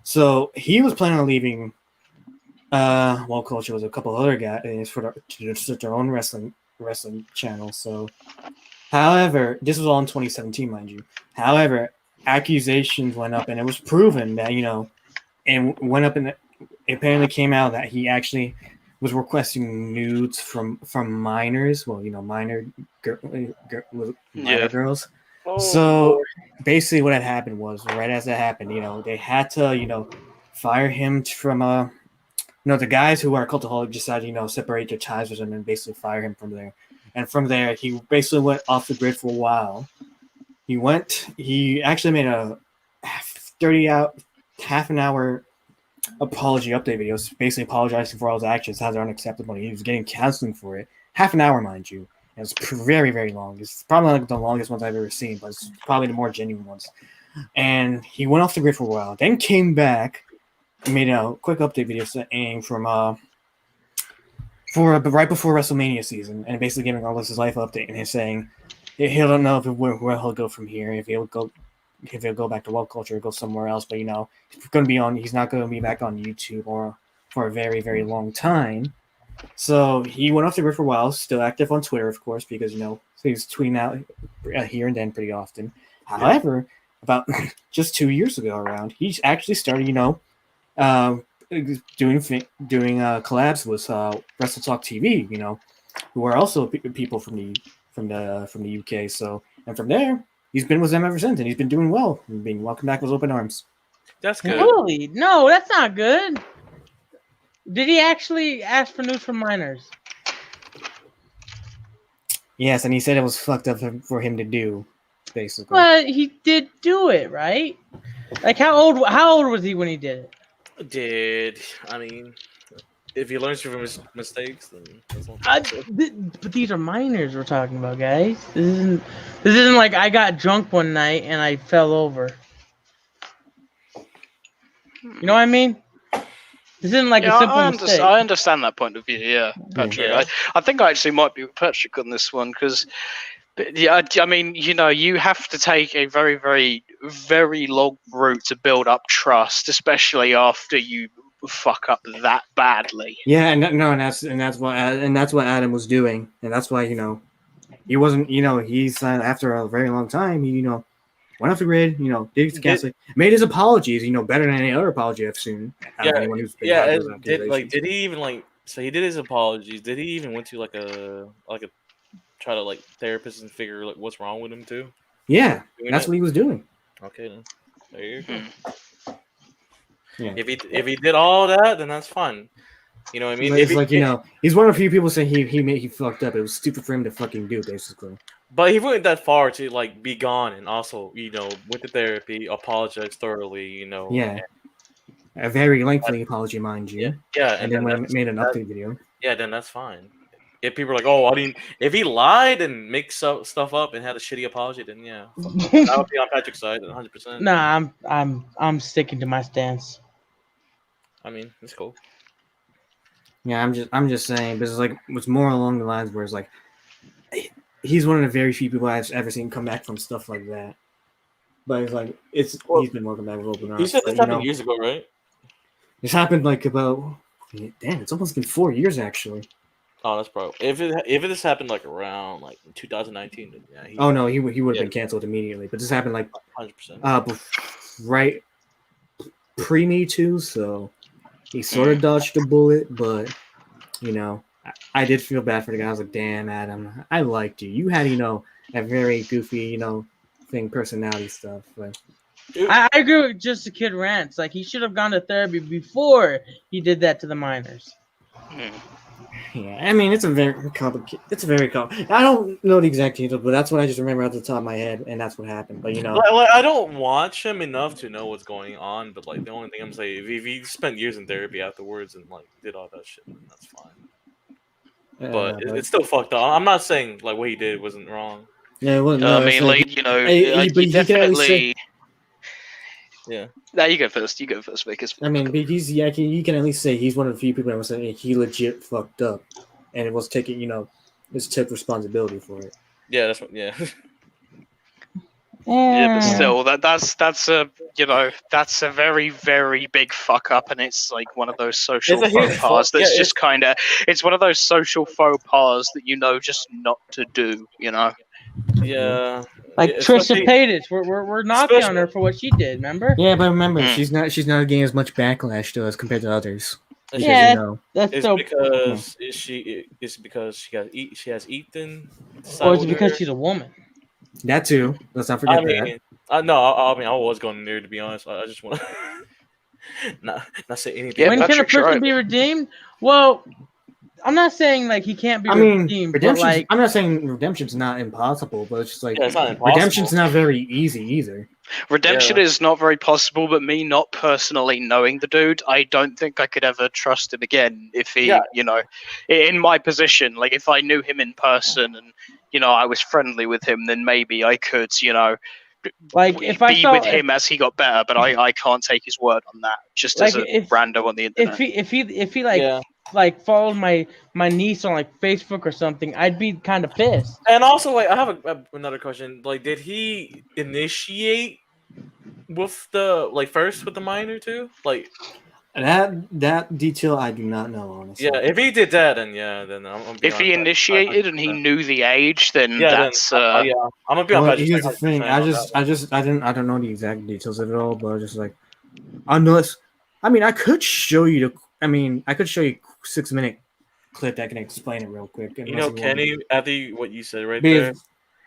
So he was planning on leaving World Culture with a couple other guys to start their own wrestling channel. So, however, this was all in 2017, mind you. However, accusations went up, and it was proven that and went up, and it apparently came out that he actually was requesting nudes from minors. Well, minor girls. Oh, So basically, what had happened was right as that happened, they had to fire him from the guys who are cultaholic decided separate their ties with him and basically fire him from there. And from there, he basically went off the grid for a while. He actually made a half an hour apology update video, basically apologizing for all his actions, how they're unacceptable. He was getting counseling for it. Half an hour, mind you. And it's very, very long. It's probably like the longest ones I've ever seen, but it's probably the more genuine ones. And he went off the grid for a while, then came back and made a quick update video saying right before WrestleMania season, and basically giving all this his life update, and he's saying he don't know where he'll go from here, if he'll go if he'll go back to Woke Culture or go somewhere else. But he's going to be on. He's not going to be back on YouTube or for a very, very long time. So he went off the grid for a while. Still active on Twitter, of course, because so he's tweeting out here and then pretty often. However, about just 2 years ago, around he actually started, doing collabs with Wrestle Talk TV, who are also people from the UK. So, and from there, he's been with them ever since, and he's been doing well and being welcomed back with open arms. That's good. Really? No, that's not good. Did he actually ask for news from minors? Yes, and he said it was fucked up for him to do, basically. But he did do it, right? Like how old was he when he did it? If he learns from his mistakes, then that's all. But these are minors we're talking about, guys. This isn't like I got drunk one night and I fell over. You know what I mean? This isn't like a simple mistake. I understand that point of view, yeah, Patrick. Yeah. I think I actually might be with Patrick on this one because, yeah, I mean, you have to take a very, very, very long route to build up trust, especially after you fuck up that badly. Yeah, and that's what Adam was doing, and that's why he wasn't he's after a very long time he went off the grid, did his casting, made his apologies, better than any other apology I've seen. Did he even so he did his apologies? Did he even went to a try to therapist and figure what's wrong with him too? Yeah, that's what he was doing. Okay, then there you go. Yeah. If he did all that, then that's fine. You know what I mean? It's he's one of the few people saying he fucked up. It was stupid for him to fucking do, basically. But he went that far to be gone and also went to therapy, apologized thoroughly. Yeah, a very lengthy apology, mind you. Yeah, and then when I made an update video. Yeah, then that's fine. If people are like, "Oh, if he lied and mixed stuff up and had a shitty apology, then yeah, I would be on Patrick's side, 100%. Nah, I'm sticking to my stance. I mean, it's cool. Yeah, I'm just saying, but it's more along the lines where it's he's one of the very few people I've ever seen come back from stuff like that. But he's been welcomed back with open arms. You said this happened years ago, right? This happened it's almost been 4 years actually. Oh, that's probably if this happened around 2019, then yeah. He would have been canceled immediately. But this happened 100%. Right pre Me Too, so he sort of dodged a bullet, but I did feel bad for the guy. I was like, damn, Adam, I liked you. You had a very goofy personality stuff. But I agree with Just the Kid Rants. He should have gone to therapy before he did that to the minors. Yeah, I mean, it's a very complicated. I don't know the exact details, but that's what I just remember off the top of my head, and that's what happened. But I don't watch him enough to know what's going on. But the only thing I'm saying, if he spent years in therapy afterwards and did all that shit, then that's fine. But it's still fucked up. I'm not saying what he did wasn't wrong. Yeah, well, he definitely. Yeah. Now you go first, because I mean, you can at least say he's one of the few people that was saying he legit fucked up, and it was taking took responsibility for it. Yeah, that's what. Yeah. Yeah, but still, that's a very, very big fuck up, and it's one of those social faux pas that's just it's one of those social faux pas that just not to do, Yeah. Trisha Paytas, we're knocking on her for what she did. Remember? Yeah, but remember, she's not getting as much backlash to us compared to others. Because that's so. It's because she has Ethan. Or is it because she's a woman? That too. Let's not forget that. I was going there to be honest. I just want to not say anything. Yeah, when can a person be redeemed? Well, I'm not saying he can't be redeemed. Redemption. I'm not saying redemption's not impossible, but it's just it's not impossible. Redemption's not very easy either. Redemption is not very possible, but me not personally knowing the dude, I don't think I could ever trust him again if he, in my position, if I knew him in person and, I was friendly with him, then maybe I could, if I be with him as he got better, but I can't take his word on that, just as a rando on the internet. If he followed my niece on Facebook or something, I'd be kind of pissed. And also, I have another question. Did he initiate with the first with the minor too? Like, That detail I do not know, honestly. yeah, if he did that, then I'm gonna be If he on, initiated and he knew the age, then yeah, that's yeah, I'm gonna be on. Well, Patrick's here's the side thing. 100% I on that one. don't know the exact details of it all, but just like, unless, I mean, I could show you 6-minute clip that can explain it real quick. You know, Kenny, after what you said right Because- there,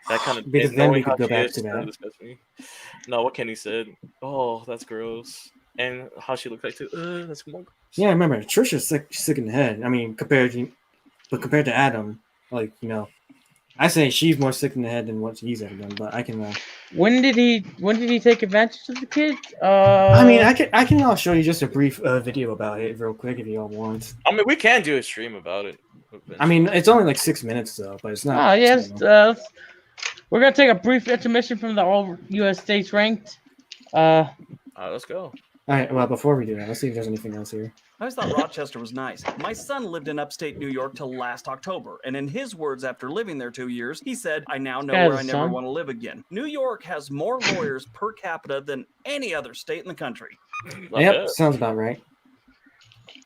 that kind of because then knowing we could how go she back is to kinda that. disgusts me. No, what Kenny said. Oh, that's gross. And how she looked like too. That's more gross. Yeah, remember Trisha's sick in the head. I mean, compared to Adam, like, you know, I say she's more sick in the head than what he's ever done. But I can. When did he take advantage of the kid? I mean, I can show you just a brief video about it real quick if you all want. I mean, we can do a stream about it. I mean, it's only like 6 minutes though, but it's not. Oh yes. We're gonna take a brief intermission from the all U.S. states ranked. Let's go. All right. Well, before we do that, let's see if there's anything else here. I always thought Rochester was nice. My son lived in upstate New York till last October, and in his words, after living there 2 years, he said, "I now know where I never want to live again." New York has more lawyers per capita than any other state in the country. Yep, sounds about right.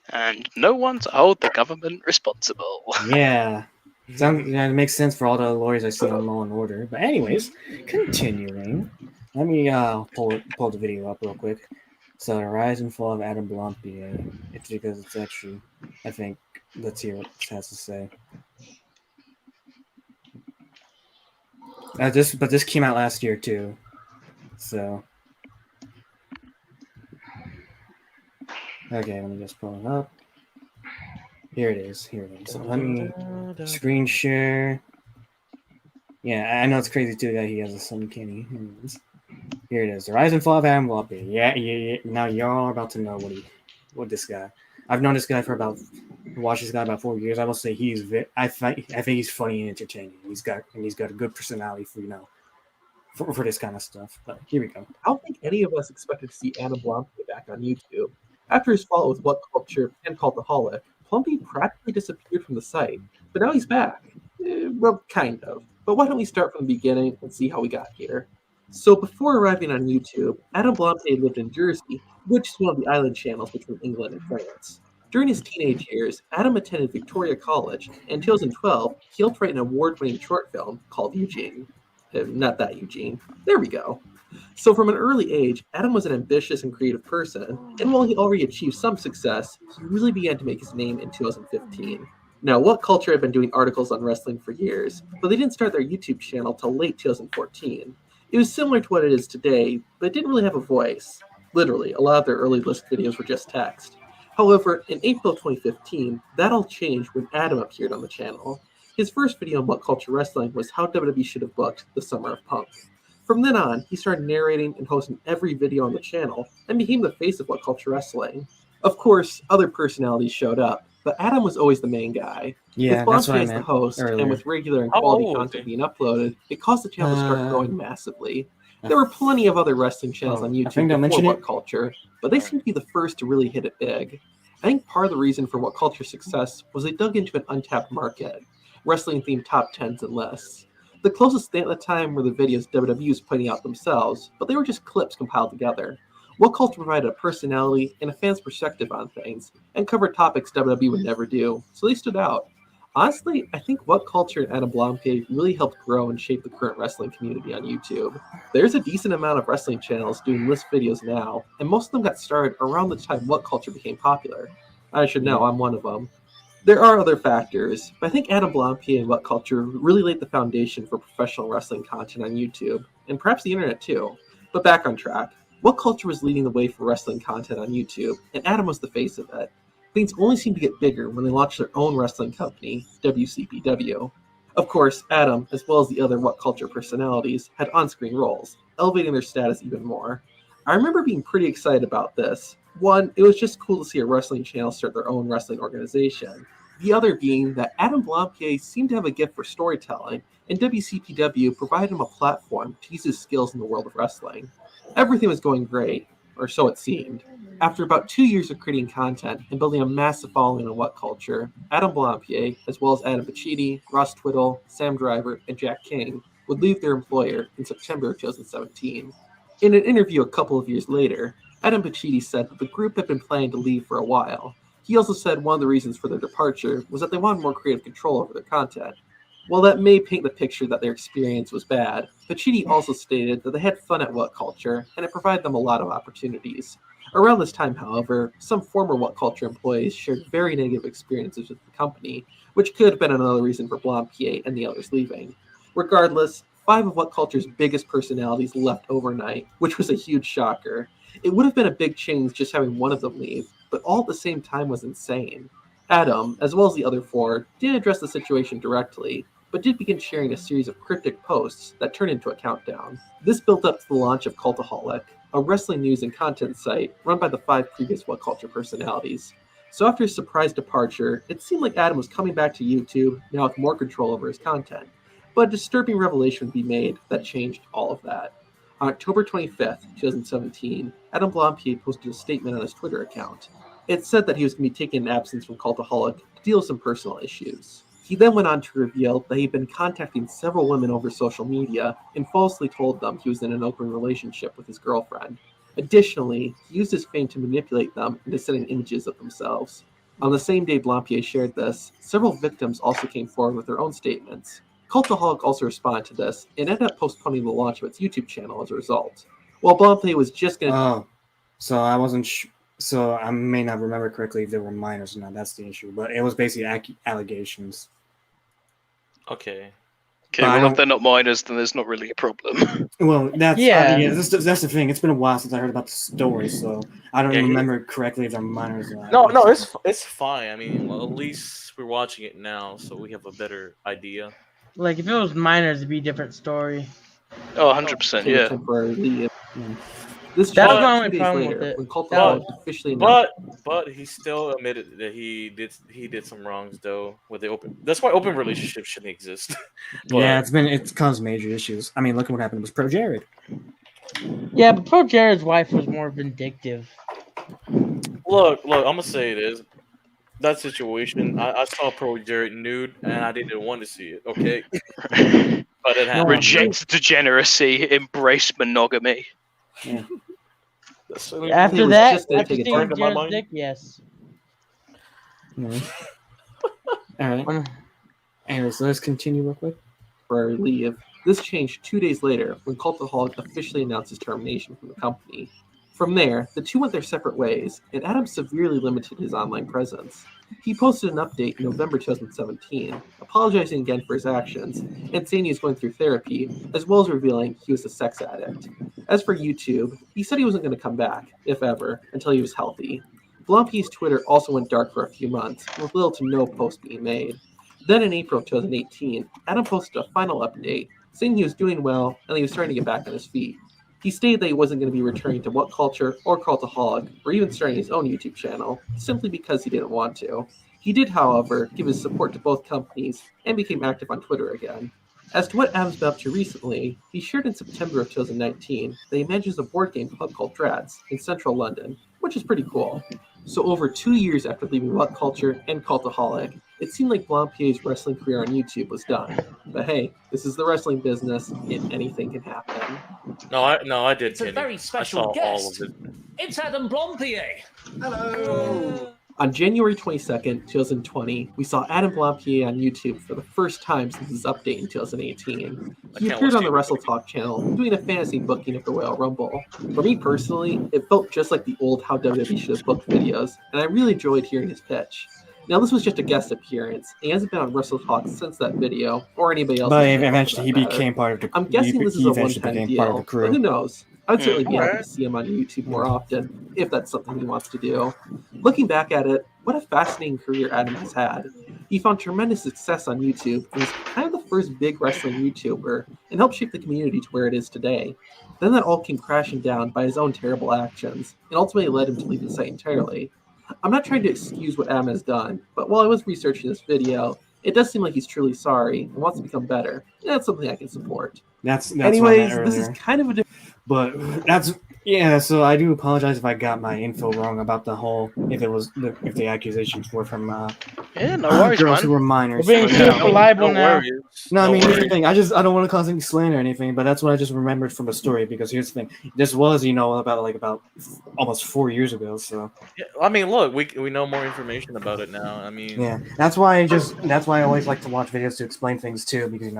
And no one to hold the government responsible. Yeah. It makes sense for all the lawyers I see on Law and Order. But anyways, continuing. Let me pull the video up real quick. So the rise and fall of Adam Blampied. It's because it's actually, I think, let's hear what it has to say. This came out last year too. So okay, let me just pull it up. Here it is. So let me screen share. Yeah, I know it's crazy too that he has a son, Kenny. Here it is. The rise and fall of Adam Blampied. Yeah. Now y'all are about to know what this guy. I've known this guy watched this guy about 4 years. I will say I think he's funny and entertaining. He's got a good personality for this kind of stuff. But here we go. I don't think any of us expected to see Adam Blampied back on YouTube. After his fall with What Culture and Cultaholic, Blampied practically disappeared from the site, but now he's back. Well, kind of. But why don't we start from the beginning and see how we got here? So before arriving on YouTube, Adam Blampied lived in Jersey, which is one of the island channels between England and France. During his teenage years, Adam attended Victoria College, and in 2012, he helped write an award-winning short film called Eugene. Not that Eugene. There we go. So from an early age, Adam was an ambitious and creative person, and while he already achieved some success, he really began to make his name in 2015. Now, What Culture had been doing articles on wrestling for years, but they didn't start their YouTube channel till late 2014. It was similar to what it is today, but it didn't really have a voice. Literally, a lot of their early list videos were just text. However, in April 2015, that all changed when Adam appeared on the channel. His first video on What Culture Wrestling was how WWE should have booked the Summer of Punk. From then on, he started narrating and hosting every video on the channel and became the face of What Culture Wrestling. Of course, other personalities showed up, but Adam was always the main guy. Yeah, with that's what I Blampied as the meant host, earlier. and with regular and How quality old was content he? being uploaded, it caused the channel to start growing massively. There were plenty of other wrestling channels on I YouTube think I before mentioned What it. Culture, but they seemed to be the first to really hit it big. I think part of the reason for What Culture's success was they dug into an untapped market, wrestling-themed top 10s and lists. The closest thing at the time were the videos WWE was putting out themselves, but they were just clips compiled together. What Culture provided a personality and a fan's perspective on things, and covered topics WWE would never do, so they stood out. Honestly, I think What Culture and Adam Blampied really helped grow and shape the current wrestling community on YouTube. There's a decent amount of wrestling channels doing list videos now, and most of them got started around the time What Culture became popular. I should know, I'm one of them. There are other factors, but I think Adam Blampied and What Culture really laid the foundation for professional wrestling content on YouTube, and perhaps the internet too. But back on track, What Culture was leading the way for wrestling content on YouTube, and Adam was the face of it. Things only seemed to get bigger when they launched their own wrestling company, WCPW. Of course, Adam, as well as the other What Culture personalities, had on-screen roles, elevating their status even more. I remember being pretty excited about this. One, it was just cool to see a wrestling channel start their own wrestling organization. The other being that Adam Blampied seemed to have a gift for storytelling, and WCPW provided him a platform to use his skills in the world of wrestling. Everything was going great, or so it seemed. After about 2 years of creating content and building a massive following on What Culture, Adam Blampied, as well as Adam Pacitti, Ross Twiddle, Sam Driver, and Jack King, would leave their employer in September of 2017. In an interview a couple of years later, Adam Pacitti said that the group had been planning to leave for a while. He also said one of the reasons for their departure was that they wanted more creative control over their content. While that may paint the picture that their experience was bad, Pacitti also stated that they had fun at What Culture, and it provided them a lot of opportunities. Around this time, however, some former What Culture employees shared very negative experiences with the company, which could have been another reason for Blampied and the others leaving. Regardless, 5 of What Culture's biggest personalities left overnight, which was a huge shocker. It would have been a big change just having one of them leave, but all at the same time was insane. Adam, as well as the other 4, didn't address the situation directly, but did begin sharing a series of cryptic posts that turned into a countdown. This built up to the launch of Cultaholic, a wrestling news and content site run by the 5 previous What Culture personalities. So after his surprise departure, it seemed like Adam was coming back to YouTube, now with more control over his content. But a disturbing revelation would be made that changed all of that. On October 25th, 2017, Adam Blampied posted a statement on his Twitter account. It said that he was going to be taking an absence from Cultaholic to deal with some personal issues. He then went on to reveal that he'd been contacting several women over social media and falsely told them he was in an open relationship with his girlfriend. Additionally, he used his fame to manipulate them into sending images of themselves. On the same day Blampied shared this, several victims also came forward with their own statements. Cultaholic also responded to this and ended up postponing the launch of its YouTube channel as a result. While Blampied was just going to... Oh, so I wasn't... So I may not remember correctly if they were minors or not. That's the issue. But it was basically allegations. Okay. Okay, well, if they're not minors, then there's not really a problem. Well, that's that's the thing. It's been a while since I heard about the story, so I don't remember correctly if they're minors or not. No, it's fine. I mean, well, at least we're watching it now, so we have a better idea. Like, if it was minors, it'd be a different story. Oh, 100%, yeah. Temporarily. This That's was my 2 only days problem later, with it. when Cultaholic officially announced... But he still admitted that he did some wrongs though with the open. That's why open relationships shouldn't exist. Yeah, it's caused major issues. I mean, look at what happened with Pro Jared. Yeah, but Pro Jared's wife was more vindictive. Look, I'm gonna say this. That situation, I saw Pro Jared nude, and I didn't want to see it. Okay, but it happened. Reject degeneracy, embrace monogamy. Yeah. After that, just gonna after take a seeing turn in my Jared's mind. dick, yes. All right. Anyways, let's continue real quick. temporary leave. This changed 2 days later when Cultaholic officially announced his termination from the company. From there, the two went their separate ways, and Adam severely limited his online presence. He posted an update in November 2017, apologizing again for his actions, and saying he was going through therapy, as well as revealing he was a sex addict. As for YouTube, he said he wasn't going to come back, if ever, until he was healthy. Blampied's Twitter also went dark for a few months, with little to no posts being made. Then in April 2018, Adam posted a final update, saying he was doing well and he was starting to get back on his feet. He stated that he wasn't going to be returning to What Culture or Cultaholic, or even starting his own YouTube channel, simply because he didn't want to. He did, however, give his support to both companies and became active on Twitter again. As to what Adam's been up to recently, he shared in September of 2019 that he manages a board game club called Drads in central London, which is pretty cool. So over 2 years after leaving What Culture and Cultaholic, it seemed like Blampied's wrestling career on YouTube was done. But hey, this is the wrestling business, and anything can happen. No, I did. It's a Kenny. very I special saw all guest. of it. It's Adam Blampied. Hello! On January 22nd, 2020, we saw Adam Blampied on YouTube for the first time since his update in 2018. He appeared on the Wrestle Talk channel, doing a fantasy booking of the Royal Rumble. For me personally, it felt just like the old How WWE Should Have Booked videos, and I really enjoyed hearing his pitch. Now, this was just a guest appearance. He hasn't been on Wrestle Talk since that video, or anybody else. But eventually, he became part of the. I'm guessing this is a one-time deal, part of the crew. but who knows? I'd certainly be happy to see him on YouTube more often, if that's something he wants to do. Looking back at it, what a fascinating career Adam has had. He found tremendous success on YouTube and was kind of the first big wrestling YouTuber and helped shape the community to where it is today. Then that all came crashing down by his own terrible actions and ultimately led him to leave the site entirely. I'm not trying to excuse what Adam has done, but while I was researching this video, it does seem like he's truly sorry and wants to become better. And that's something I can support. That's Anyways, what I meant this is earlier. kind of a different... But that's yeah. So I do apologize if I got my info wrong about the whole if the accusations were from Yeah, no worries, girls man. who were minors. We're being But, sued yeah. for libel now. worries. No, I No mean here's the worries. thing. I don't want to cause any slander or anything, but that's what I just remembered from the story. Because here's the thing. This was about almost 4 years ago. So Yeah, I mean, look, we know more information about it now. I mean, yeah, that's why I always like to watch videos to explain things too. Because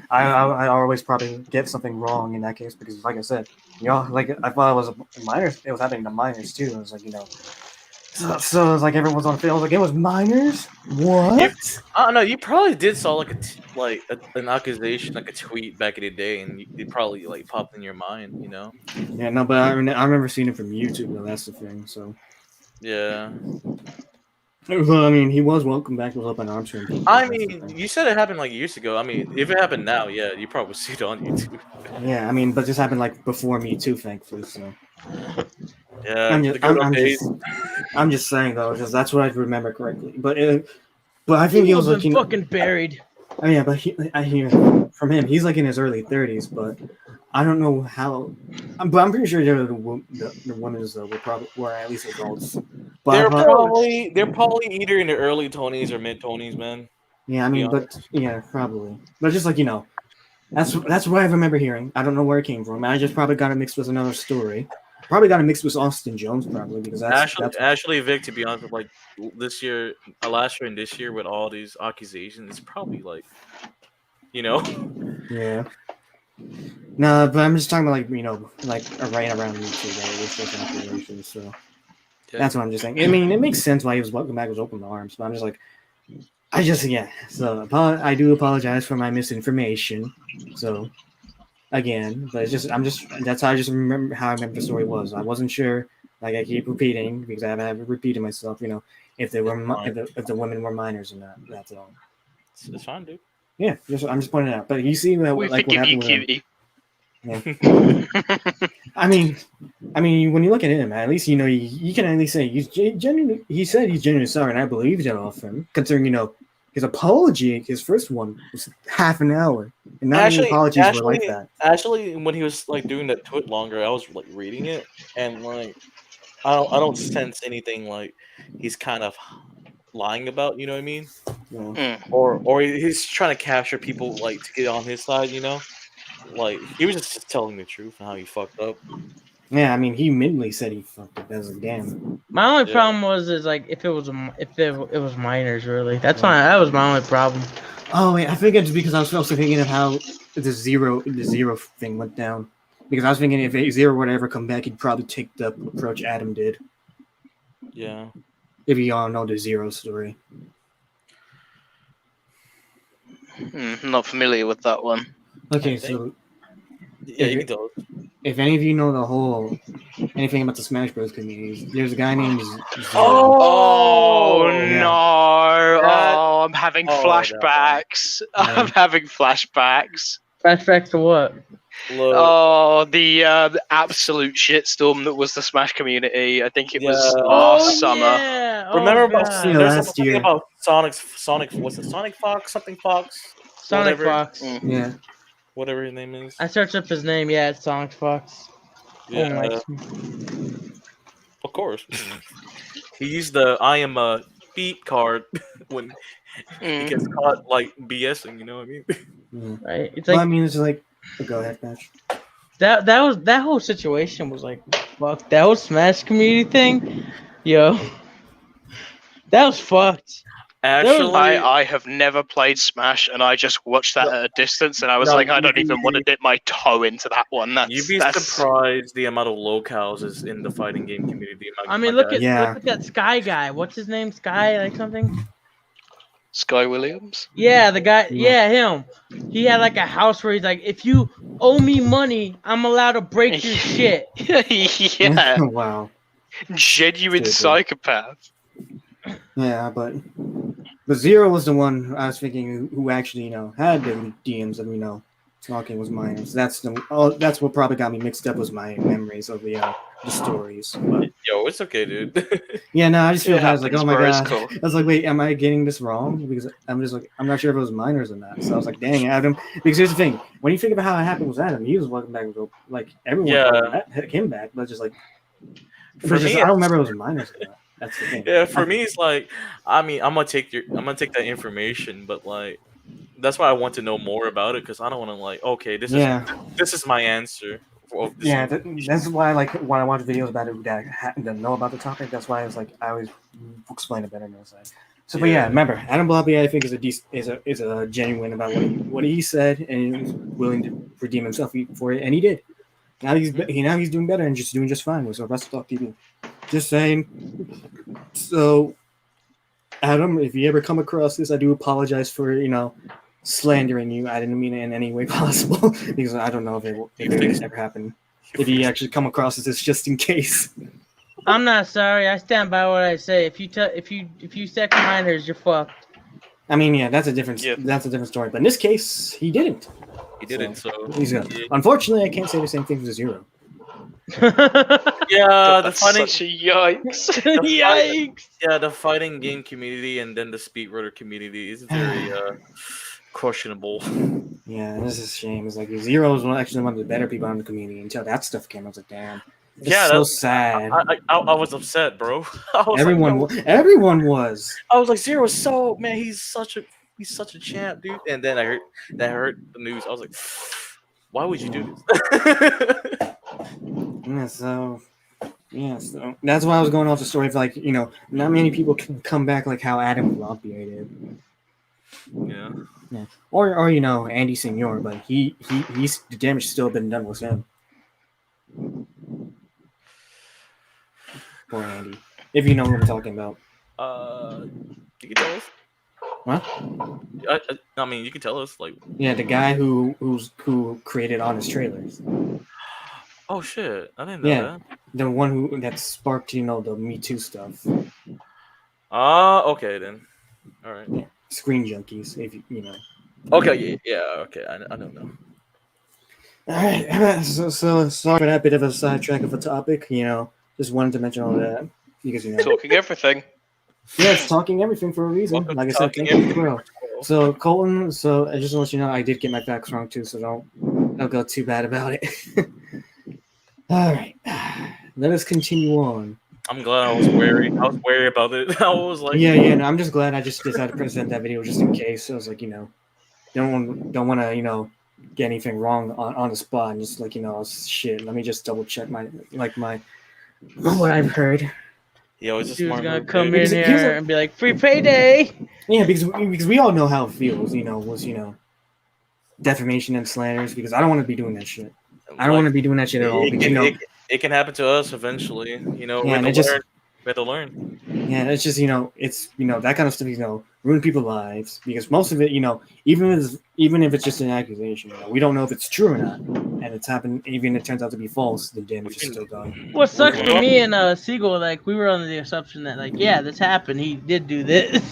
I always probably get something wrong in that case. Because like I said, like I thought it was a minors. It was happening to minors too. It was like So it's like everyone's on film. Like it was minors. What? I don't know. You probably did saw like an accusation, like a tweet back in the day, and it probably like popped in your mind. Yeah, no, but I remember seeing it from YouTube. Though that's the thing. So Yeah. well, I mean, he was welcome back with Open Arms. I mean, you said it happened like years ago. I mean, if it happened now, yeah, you probably see it on YouTube. Yeah, I mean, but this happened like before me too, thankfully. So Yeah, I'm just saying though, just that's what I remember correctly. But I think he was like fucking buried. Oh yeah, but I hear from him, he's like in his early 30s, but I don't know how. But I'm pretty sure the women were at least adults. But they're probably either in their early 20s or mid 20s, man. Yeah, I mean, but yeah, probably. But just like that's what I remember hearing. I don't know where it came from. I just probably got it mixed with another story. Probably got it mixed with Austin Jones, probably because that's Actually, Vic, to be honest, with like this year, last year, and this year with all these accusations, it's probably like, Yeah. No, but I'm just talking about like right around YouTube, accusations. So that's what I'm just saying. I mean, it makes sense why he was welcome back with open arms, but I'm just like, So I do apologize for my misinformation. So. Again, but that's how I just remember how I remember the story was. I wasn't sure, like I keep repeating because I have repeated myself. If they were if the women were minors or not. That's all. It's fine, dude. Yeah, I'm just pointing it out. But you see that We like what forgive you, happened with cutie. I mean, when you look at him, at least you can at least say he said he's genuinely sorry, and I believed it off him, considering his apology, his first one was half an hour, and not many apologies were like that. Actually, when he was like doing that tweet longer, I was like reading it, and like I don't sense anything like he's kind of lying about. You know what I mean? Yeah. Or he's trying to capture people like to get on his side. Like he was just telling the truth and how he fucked up. Yeah, I mean, he admittedly said he fucked up as a damn. My only problem is like if it was minors, really. That was my only problem. Oh wait, I think it's because I was also thinking of how the zero thing went down. Because I was thinking if Zero would ever come back, he'd probably take the approach Adam did. Yeah. If you all know the Zero story. Not familiar with that one. Okay, so Yeah, you can tell us. if any of you know anything about the Smash Bros. Communities, there's a guy named Zero. Oh Yeah. no! Oh, I'm having flashbacks. I'm having flashbacks. Flashback to what? Look, Oh, the absolute shitstorm that was the Smash community. I think it was Yeah. last summer. Yeah. remember about God. there's last something year. about Sonic? What's it? Sonic Fox? Something Fox? Sonic whatever. Fox. Yeah. Whatever his name is. I searched up his name. Yeah, it's Sonic Fox. Yeah. Oh, Of course. He used the I am a beat card when he gets caught like BSing, you know what I mean? Yeah. right. It's Well, like I mean, it's like, go ahead, Patch. that whole situation was like fuck. That whole Smash community thing, yo. That was fucked. Actually, I have never played Smash, and I just watched that at a distance, and I was like, I don't even want to dip my toe into that one. you'd be surprised the amount of locals is in the fighting game community. I mean, look at that Sky guy. What's his name? Sky like something? Sky Williams. Yeah, the guy. Yeah, him. He had like a house where he's like, if you owe me money, I'm allowed to break your shit. Yeah. Wow. Genuine Stupid. psychopath. Yeah, but Zero was the one I was thinking who actually, had the leaked DMs of, talking with minors. That's what probably got me mixed up was my memories of the stories. But, Yo, yo, it's okay, dude. Yeah, no, I just feel It bad. I was like, happens, oh my bro, it's god. cool. I was like, wait, am I getting this wrong? Because I'm just like, I'm not sure if it was minors or not. So I was like, dang, Adam. Because here's the thing: when you think about how it happened with Adam, he was welcome back, like everyone Yeah. welcomed him back, but just like, For I me, don't remember it was minors or not. That's the thing. yeah, for me, it's like, I mean, I'm gonna take that information, but like, that's why I want to know more about it because I don't want to like, okay, this is my answer. Of this Yeah, that's why, like, when I watch videos about it that don't know about the topic, that's why I was like, I always explain it better on the side. So, but yeah, remember, Adam Blobby, I think is a genuine about what he said, and he was willing to redeem himself for it, and he did. Now he's doing better and just doing just fine with WrestleTalk TV. Just saying. So, Adam, if you ever come across this, I do apologize for slandering you. I didn't mean it in any way possible because I don't know if it ever happened. If you actually come across this, just in case. I'm not sorry. I stand by what I say. If you second minors, you're fucked. I mean, yeah, that's a different story. But in this case, he didn't. He didn't. So he's good. Unfortunately, I can't say the same thing for Zero. Yeah, the fighting. Such a yikes! Yikes! Yeah, the fighting game community and then the speedrunner community is very questionable. Yeah, this is a shame. It's like Zero was actually one of the better people in the community until that stuff came. I was like, damn. It's so sad. I was upset, bro. Everyone was. I was like, Zero is so man. He's such a champ, dude. And then I heard the news. I was like, why would you do this? So that's why I was going off the story of like, not many people can come back like how Adam Blobby did. Yeah. Yeah. Or Andy Senior, but he's the damage still been done with him. Poor Andy. If you know what I'm talking about. You can tell us. What? I mean, you can tell us, like. Yeah, the guy who created Honest Trailers. Oh shit! I didn't know that. The one that sparked, the Me Too stuff. Okay then. All right. Yeah. Screen Junkies, if you know. Okay. Yeah. Okay. I don't know. All right. So sorry for that bit of a sidetrack of a topic. Just wanted to mention all that because talking everything. Yeah, it's talking everything for a reason. Like I said, thank you, bro. So Colton, I just want to let you know I did get my facts wrong too, so don't go too bad about it. All right, let us continue on. I'm glad I was wary. I was wary about it. I was like, yeah. No, I'm just glad I just decided to present that video just in case. I was like, don't want to get anything wrong on the spot and just like shit. Let me just double check my what I've heard. Yeah, was he was gonna come in here and be like, "Free payday." Yeah, because we all know how it feels. Was defamation and slanders. Because I don't want to be doing that shit. I don't want to be doing that shit at all. It can happen to us eventually. We have to learn. Yeah, it's just it's that kind of stuff. Ruin people's lives because most of it, even if it's just an accusation, we don't know if it's true or not, and it's happened. Even if it turns out to be false, the damage is still done. What sucks for me and Siegel, like we were under the assumption that this happened. He did do this.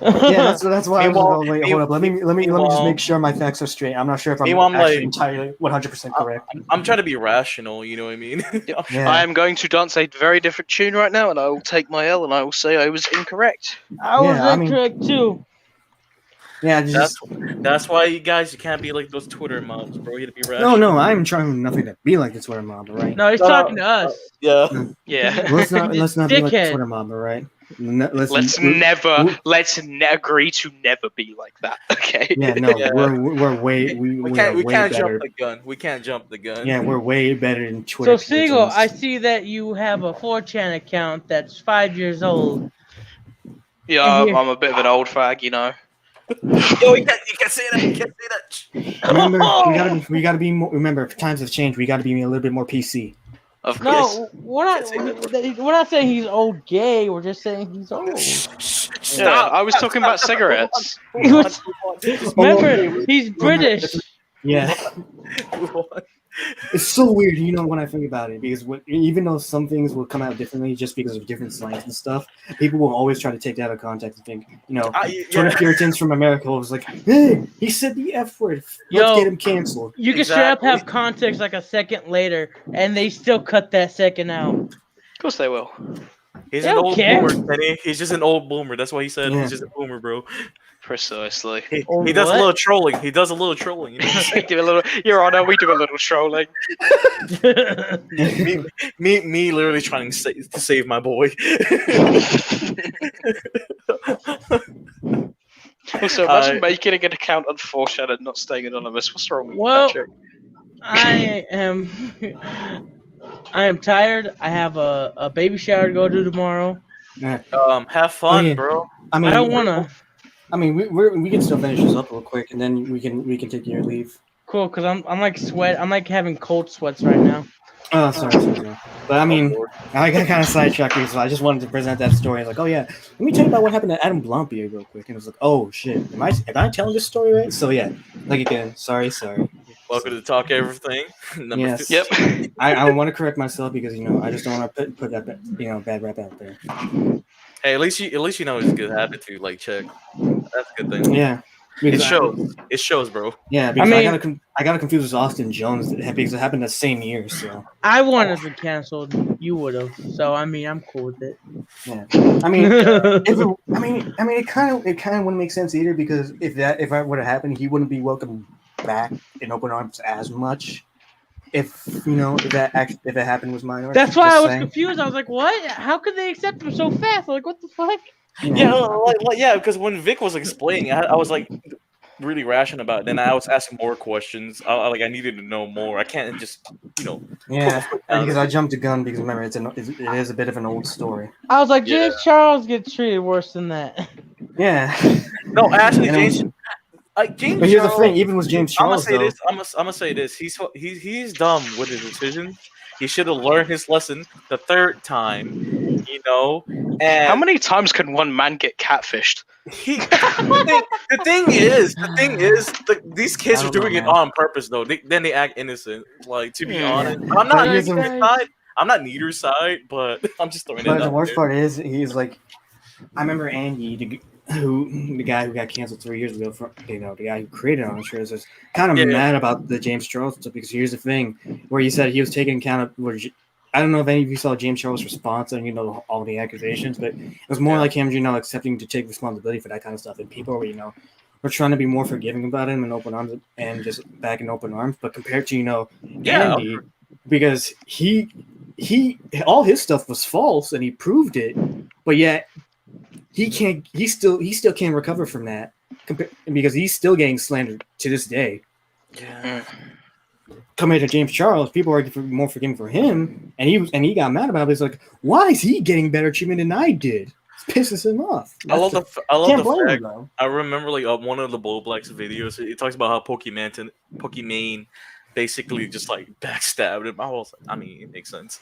Yeah, that's why I was like, hold up. Let me just make sure my facts are straight. I'm not sure if I'm actually entirely 100% correct. I'm trying to be rational. You know what I mean? Yeah. I am going to dance a very different tune right now, and I will take my L, and I will say I was incorrect. I was incorrect too. Yeah, that's why you can't be like those Twitter mobs, bro. You have to be rational. No, I'm trying nothing to be like the Twitter mob, all right? No, he's talking to us. Yeah. Let's not be like the Twitter mob, all right? Let's agree to never be like that. Okay. Yeah, no, we're way we can't better. jump the gun. We can't jump the gun. Yeah, we're way better than Twitter. So Siegel, I see that you have a 4chan account that's 5 years old. Yeah, I'm a bit of an old fag, Yo, you can't say that. You can't say that. Remember, we gotta be more. Remember, times have changed. We gotta be a little bit more PC. Of course. No, we're not saying he's old gay. We're just saying he's old. Stop. I was talking about cigarettes. Remember, he's British. Yeah. It's so weird, when I think about it, because even though some things will come out differently just because of different slangs and stuff, people will always try to take that out of context and think, Twitter Puritans from America was like, hey, he said the F word. Let's get him canceled. You can straight up have context like a second later, and they still cut that second out. course they will. He's They an don't old care. boomer, Kenny. He's just an old boomer. That's why he said Yeah. he's just a boomer, bro. Precisely. He does a what? little trolling. He does a little trolling. You know what I'm We do a little, Your Honor, we do a little trolling. saying? me, literally trying to save my boy. Also, imagine making an account on 4chan and not staying anonymous. What's wrong with you, Well, Patrick? I am tired. I have a baby shower to go to tomorrow. Have fun, Oh, yeah. bro. I mean, I don't wanna. I mean, we can still finish this up real quick, and then we can take your leave. Cool, cause I'm like sweat. I'm like having cold sweats right now. Oh, sorry. But I mean, I got kind of sidetracked because I just wanted to present that story. Like, oh yeah, let me tell you about what happened to Adam Blompier real quick. And it was like, oh shit, am I telling this story right? So yeah, like again, sorry. Welcome to Talk Everything. Number Yes. 50. Yep. I want to correct myself because I just don't want to put that bad rap out there. Hey, at least you know it's a good habit to like check. That's a good thing. Yeah. It Because shows. It shows, bro. Yeah, because I I, mean- got to confuse with Austin Jones because it happened the same year. So I wanted to cancel. You would have. So I mean, I'm cool with it. yeah, I mean, it kind of wouldn't make sense either because if that would have happened, he wouldn't be welcomed back in open arms as much. If it happened with minor. That's why I was confused. I was like, "What? How could they accept him so fast?" Like, what the fuck? Yeah, because when Vic was explaining, I was like really rational about it. Then I was asking more questions. I needed to know more. I can't just Yeah, because I jumped the gun because remember it is a bit of an old story. I was like, James Charles gets treated worse than that. Yeah. No, actually, James. James. But here's the Charles- thing, even with James Charles, I'm gonna say this. He's dumb with his decisions. He should have learned his lesson the third time. And How many times can one man get catfished? the thing is, these kids I are don't doing know, it man. on purpose though. Then they act innocent. Like, to be Yeah. honest, I'm not Here's neither the- side. I'm not neither side, but I'm just throwing it But out the worst there. part is, he's like, I remember Andy, the guy who got canceled 3 years ago, the guy who created On Shows, was kind of Yeah. mad about the James Charles stuff because here's the thing, where he said he was taking account of. I don't know if any of you saw James Charles' response and all the accusations, but it was more like him, accepting to take responsibility for that kind of stuff, and people were trying to be more forgiving about him in open arms and just back in open arms. But compared to Andy, because he all his stuff was false and he proved it, but yet he still can't recover from that because he's still getting slandered to this day. Yeah. Compared to James Charles, people are more forgiving for him, and he got mad about it. He's like, why is he getting better treatment than I did? It pisses him off. I love Can't blame the him fact. though. I remember one of the Blow Blacks videos. It talks about how Pokimane basically just like backstabbed him. It makes sense.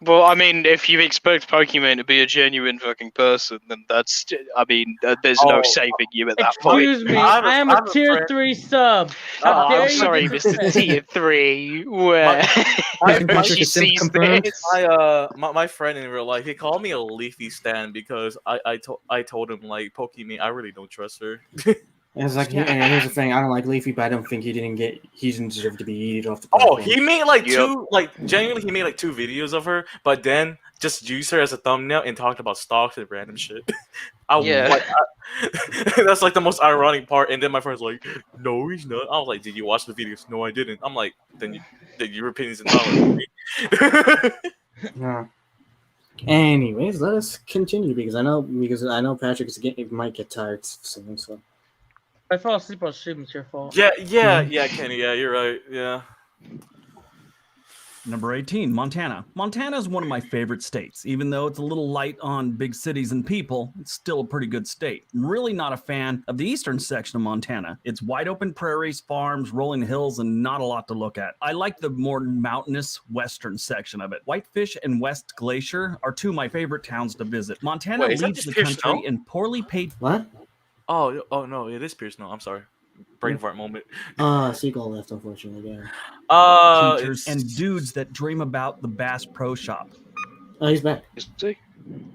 Well, I mean, if you expect Pokemon to be a genuine fucking person, then there's no saving you at that point. Excuse me, I have a- I am I a have a tier friend- 3 sub. Oh, How dare I'm you sorry, do Mr. that? Tier 3. Where Patrick she is sees confirmed. this. My friend in real life, he called me a Leafy stan because I told him like Pokimane, I really don't trust her. And it's like, and here's the thing: I don't like Leafy, but I don't think he didn't deserve to be eaten off the Oh, platform. he made like Yep. two, genuinely, he made like 2 videos of her, but then just used her as a thumbnail and talked about stocks and random shit. Yeah. That's like the most ironic part. And then my friend's like, "No, he's not." I was like, "Did you watch the videos?" No, I didn't. I'm like, "Then your opinion's invalid." No. Anyways, let us continue because I know Patrick might get tired soon. So If I fall asleep on stream, it's your fault. Yeah, Kenny. Yeah, you're right. Yeah. Number 18, Montana. Montana is one of my favorite states. Even though it's a little light on big cities and people, it's still a pretty good state. I'm really not a fan of the eastern section of Montana. It's wide open prairies, farms, rolling hills, and not a lot to look at. I like the more mountainous western section of it. Whitefish and West Glacier are 2 of my favorite towns to visit. Montana Wait, is that leads just the Pierce country Snow? in poorly paid. what? Oh no, it is Pierce. No, I'm sorry. Brain fart moment. Seagull left, unfortunately. Yeah. Teachers and dudes that dream about the Bass Pro Shop. Oh, he's back. See?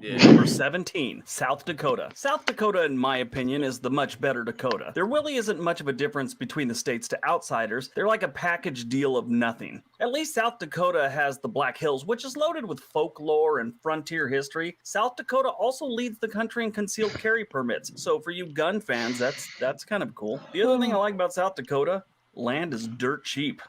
Yeah. Number 17, South Dakota. South Dakota, in my opinion, is the much better Dakota. There really isn't much of a difference between the states to outsiders. They're like a package deal of nothing. At least South Dakota has the Black Hills, which is loaded with folklore and frontier history. South Dakota also leads the country in concealed carry permits. So for you gun fans, that's kind of cool. The other thing I like about South Dakota, land is dirt cheap.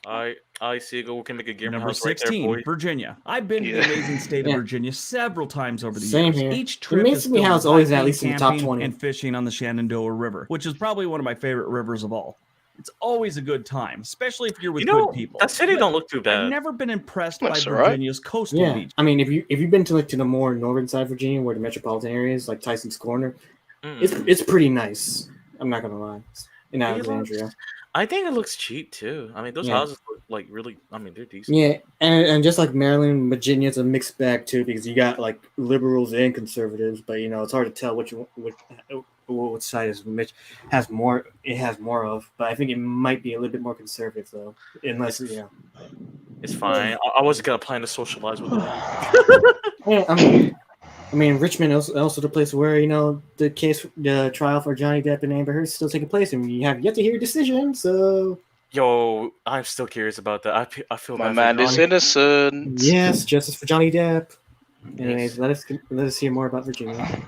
I see. We can make a game Number house right 16, there, boy. Virginia. I've been to the amazing state of Virginia several times over the Same years. here. Each trip Amazes is me filled how with it's always at hiking, least in the top camping, 20. and fishing on the Shenandoah River, which is probably one of my favorite rivers of all. It's always a good time, especially if you're with good people. That city But don't look too bad. I've never been impressed That's by all right. Virginia's coastal Yeah, beach. I mean, if you've been to the more northern side of Virginia, where the metropolitan area is, like Tyson's Corner, it's pretty nice. I'm not gonna lie. In Alexandria. I think it looks cheap too. I mean, those Yeah. houses look like really. I mean, they're decent. Yeah, and just like Maryland, Virginia's a mixed bag too, because you got like liberals and conservatives, but it's hard to tell which side has more. It has more of, but I think it might be a little bit more conservative though, unless It's fine. I wasn't gonna plan to socialize with them. Yeah, I mean, Richmond is also the place where the trial for Johnny Depp and Amber Heard is still taking place, and we have yet to hear a decision. So, Yo, I'm still curious about that. I feel My bad for man is Johnny. innocent. yes, justice for Johnny Depp. Anyways, let us hear more about Virginia.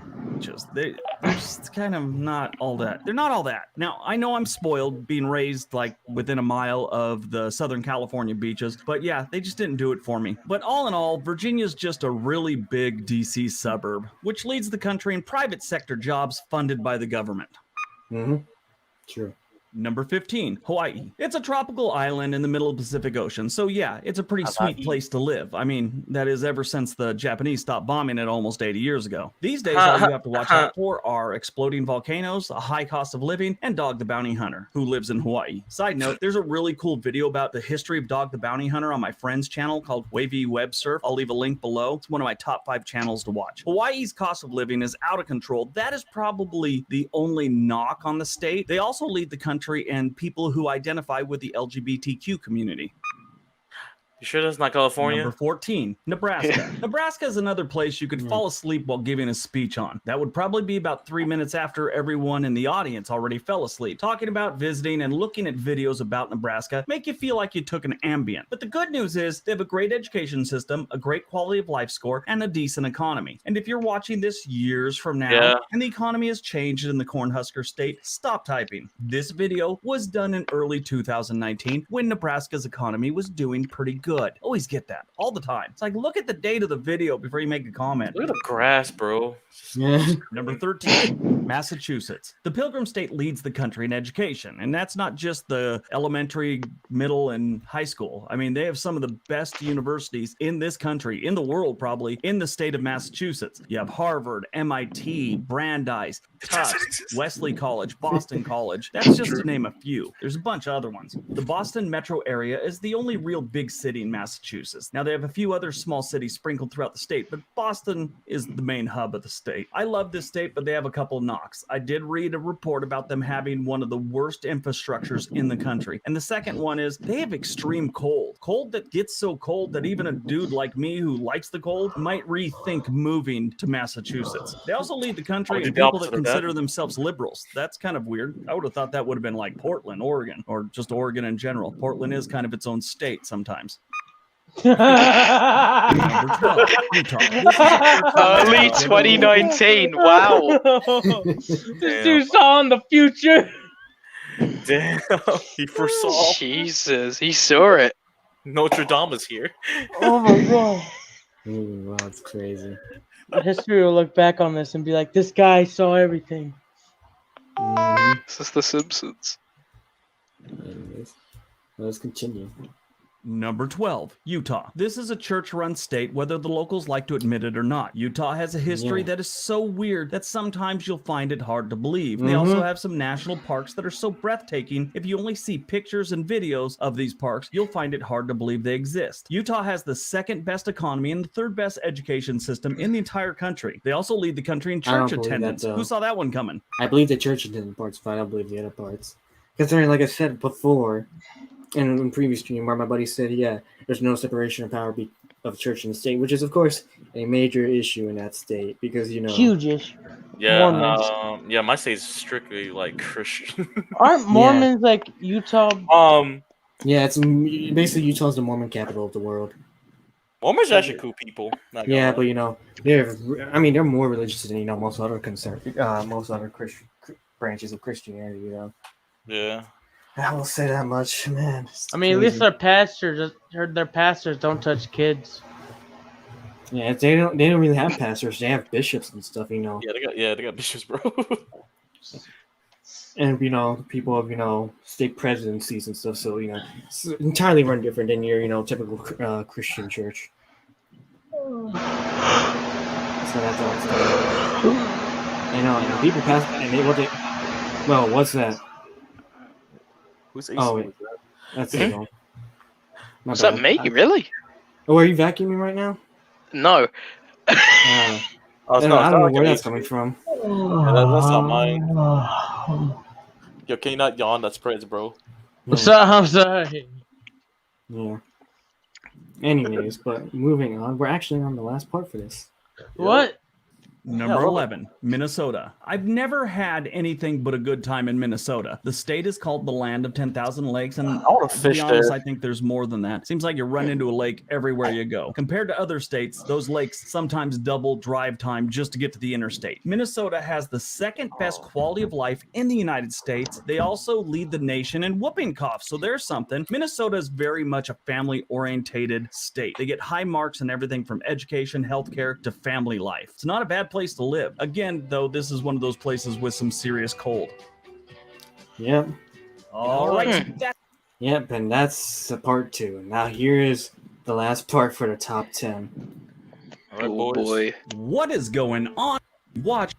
They're just kind of not all that. They're not all that. Now, I know I'm spoiled being raised like within a mile of the Southern California beaches, but yeah, they just didn't do it for me. But all in all, Virginia's just a really big DC suburb, which leads the country in private sector jobs funded by the government. Mm-hmm. True. Number 15, Hawaii. It's a tropical island in the middle of the Pacific Ocean, so yeah, it's a pretty sweet place to live. I mean, that is ever since the Japanese stopped bombing it almost 80 years ago. These days, all you have to watch out for are exploding volcanoes, a high cost of living, and Dog the Bounty Hunter, who lives in Hawaii. Side note, there's a really cool video about the history of Dog the Bounty Hunter on my friend's channel called Wavy Web Surf. I'll leave a link below. It's one of my top 5 channels to watch. Hawaii's cost of living is out of control. That is probably the only knock on the state. They also lead the country and people who identify with the LGBTQ community. You sure that's not California? Number 14, Nebraska. Nebraska is another place you could fall asleep while giving a speech on. That would probably be about 3 minutes after everyone in the audience already fell asleep. Talking about visiting and looking at videos about Nebraska make you feel like you took an Ambien. But the good news is they have a great education system, a great quality of life score, and a decent economy. And if you're watching this years from now and the economy has changed in the Cornhusker state, stop typing. This video was done in early 2019 when Nebraska's economy was doing pretty good. Always get that all the time. It's like, look at the date of the video before you make a comment. Look at the grass, bro. Yeah. Number 13, Massachusetts. The Pilgrim State leads the country in education, and that's not just the elementary, middle, and high school. I mean, they have some of the best universities in this country, in the world probably, in the state of Massachusetts. You have Harvard, MIT, Brandeis, Tufts, Wesley College, Boston College. That's just to name a few. There's a bunch of other ones. The Boston metro area is the only real big city in Massachusetts. Now, they have a few other small cities sprinkled throughout the state, but Boston is the main hub of the state. I love this state, but they have a couple knocks. I did read a report about them having one of the worst infrastructures in the country. And the second one is they have extreme cold. Cold that gets so cold that even a dude like me who likes the cold might rethink moving to Massachusetts. They also lead the country in people that consider themselves liberals. That's kind of weird. I would have thought that would have been like Portland, Oregon, or just Oregon in general. Portland is kind of its own state sometimes. Number 12, Utah. Early 2019. Wow. This dude saw in the future. Damn, he foresaw. Jesus, he saw it. Notre Dame is here. Oh my god. Ooh, wow, it's crazy. History will look back on this and be like, this guy saw everything. This is The Simpsons. Anyways, let's continue. Number 12, Utah. This is a church-run state, whether the locals like to admit it or not. Utah has a history that is so weird that sometimes you'll find it hard to believe. They also have some national parks that are so breathtaking, if you only see pictures and videos of these parks, you'll find it hard to believe they exist. Utah has the second best economy and the third best education system in the entire country. They also lead the country in church attendance. Who saw that one coming? I believe the church attendance parts, but I don't believe the other parts. Considering, like I said before, in previous stream where my buddy said, there's no separation of power of church and state, which is of course a major issue in that state because Huge issue. Yeah, Mormons. yeah, my state's strictly like Christian. Aren't Mormons like Utah? Yeah, it's basically Utah's the Mormon capital of the world. Mormons are actually cool people. not gonna Yeah, lie. but they're more religious than most other Christian branches of Christianity. Yeah. I will say that much, man. I mean, at least their pastors don't touch kids. Yeah, they don't really have pastors. They have bishops and stuff. Yeah, they got bishops, bro. And people of state presidencies and stuff. So it's entirely run different than your typical Christian church. So that's all it's doing. And people pass and well, what's that? Who's Oh wait, that's it. My What's bad. that, me? Really? Oh, are you vacuuming right now? No. I don't know where that's coming from. Yeah, that's not mine. Yo, can you not yawn? That's praise, bro. What's up? I'm sorry. Yeah. Anyways, but moving on, we're actually on the last part for this. What? Number 11, Minnesota. I've never had anything but a good time in Minnesota. The state is called the land of 10,000 lakes, and I want to to be fish honest, there. I think there's more than that. Seems like you run into a lake everywhere you go. Compared to other states, those lakes sometimes double drive time just to get to the interstate. Minnesota has the second best quality of life in the United States. They also lead the nation in whooping cough, so there's something. Minnesota is very much a family-orientated state. They get high marks in everything from education, healthcare, to family life. It's not a bad place to live. Again, though, this is one of those places with some serious cold. Yep. All right. Yep, and that's the part 2. Now here is the last part for the top 10. All right, Oh boys. boy. What is going on? Watch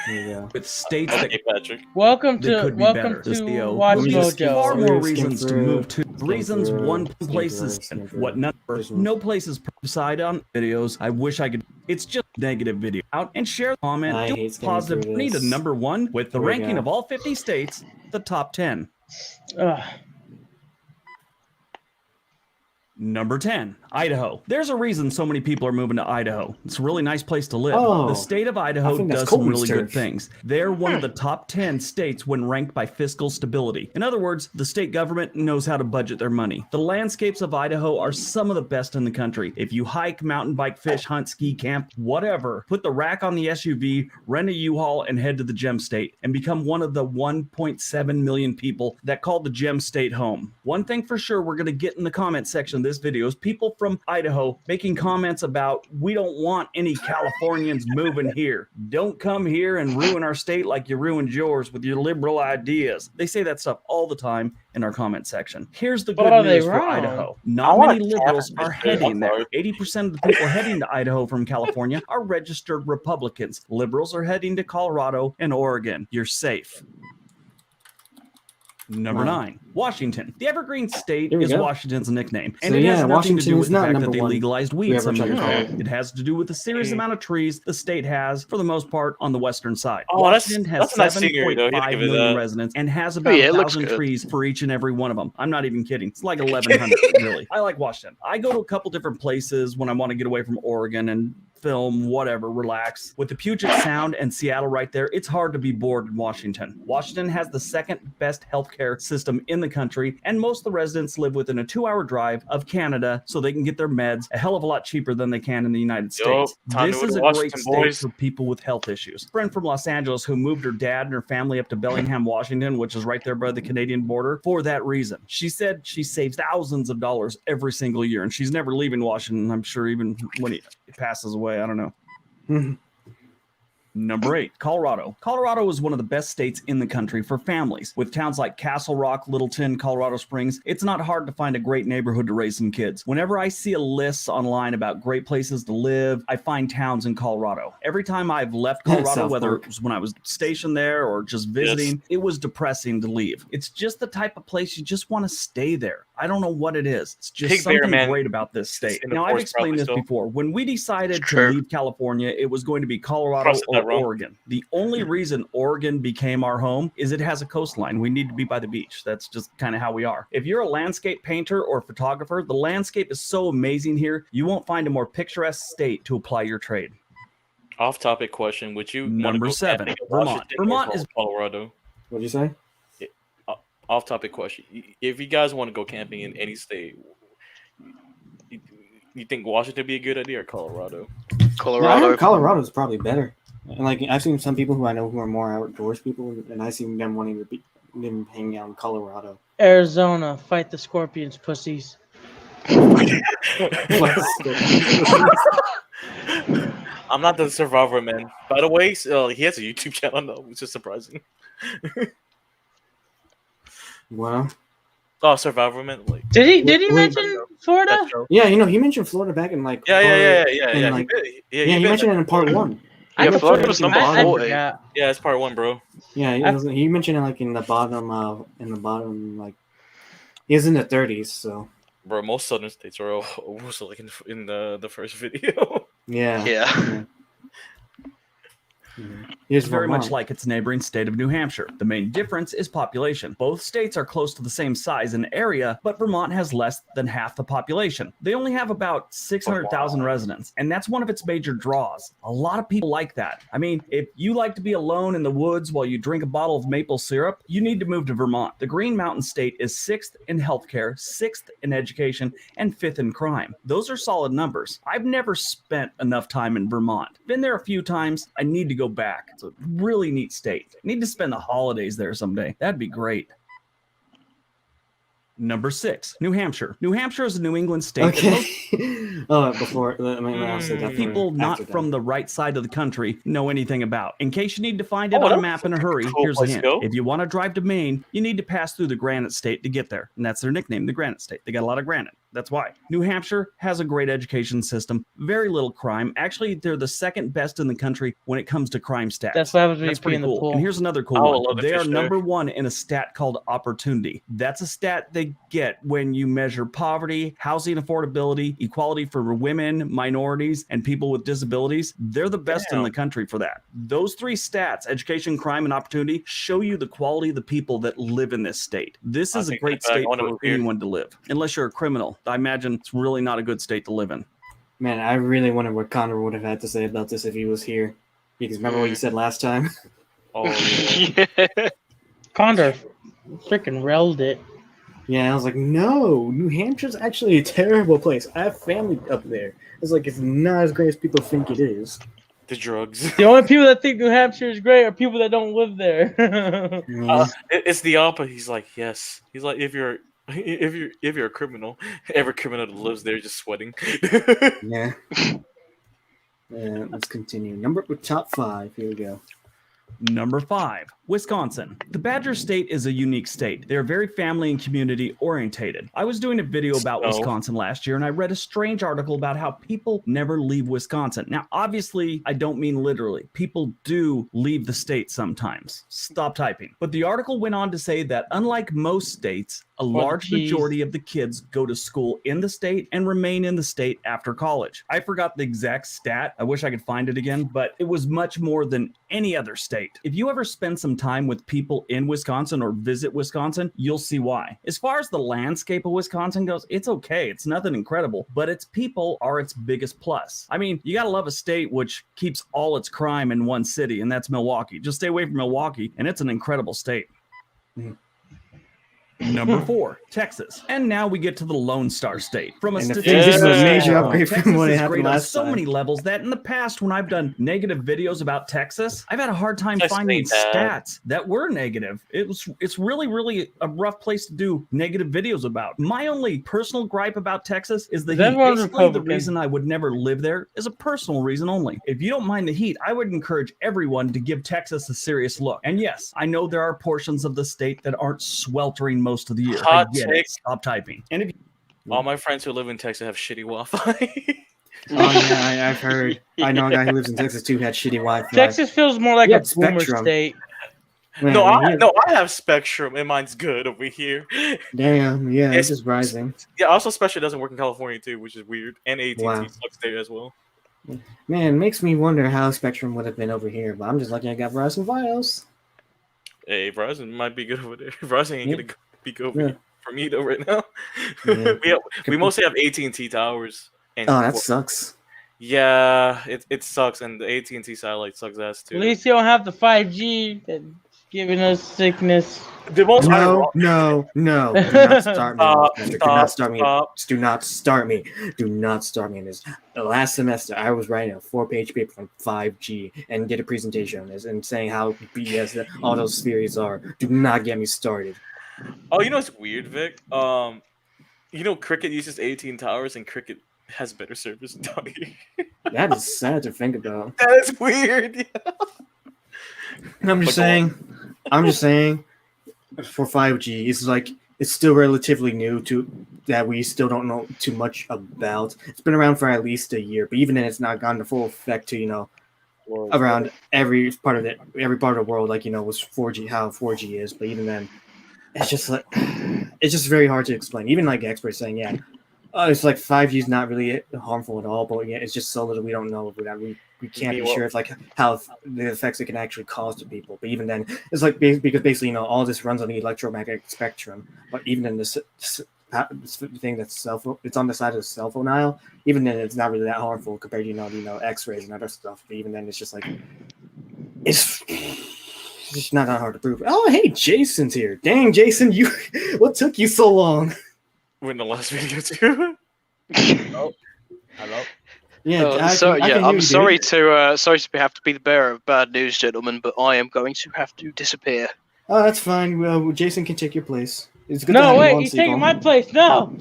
Here you go. with states that Hey, Patrick. Welcome They to could be welcome better. This to Theo. Watch Let me just Far Mojo. more Skim reasons to through, move to. Reasons through, one skim places through, skim and through. what number. There's No places per side on videos. I wish I could. It's just negative video out and share the comment. I Do hate skimming positive. through Need a this. number 1 with the Here we ranking go. of all 50 states. The top 10. Ugh. Number 10, Idaho. There's a reason so many people are moving to Idaho. It's a really nice place to live. Oh, the state of I Idaho think that's does some Colton's really good turf. things. They're one of the top 10 states when ranked by fiscal stability. In other words, the state government knows how to budget their money. The landscapes of Idaho are some of the best in the country. If you hike, mountain bike, fish, hunt, ski, camp, whatever, put the rack on the SUV, rent a U-Haul, and head to the Gem State and become one of the 1.7 million people that call the Gem State home. One thing for sure we're going to get in the comment section of this video is people from Idaho making comments about, we don't want any Californians moving here. Don't come here and ruin our state like you ruined yours with your liberal ideas. They say that stuff all the time in our comment section. Here's the good But are they news for wrong? Idaho. I Not want many a liberals cabin are fish there. heading I'm there. sorry. 80% of the people heading to Idaho from California are registered Republicans. Liberals are heading to Colorado and Oregon. You're safe. Number Wow. 9, Washington. The Evergreen State Here we is go. Washington's nickname, and So it yeah, has nothing Washington to do is with the not fact that number they one. legalized We weed ever some tried to years call ago. it. It has to do with the serious amount of trees the state has, for the most part, on the western side. Oh, Washington has that's a nice scenery, though. You have to 7.5 give it million that. residents and has about yeah, it looks 1,000 good. trees for each and every one of them. I'm not even kidding. It's like 1,100, really. I like Washington. I go to a couple different places when I want to get away from Oregon and film, whatever, relax. With the Puget Sound and Seattle right there, it's hard to be bored in Washington. Washington has the second best healthcare system in the country, and most of the residents live within a 2-hour drive of Canada, so they can get their meds a hell of a lot cheaper than they can in the United Yo, States. time This to is a go to great Washington, state boys. for people with health issues. A friend from Los Angeles who moved her dad and her family up to Bellingham, Washington, which is right there by the Canadian border, for that reason. She said she saves thousands of dollars every single year, and she's never leaving Washington, I'm sure, even when he passes away. I don't know. Number 8, Colorado. Colorado is one of the best states in the country for families. With towns like Castle Rock, Littleton, Colorado Springs, it's not hard to find a great neighborhood to raise some kids. Whenever I see a list online about great places to live, I find towns in Colorado. Every time I've left Colorado, South whether Park. it was when I was stationed there or just visiting, it was depressing to leave. It's just the type of place you just want to stay there. I don't know what it is. It's just Pig Bear, something man. great about this state. in the Now, I've forest, explained probably this still. before. When we decided to True. leave California, it was going to be Colorado Crossed that or wrong. Oregon. The only reason Oregon became our home is it has a coastline. We need to be by the beach. That's just kind of how we are. If you're a landscape painter or photographer, the landscape is so amazing here, you won't find a more picturesque state to apply your trade. Off-topic question: would you wanna Number go 7, camping in Vermont. Washington or Vermont is Colorado? What'd you say? Off-topic question: if you guys want to go camping in any state, you think Washington would be a good idea or Colorado? No, I Colorado. heard Colorado's probably better. And like I've seen some people who I know who are more outdoors people, and I see them wanting to be them hanging out in Colorado. Arizona, fight the scorpions, pussies. I'm not the Survivor man. By the way, he has a YouTube channel now, which is surprising. Well, Oh, Survivor man, like Did he Wait, mention Florida? that show. yeah, he mentioned Florida back in like Yeah. and, like, He he mentioned it in part 1. Yeah, I Florida was forgot number about it. 40. forgot. Yeah, it's part 1, bro. Yeah, he mentioned it like in the bottom like he was in the 30s, so Bro, most southern states are also like in the first video. yeah. Yeah. Here's It's very much Vermont. like its neighboring state of New Hampshire. The main difference is population. Both states are close to the same size in area, but Vermont has less than half the population. They only have about 600,000 residents, and that's one of its major draws. A lot of people like that. I mean, if you like to be alone in the woods while you drink a bottle of maple syrup, you need to move to Vermont. The Green Mountain State is 6th in healthcare, 6th in education, and 5th in crime. Those are solid numbers. I've never spent enough time in Vermont. Been there a few times. I need to go back. It's a really neat state. Need to spend the holidays there someday. That'd be great. Number 6, New Hampshire. New Hampshire is a New England state. that Okay. I'll say that for people not after from that. the right side of the country know anything about. In case you need to find it on a that's map in a a hurry, cool here's a place to hint. go. If you want to drive to Maine, you need to pass through the Granite State to get there. And that's their nickname, the Granite State. They got a lot of granite. That's why. New Hampshire has a great education system, very little crime. Actually, they're the second best in the country when it comes to crime stats. That's what happens when That's you pee pretty in the cool. pool. And here's another cool I would one. love to They are fish there. number 1 in a stat called opportunity. That's a stat they get when you measure poverty, housing affordability, equality for women, minorities, and people with disabilities. They're the best in Damn. the country for that. Those 3 stats, education, crime, and opportunity, show you the quality of the people that live in this state. This I is a think great in fact, I state wanna for move here. anyone to live, unless you're a criminal. I imagine it's really not a good state to live in. Man, I really wonder what Connor would have had to say about this if he was here. Because remember what you said last time? Oh, yeah. Yeah. Condor freaking railed it. Yeah, I was like, no, New Hampshire's actually a terrible place. I have family up there. It's like it's not as great as people think it is. The drugs. The only people that think New Hampshire is great are people that don't live there. It's the opposite. He's like, yes. He's like, if you're a criminal, every criminal that lives there is just sweating. Yeah. Let's continue. Top 5. Here we go. Number 5, Wisconsin. The Badger State is a unique state. They are very family and community orientated. I was doing a video about So? Wisconsin last year, and I read a strange article about how people never leave Wisconsin. Now, obviously, I don't mean literally. People do leave the state sometimes. Stop typing. But the article went on to say that unlike most states, a the large cheese. majority of the kids go to school in the state and remain in the state after college. I forgot the exact stat. I wish I could find it again, but it was much more than any other state. If you ever spend some time with people in Wisconsin or visit Wisconsin, you'll see why. As far as the landscape of Wisconsin goes, it's okay. It's nothing incredible, but its people are its biggest plus. I mean, you gotta love a state which keeps all its crime in one city, and that's Milwaukee. Just stay away from Milwaukee, and it's an incredible state. Number 4, Texas. And now we get to the Lone Star State. From a And the statistical this is a major standpoint, upgrade from Texas what is happened great on last so time. many levels that in the past, when I've done negative videos about Texas, I've had a hard time Texas finding ain't bad. stats that were negative. It's really a rough place to do negative videos about. My only personal gripe about Texas is the heat. Everyone's Basically, the Republican. reason I would never live there is a personal reason only. If you don't mind the heat, I would encourage everyone to give Texas a serious look. And yes, I know there are portions of the state that aren't sweltering most of the year. Hot I get it. take. Stop typing. And if All my friends who live in Texas have shitty Wi-Fi. Oh yeah, I've heard. I know a guy who lives in Texas too had shitty Wi-Fi. Texas feels more like Yeah, a boomer Spectrum. state. Man, no, here- I have Spectrum and mine's good over here. Damn, yeah, Yes. it's just rising. Yeah, also Spectrum doesn't work in California too, which is weird. And AT&T Wow. sucks there as well. Man, it makes me wonder how Spectrum would have been over here, but I'm just lucky I got Verizon Fios. Hey, Verizon might be good over there. Verizon ain't Yeah. gonna be good over Yeah. here for me though right now. Yeah. we mostly have AT&T towers. And Oh, that sucks. yeah, it sucks, and the AT&T satellite sucks ass too. At least you don't have the 5G that's giving us sickness. The most No. Do not start me. Stop, Patrick. Do not stop, start me. stop. Do not start me. Do not start me in this. Last semester, I was writing a 4-page paper on 5G and did a presentation on this and saying how BS all those theories are. Do not get me started. Oh, you know what's weird, Vic? You know, Cricket uses 18 towers, and Cricket has better service down here. That is sad to think about. That is weird. Yeah. I'm just saying. For 5G, it's still relatively new to that we still don't know too much about. It's been around for at least a year, but even then, it's not gone to full effect to around every part of the world, like was 4G, how 4G is. But even then, it's just very hard to explain. Even like experts saying, yeah, it's like 5G is not really harmful at all, but yeah, it's just so little we don't know. We can't be sure if like how the effects it can actually cause to people. But even then, it's like because basically all this runs on the electromagnetic spectrum. But even in this thing that's it's on the side of the cell phone aisle. Even then, it's not really that harmful compared to X-rays and other stuff. But even then, it's just like it's just not that hard to prove. Oh, hey, Jason's here. Dang, Jason, what took you so long? We're in the last video too. Hello. Yeah, I'm sorry to have to be the bearer of bad news, gentlemen, but I am going to have to disappear. Oh, that's fine. Well, Jason can take your place. It's good. No, wait, he's taking my place. No.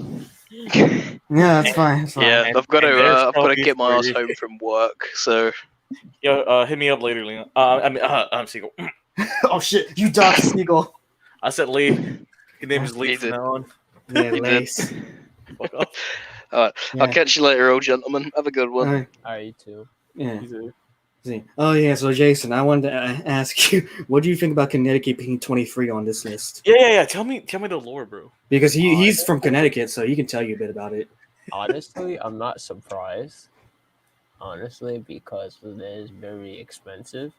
Yeah, that's fine. That's fine. Yeah, I've got to get my ass home from work. So, hit me up later, Leon. I'm Siegel. Oh shit, you doxed Siegel. I said Lee. His name is Lee from now on. Yeah, Lace. Fuck off. Alright, Yeah. I'll catch you later, old gentleman. Have a good one. Alright. Alright, you too. Yeah. He's a- See. Oh yeah. So Jason, I wanted to ask you, what do you think about Connecticut being 23 on this list? Yeah. Tell me the lore, bro. Because he's from Connecticut, so he can tell you a bit about it. Honestly, I'm not surprised. Honestly, because it is very expensive.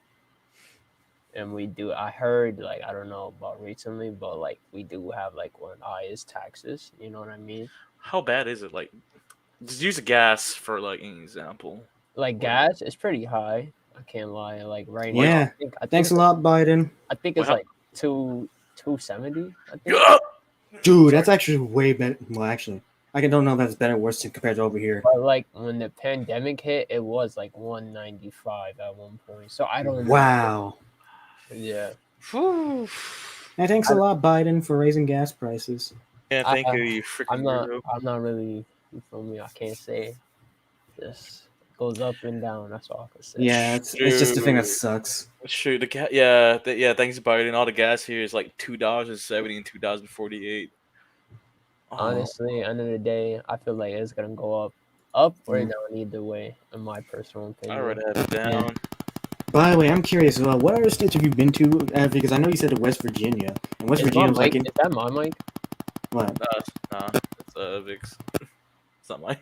And I heard, like, I don't know about recently, but, like, we do have, like, one of the highest taxes. You know what I mean? How bad is it? Like, just use gas for like an example. Like, gas is pretty high. I can't lie. Like, right now. Yeah. I think Thanks a lot, Biden. I think it's Wow. like 270. I think. Dude, that's actually way better. Well, actually, I don't know if that's better or worse compared to over here. But like when the pandemic hit, it was like 195 at one point. So I don't know. Wow. Yeah. Whew. And thanks a lot, Biden, for raising gas prices. Yeah, thank you, you freaking I'm not really, you feel me? I can't say. Just goes up and down. That's all I can say. Yeah, it's just a thing that sucks. Shoot, the gas. Yeah. Thanks, Biden. All the gas here is like $2.70 and $2.48. Honestly, end of the day, I feel like it's gonna go up or Mm. down either way, in my personal opinion. I already have it down. By the way, I'm curious. What other states have you been to? Because I know you said to West Virginia, and West Is Virginia was my like mic- in is that my mic? what? Nah, it's Vic's. It's not mine.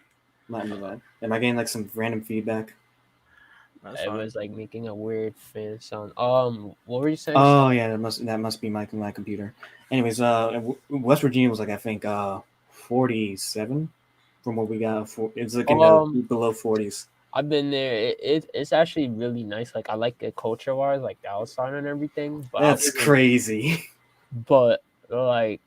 My bad. Am I getting like some random feedback? That's It fine. was like making a weird fan sound. What were you saying? Oh yeah, that must be my computer. Anyways, West Virginia was like I think 47 from what we got. It's like in the below 40s. I've been there. It's actually really nice. Like I like it culture wise, like the outside and everything. But That's crazy. But like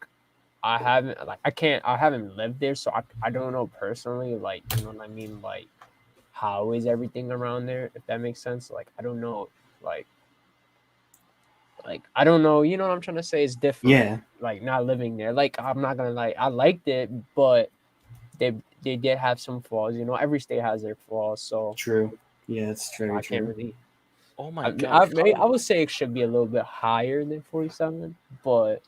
I haven't lived there, so I don't know personally, like, you know what I mean, like how is everything around there, if that makes sense. Like I don't know, like I don't know, you know what I'm trying to say? It's different. Yeah. Like not living there. Like I'm not gonna lie, I liked it, but they did have some flaws. You know, every state has their flaws, so True. Yeah, it's true. I can't really. Oh my I god. would say it should be a little bit higher than 47, but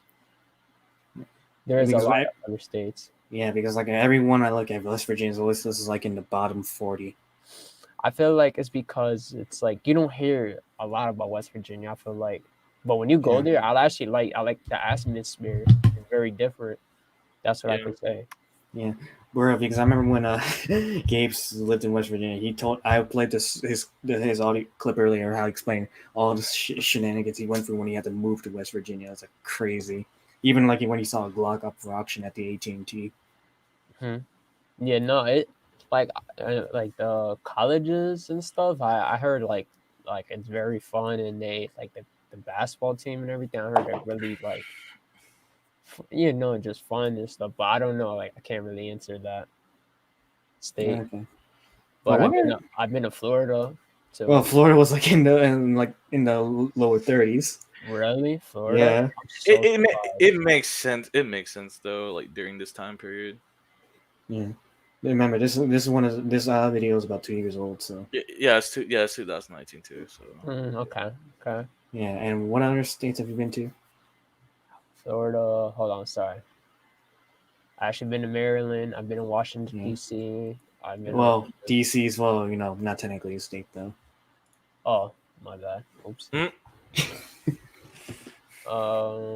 there's a Because lot of other states. Yeah, because like everyone I look at, West Virginia's list, this is like in the bottom 40. I feel like it's because it's like you don't hear a lot about West Virginia. I feel like But when you go Yeah. there, I like the atmosphere. It's very different. That's what I Yeah. could say. Bro, because I remember when Gabe's lived in West Virginia, I played his audio clip earlier how he explained all the shenanigans he went through when he had to move to West Virginia. It was like crazy. Even like when he saw a Glock up for auction at the AT&T. Yeah, no, it like the colleges and stuff. I heard like it's very fun, and they like the basketball team and everything. I heard they're really like just fun and stuff. But I don't know, like I can't really answer that state. Okay. But Well, I've been to Florida. So Well, Florida was like in the lower 30s. really, Florida. Yeah. I'm so surprised. It makes sense. It makes sense though, like during this time period. Yeah. Remember, this video is about 2 years old, so Yeah, it's 2019 too. So Okay. yeah. And what other states have you been to? Florida. Hold on, sorry. I actually been to Maryland. I've been to Washington Yeah. D.C. I've been. Well, DC as well. Not technically a state though. Oh, my bad. Oops. Mm.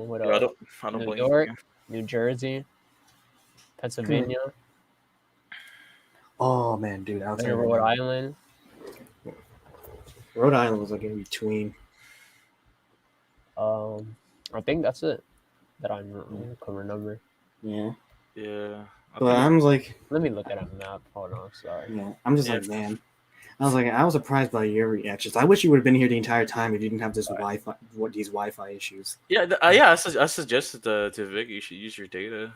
What yeah, else? I don't New blame York, you. New Jersey, Pennsylvania, Oh man, dude, been to Rhode Island. Rhode Island was like in between. I think that's it that I can remember. Yeah. Yeah. But I'm like, Let me look at a map. Hold on, sorry. yeah, I'm just Yeah. like, man. I was surprised by your reactions. I wish you would have been here the entire time if you didn't have these Wi-Fi issues. Yeah, I suggested to Vic you should use your data.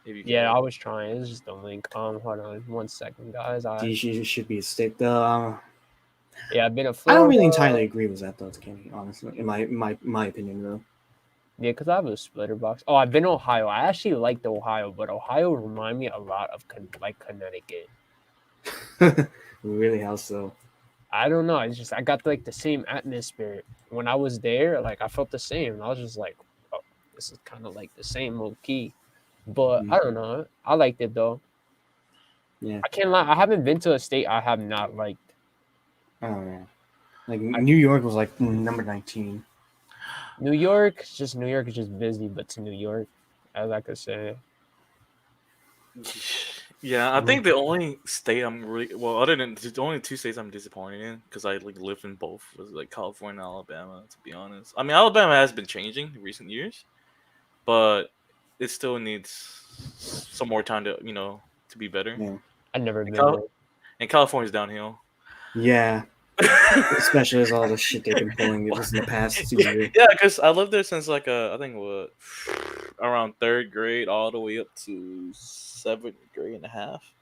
If you can. Yeah, I was trying. It's just a link. Hold on 1 second, guys. DC should be a state. Though. Yeah, I've been to I Florida. don't really entirely agree with that though, Kenny. Honestly, in my opinion though. Yeah, because I have a splitter box. Oh, I've been to Ohio. I actually liked Ohio, but Ohio remind me a lot of Connecticut. Really, how so? I don't know. It's just I got like the same atmosphere when I was there. Like I felt the same. I was just like, oh, this is kind of like the same low key. But I don't know. I liked it though. Yeah. I can't lie. I haven't been to a state I have not liked. Oh yeah. Like New York was like number 19. New York is just busy, but to New York, as I could say. Yeah, I think the only state I'm really other than the only two states I'm disappointed in because I like lived in both was like California and Alabama. To be honest, I mean Alabama has been changing in recent years, but it still needs some more time to to be better. Yeah. I've never been there. And California's downhill. Yeah. Especially as all the shit they've been pulling just in the past 2 years. Yeah, because I lived there since like I think around 3rd grade all the way up to 7th grade and a half,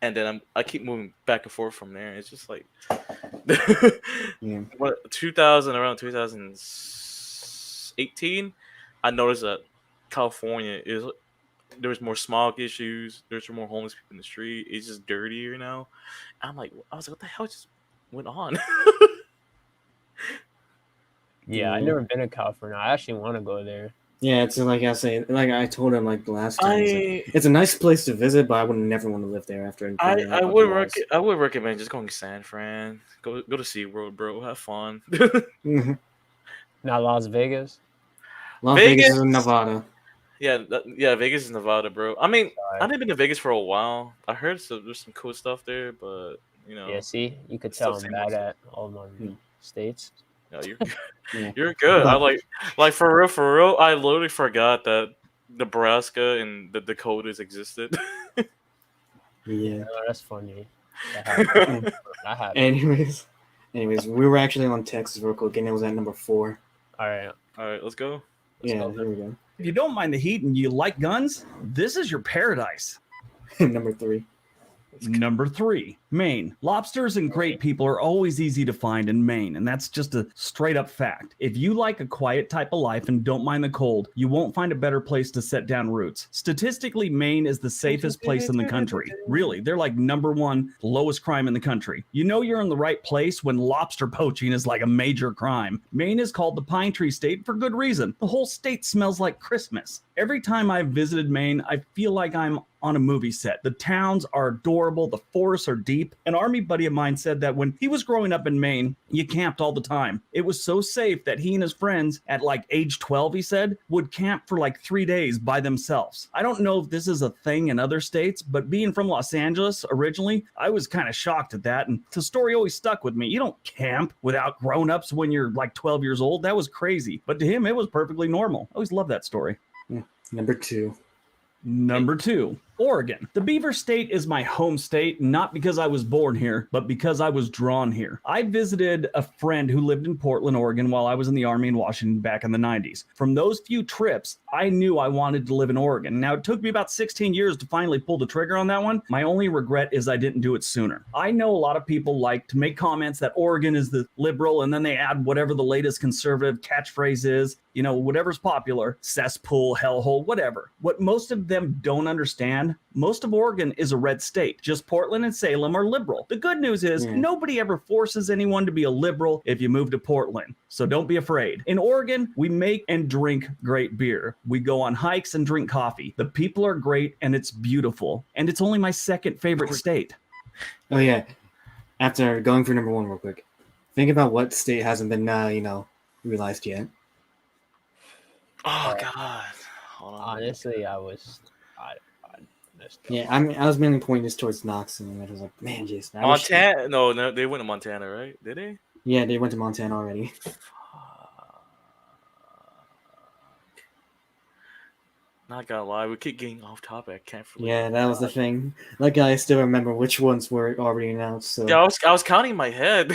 and then I keep moving back and forth from there. It's just like Yeah. around 2018, I noticed that California there's more smog issues. There's more homeless people in the street. It's just dirtier now. I was like, what the hell just went on? Yeah, I've never been to California. I actually want to go there. Yeah, it's like I told him like the last time. It's a nice place to visit, but I would never want to live there after. I would recommend just going to San Fran. Go to SeaWorld, bro. Have fun. Not Las Vegas. Las Vegas is in Nevada. Yeah, Vegas is Nevada, bro. I mean, I haven't been to Vegas for a while. I heard there's some cool stuff there, but Yeah, see, you could tell I'm bad at all my states. No, you're good. I like for real. I literally forgot that Nebraska and the Dakotas existed. Yeah, that's funny. That Anyways, we were actually on Texas real quick, and it was at number 4. All right, let's go. Here we go. If you don't mind the heat and you like guns, this is your paradise. Number 3. Number 3, Maine. Lobsters and great people are always easy to find in Maine, and that's just a straight up fact. If you like a quiet type of life and don't mind the cold, you won't find a better place to set down roots. Statistically, Maine is the safest place in the country. Really, they're like number 1 lowest crime in the country. You know you're in the right place when lobster poaching is like a major crime. Maine is called the Pine Tree State for good reason. The whole state smells like Christmas. Every time I've visited Maine, I feel like I'm on a movie set. The towns are adorable, the forests are deep. An Army buddy of mine said that when he was growing up in Maine, you camped all the time. It was so safe that he and his friends at like age 12, he said, would camp for like 3 days by themselves. I don't know if this is a thing in other states, but being from Los Angeles originally, I was kind of shocked at that. And the story always stuck with me. You don't camp without grown-ups when you're like 12 years old. That was crazy. But to him, it was perfectly normal. I always loved that story. Number 2. Number 2, Oregon. The Beaver State is my home state, not because I was born here, but because I was drawn here. I visited a friend who lived in Portland, Oregon while I was in the Army in Washington back in the 90s. From those few trips, I knew I wanted to live in Oregon. Now, it took me about 16 years to finally pull the trigger on that one. My only regret is I didn't do it sooner. I know a lot of people like to make comments that Oregon is the liberal, and then they add whatever the latest conservative catchphrase is, you know, whatever's popular, cesspool, hellhole, whatever. What most of them don't understand, most of Oregon is a red state. Just Portland and Salem are liberal. The good news is nobody ever forces anyone to be a liberal if you move to Portland. So don't be afraid. In Oregon, we make and drink great beer. We go on hikes and drink coffee. The people are great and it's beautiful. And it's only my second favorite state. Oh, yeah. After going for number 1 real quick, think about what state hasn't been, realized yet. Oh God. Hold on. Honestly, I Yeah, I mean, I was mainly pointing this towards Knox, and I was like, man, Jason. I wish- Montana? No, they went to Montana, right? Did they? Yeah, they went to Montana already. Not gonna lie, we keep getting off topic. I can't. Yeah, that was the thing. Like, I still remember which ones were already announced. So Yeah, I was counting in my head.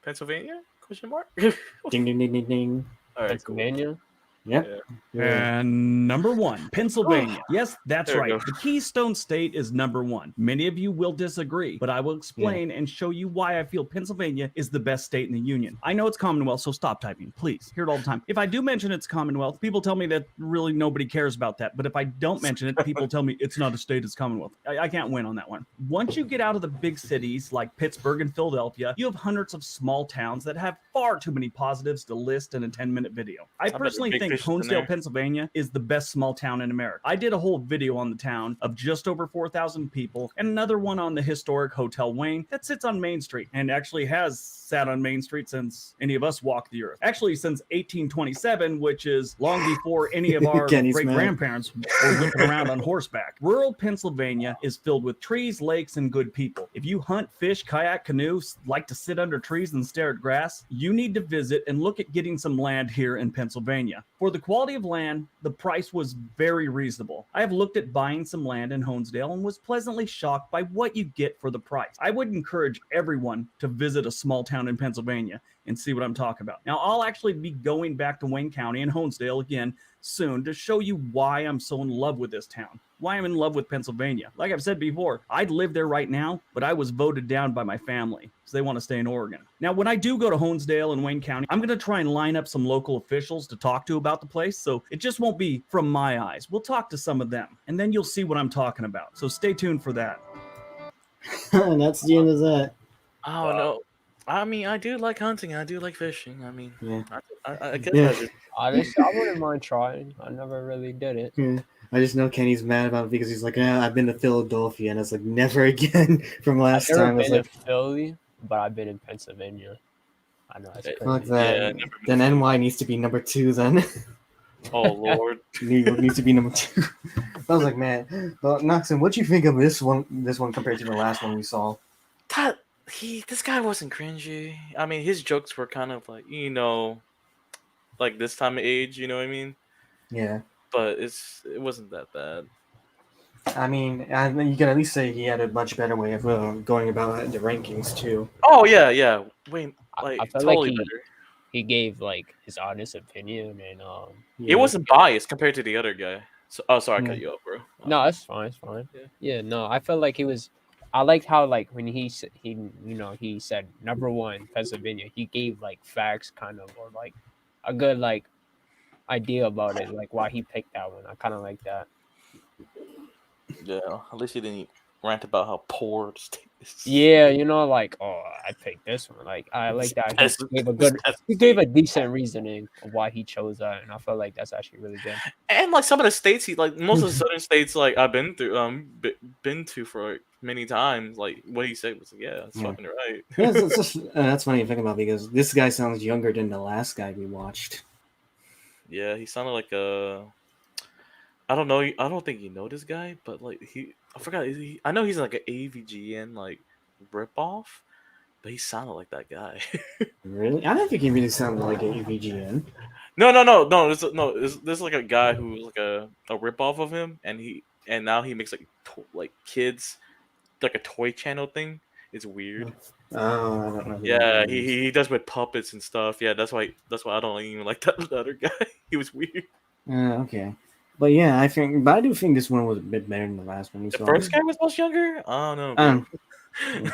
Pennsylvania? Question mark. ding, ding, ding, ding, ding. All right, cool. Pennsylvania. Yep. And number 1, Pennsylvania. Yes, that's There we right. go. The Keystone State is number 1. Many of you will disagree, but I will explain and show you why I feel Pennsylvania is the best state in the Union. I know it's Commonwealth, so stop typing, please. Hear it all the time. If I do mention it's Commonwealth, people tell me that really nobody cares about that. But if I don't mention it, people tell me it's not a state, it's Commonwealth. I can't win on that one. Once you get out of the big cities like Pittsburgh and Philadelphia, you have hundreds of small towns that have far too many positives to list in a 10-minute video. I bet personally big think fish in Honesdale, there. Pennsylvania is the best small town in America. I did a whole video on the town of just over 4,000 people and another one on the historic Hotel Wayne that sits on Main Street and actually has sat on Main Street since any of us walked the earth. Actually, since 1827, which is long before any of our Kenny's mad. great-grandparents were whipping around on horseback. Rural Pennsylvania is filled with trees, lakes, and good people. If you hunt, fish, kayak, canoe, like to sit under trees and stare at grass, you need to visit and look at getting some land here in Pennsylvania. For the quality of land, the price was very reasonable. I have looked at buying some land in Honesdale and was pleasantly shocked by what you get for the price. I would encourage everyone to visit a small town in Pennsylvania and see what I'm talking about. Now, I'll actually be going back to Wayne County and Honesdale again soon to show you why I'm so in love with this town, why I'm in love with Pennsylvania. Like I've said before, I'd live there right now, but I was voted down by my family because they want to stay in Oregon. Now, when I do go to Honesdale and Wayne County, I'm going to try and line up some local officials to talk to about the place, so it just won't be from my eyes. We'll talk to some of them, and then you'll see what I'm talking about. So stay tuned for that. And that's the end of that. Oh no. I mean, I do like hunting. I do like fishing. I mean, Yeah. I guess Yeah. I just, Honestly, I wouldn't mind trying. I never really did it. Yeah. I just know Kenny's mad about it because he's like, I've been to Philadelphia, and it's like, never again from last I've never time. It's been like, to Philly, but I've been in Pennsylvania. I know it's Fuck fuck crazy. that. Yeah, never been Then NY needs to be number 2 then. oh lord. New York needs to be number 2. I was like, man. Well, Noxon, what'd you think of this one compared to the last one we saw? This guy wasn't cringy. I mean, his jokes were kind of like, like this time of age, you know what I mean? Yeah. But it wasn't that bad. I mean, you can at least say he had a much better way of going about the rankings too. Oh yeah. Wait, like I felt totally like better. he gave like his honest opinion and Yeah. It wasn't biased compared to the other guy. So, sorry, I cut you off, bro. no, it's fine, it's fine. Yeah. Yeah, no, I felt like he was. I liked how like when he said number 1 Pennsylvania, he gave like facts kind of or like a good like idea about it, like why he picked that one. I kind of like that. Yeah, at least he didn't rant about how poor the state is. Yeah, you know, like, oh, I picked this one. Like, I like that It's- he gave a it's- good, it's- he gave a decent reasoning of why he chose that, and I felt like that's actually really good. And like some of the states, he like most of the southern states, like I've been through, been to for like, many times. Like what he said was, yeah, that's Yeah. fucking right. Yeah, it's just, that's funny to think about because this guy sounds younger than the last guy we watched. Yeah, he sounded like a. I don't know. I don't think you know this guy, but like I forgot. I know he's like an AVGN like ripoff, but he sounded like that guy. Really? I don't think he really sounded like a VGN. No. There's like a guy who was like a ripoff of him, and now he makes like kids, like a toy channel thing. It's weird. Oh, I don't know. who Yeah, that is. he does with puppets and stuff. Yeah, that's why I don't even like that the other guy. He was weird. Okay. But yeah, but I do think this one was a bit better than the last one we The saw. first guy was much younger. I don't know. Bro.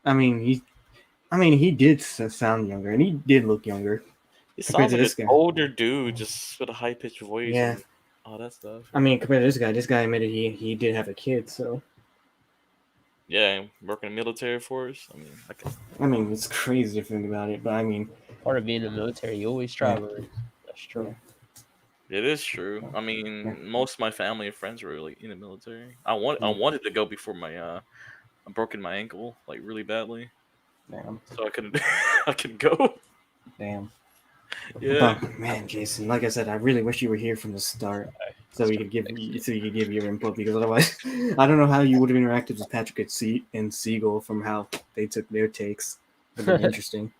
I mean, he did sound younger, and he did look younger. He compared sounds to like this an guy. older dude, just with a high pitched voice. Yeah. And all that stuff. I mean, compared to this guy admitted he did have a kid, so Yeah, working in the military force. I mean, it's crazy to think about it, but I mean, Part of being in the military, you always traveling. That's true. It is true. I mean, most of my family and friends were like in the military. I wanted to go before I broken my ankle like really badly, damn, so I couldn't I couldn't go. damn. Yeah. But man, Jason, like I said, I really wish you were here from the start, so you could give your input, because otherwise, I don't know how you would have interacted with Patrick and Siegel from how they took their takes. It'd been interesting.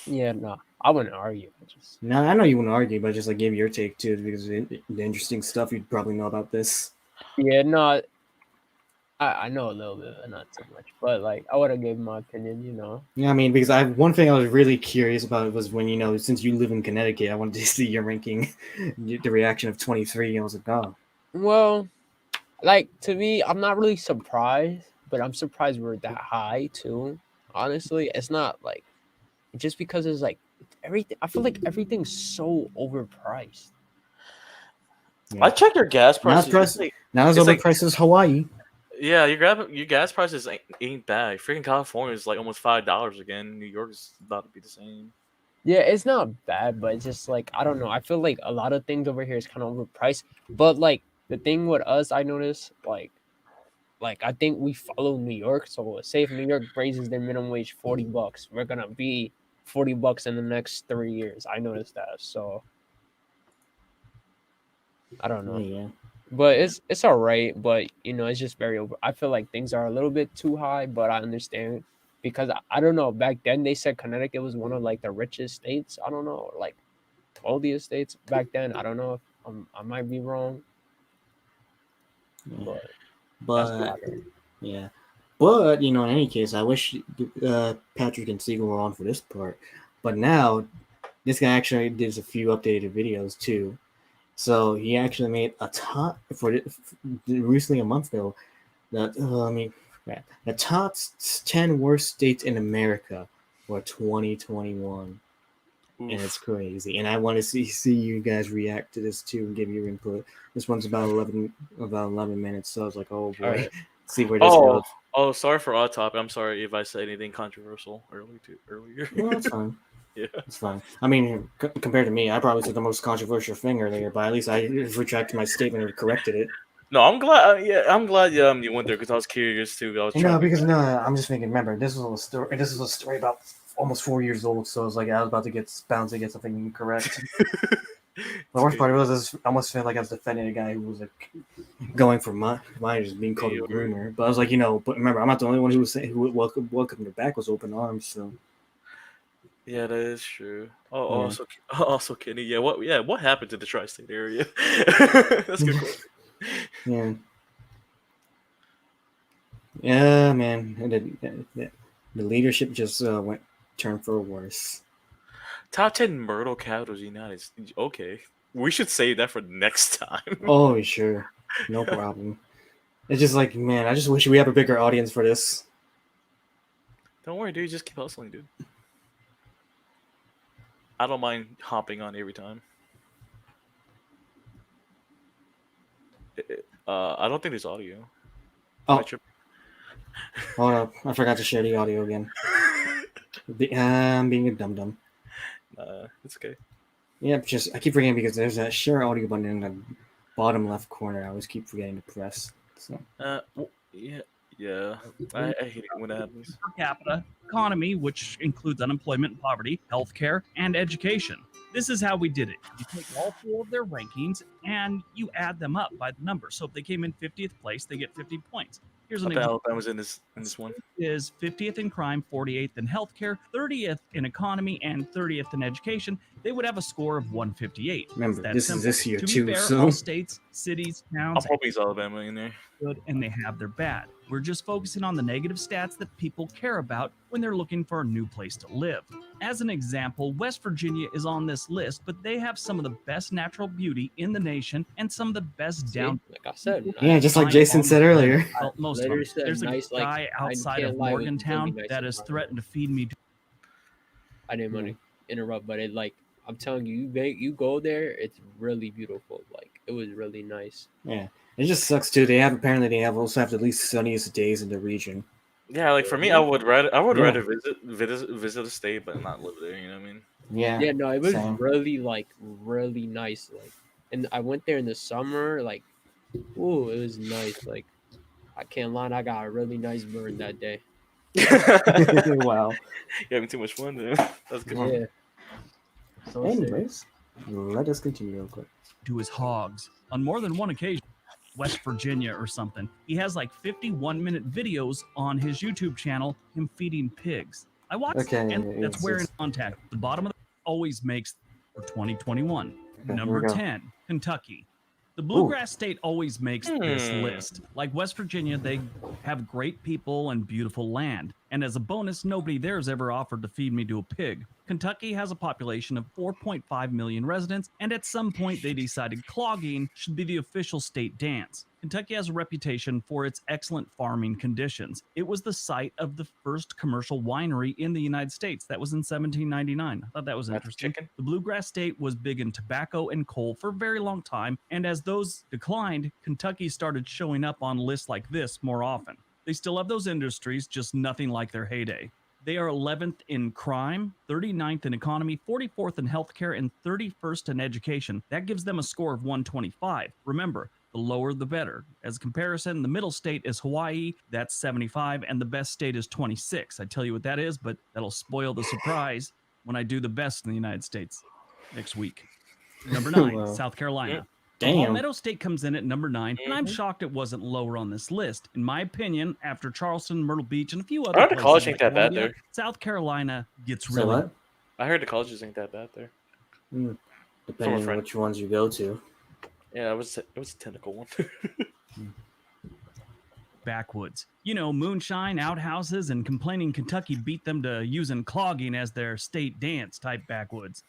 Yeah, no, I wouldn't argue. No, I know you wouldn't argue, but just like give your take too, because the interesting stuff you'd probably know about this. Yeah, no, I know a little bit, but not too much. But like, I would have gave my opinion, you know. Yeah, I mean, because one thing I was really curious about was when, since you live in Connecticut, I wanted to see your ranking, the reaction of 23. I was like, oh. Well, like, to me, I'm not really surprised, but I'm surprised we're that high too. Honestly, it's not like just because it's like everything. I feel like everything's so overpriced. I checked your gas prices. Now it's overpriced as Hawaii. Yeah, your gas prices ain't bad. Freaking California is like almost $5 again. New York is about to be the same. Yeah, it's not bad, but it's just like I don't know. I feel like a lot of things over here is kind of overpriced. But like the thing with us, I noticed like I think we follow New York. So say if New York raises their minimum wage $40, we're gonna be $40 in the next 3 years. I noticed that. So I don't know. Yeah. But it's all right. But it's just very over. I feel like things are a little bit too high, but I understand because I don't know. Back then they said Connecticut was one of like the richest states. I don't know, or like wealthiest states back then. I don't know if I might be wrong. But yeah. But in any case, I wish Patrick and Siegel were on for this part. But now, this guy actually did a few updated videos too. So he actually made a top for recently a month ago. The top 10 worst states in America for 2021. And it's crazy. And I want to see you guys react to this too and give your input. This one's about 11 minutes. So I was like, oh boy, Right. see where this goes. Oh, sorry for our topic. I'm sorry if I said anything controversial earlier. No, that's fine. Yeah, it's fine. I mean, compared to me, I probably said the most controversial thing earlier, but at least I retracted my statement or corrected it. No, I'm glad. I'm glad you went there because I was curious too. I'm just thinking. Remember, this was a story about almost 4 years old, so it was like I was about to get something incorrect. The worst part was I almost felt like I was defending a guy who was like going for mine just being called a groomer. But I was like, but remember, I'm not the only one who was saying who welcome your back with open arms. So yeah, that is true. Oh, also Kenny. Yeah, what happened to the tri-state area? That's a good question. Yeah, man. And the leadership just turned for worse. Top 10 Myrtle capitals United States. Okay, we should save that for next time. Oh, sure, no problem. It's just like, man, I just wish we had a bigger audience for this. Don't worry, dude. Just keep hustling, dude. I don't mind hopping on every time. I don't think there's audio. Oh, hold up. I forgot to share the audio again. I'm being a dum-dum. It's okay. Yep, I keep forgetting because there's that share audio button in the bottom left corner. I always keep forgetting to press. So. Yeah. I hate it when that happens. Per capita economy, which includes unemployment, poverty, healthcare, and education. This is how we did it. You take all 4 of their rankings and you add them up by the number. So if they came in 50th place, they get 50 points. Here's an example. Alabama's in this one. Is 50th in crime, 48th in healthcare, 30th in economy, and 30th in education. They would have a score of 158. Remember, this is this year to too. Be fair, so all states, cities, towns, I'll probably use Alabama in there. Good, and they have their bad. We're just focusing on the negative stats that people care about when they're looking for a new place to live. As an example, West Virginia is on this list, but they have some of the best natural beauty in the nation and some of the best down. Like I said, yeah, just like Jason said earlier. Well, most of them. There's a guy outside of Morgantown that has threatened to feed me. I didn't want to interrupt, but I'm telling you, you go there, it's really beautiful. Like it was really nice. Yeah. It just sucks too. They also have the least sunniest days in the region. Yeah, like for me, I would rather visit a state but not live there. You know what I mean? Yeah. Yeah, no, it was same. really nice. Like, and I went there in the summer. Like, ooh, it was nice. Like, I can't lie, I got a really nice burn that day. Wow. You're having too much fun, dude. That's good. Yeah. So anyways, let us continue real quick. To his hogs on more than one occasion. West Virginia or something. He has like 51-minute videos on his YouTube channel, him feeding pigs. I watched and that's where in contact. The bottom of the always makes for 2021. Number 10, Kentucky. The Bluegrass State always makes this list. Like West Virginia, they have great people and beautiful land. And as a bonus, nobody there's ever offered to feed me to a pig. Kentucky has a population of 4.5 million residents, and at some point they decided clogging should be the official state dance. Kentucky has a reputation for its excellent farming conditions. It was the site of the first commercial winery in the United States. That was in 1799. I thought that was interesting. The Bluegrass State was big in tobacco and coal for a very long time, and as those declined, Kentucky started showing up on lists like this more often. They still have those industries, just nothing like their heyday. They are 11th in crime, 39th in economy, 44th in healthcare, and 31st in education. That gives them a score of 125. Remember, the lower the better. As a comparison, the middle state is Hawaii, that's 75, and the best state is 26. I tell you what that is, but that'll spoil the surprise when I do the best in the United States next week. Number 9, Wow. South Carolina. Damn. Palmetto State comes in at number 9, and I'm shocked it wasn't lower on this list. In my opinion, after Charleston, Myrtle Beach, and a few other I heard the places college like ain't that bad Columbia, there. South Carolina gets So really what? I heard the colleges ain't that bad there. Depending on friend. which ones you go to. Yeah, it was a tentacle one. backwoods. You know, moonshine, outhouses, and complaining Kentucky beat them to using clogging as their state dance type backwoods.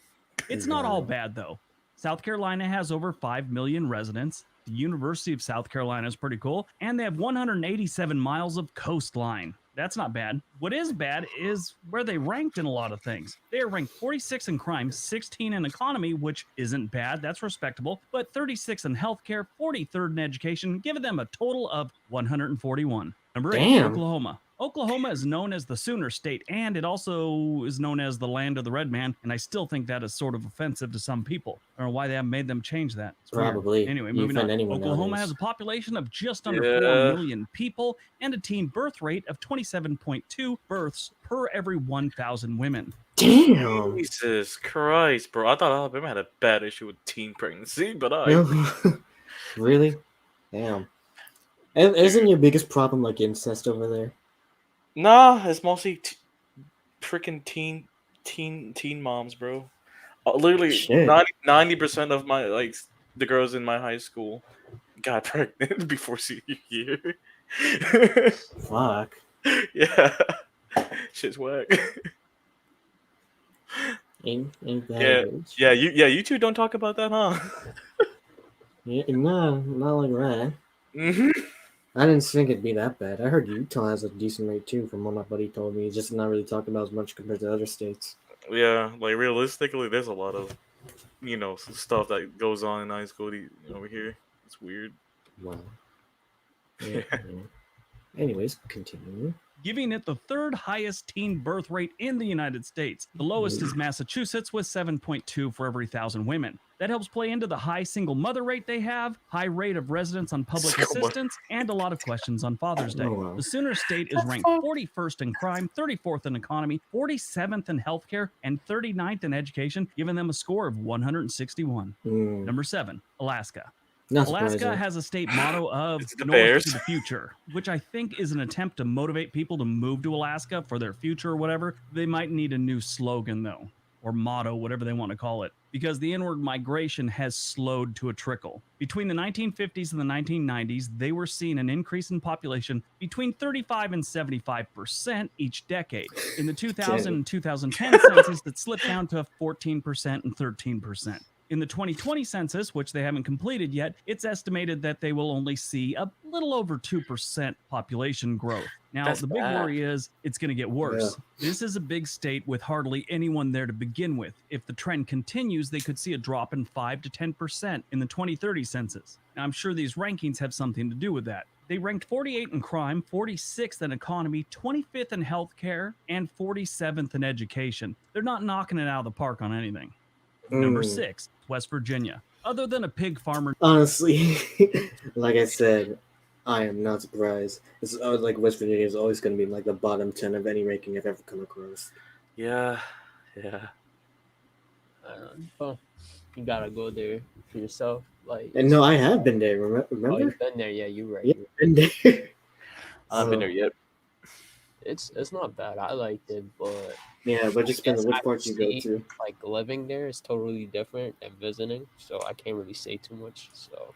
It's not all bad, though. South Carolina has over 5 million residents. The University of South Carolina is pretty cool, and they have 187 miles of coastline. That's not bad. What is bad is where they ranked in a lot of things. They are ranked 46 in crime, 16 in economy, which isn't bad, that's respectable, but 36 in healthcare, 43rd in education, giving them a total of 141. Number 8, Damn. Oklahoma. Oklahoma is known as the Sooner State, and it also is known as the land of the red man, and I still think that is sort of offensive to some people. I don't know why they haven't made them change that. It's weird. Probably. Anyway, You moving on. offend anyone Oklahoma nowadays. has a population of just under 4 Yeah. million people and a teen birth rate of 27.2 births per every 1,000 women. Damn. Jesus Christ, bro! I thought Alabama had a bad issue with teen pregnancy, but I Really? Damn. Isn't your biggest problem like incest over there? nah, it's mostly freaking teen moms, bro. Literally, Shit. 90% of my the girls in my high school got pregnant before senior year. Fuck. Yeah, shit's whack. Ain't that Yeah, bitch? you two don't talk about that, huh? Yeah, no, not like that. hmm I didn't think it'd be that bad. I heard Utah has a decent rate too, from what my buddy told me. It's just not really talked about as much compared to other states. Yeah, like realistically, there's a lot of stuff that goes on in high school over here. It's weird. Wow. Yeah, yeah. Anyways, continue. giving it the third highest teen birth rate in the United States. The lowest is Massachusetts with 7.2 for every 1,000 women. That helps play into the high single mother rate they have, high rate of residents on public Single mother. assistance, and a lot of questions on Father's Day. Oh, wow. The Sooner State is ranked 41st in crime, 34th in economy, 47th in healthcare, and 39th in education, giving them a score of 161. Mm, Number 7, Alaska. not Alaska surprising. has a state motto of Is it the North Bears? to the future, which I think is an attempt to motivate people to move to Alaska for their future or whatever. They might need a new slogan, though, or motto, whatever they want to call it, because the inward migration has slowed to a trickle. Between the 1950s and the 1990s, they were seeing an increase in population between 35 and 75% each decade. In the 2000 and 2010 census, that slipped down to 14% and 13%. In the 2020 census, which they haven't completed yet, it's estimated that they will only see a little over 2% population growth. Now, That's the big bad. worry is it's going to get worse. This is a big state with hardly anyone there to begin with. If the trend continues, they could see a drop in 5 to 10% in the 2030 census. Now, I'm sure these rankings have something to do with that. They ranked 48 in crime, 46th in economy, 25th in healthcare, and 47th in education. They're not knocking it out of the park on anything. Number 6, West Virginia. Other than a pig farmer, Honestly, like I said, I am not surprised. It's like West Virginia is always going to be in like the bottom 10 of any ranking I've ever come across. Yeah. Well, you gotta go there for yourself. Like, And no, I have been there. oh, Remember? you've been there. Yeah, you're right. Yeah, been there. I haven't been there yet. It's not bad. I liked it, but Yeah, but just depends on which parts you go obviously, to. like living there is totally different than visiting, so I can't really say too much. So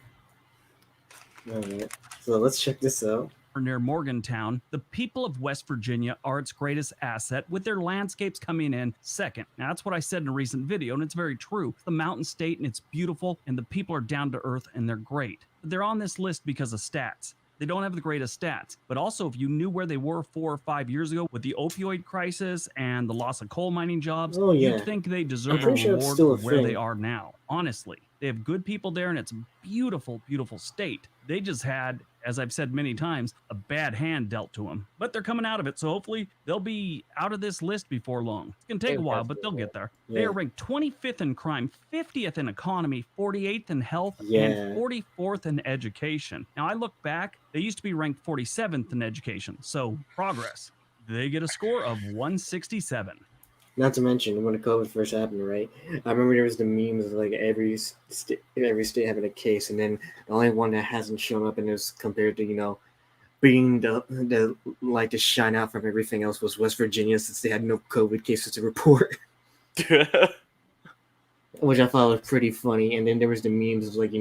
Alright, so let's check this out. near Morgantown, the people of West Virginia are its greatest asset, with their landscapes coming in second. Now, that's what I said in a recent video, and it's very true. The mountain state, and it's beautiful, and the people are down to earth, and they're great. But they're on this list because of stats. They don't have the greatest stats, but also if you knew where they were 4 or 5 years ago with the opioid crisis and the loss of coal mining jobs, Oh, yeah. you'd think they deserve a pretty sure it's reward still for a where thing. they are now. Honestly, they have good people there, and it's a beautiful, beautiful state. They just had, as I've said many times, a bad hand dealt to them. But they're coming out of it, so hopefully they'll be out of this list before long. It's going to take a while, but they'll get there. They Yeah. are ranked 25th in crime, 50th in economy, 48th in health, Yeah. and 44th in education. Now, I look back, they used to be ranked 47th in education, so progress. They get a score of 167. Not to mention when COVID first happened, right? I remember there was the memes of like every state having a case, and then the only one that hasn't shown up and is compared to being the light to shine out from everything else was West Virginia, since they had no COVID cases to report, which I thought was pretty funny. And then there was the memes of like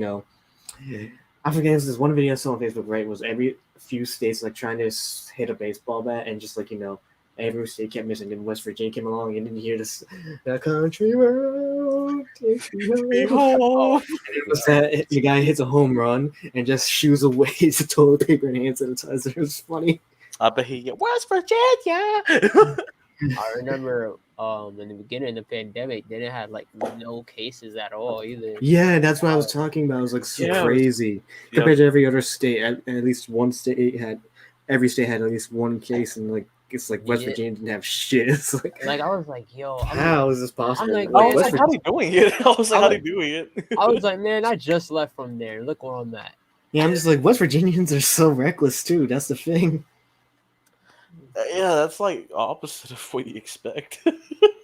I forget, this one video I saw on Facebook, right? Was every few states like trying to hit a baseball bat, and just like every state kept missing. Then West Virginia came along, and then you hear this, "The country road takes me home." The guy hits a home run and just shoos away his toilet paper and hand sanitizer. It was funny. I bet he West Virginia. I remember in the beginning of the pandemic, they didn't have like no cases at all either. Yeah, that's what I was talking about. It was like so Yeah, crazy compared to every other state. At least one state had, every state had at least one case, and like it's like West Yeah. Virginia didn't have shit. It's like Like I was like, yo, how is this possible? like, I was West like, how they doing it? I was like, how they I- doing it? I was like, man, I just left from there. Look where I'm at. Yeah, I'm just like, West Virginians are so reckless too. That's the thing. Yeah, that's like opposite of what you expect.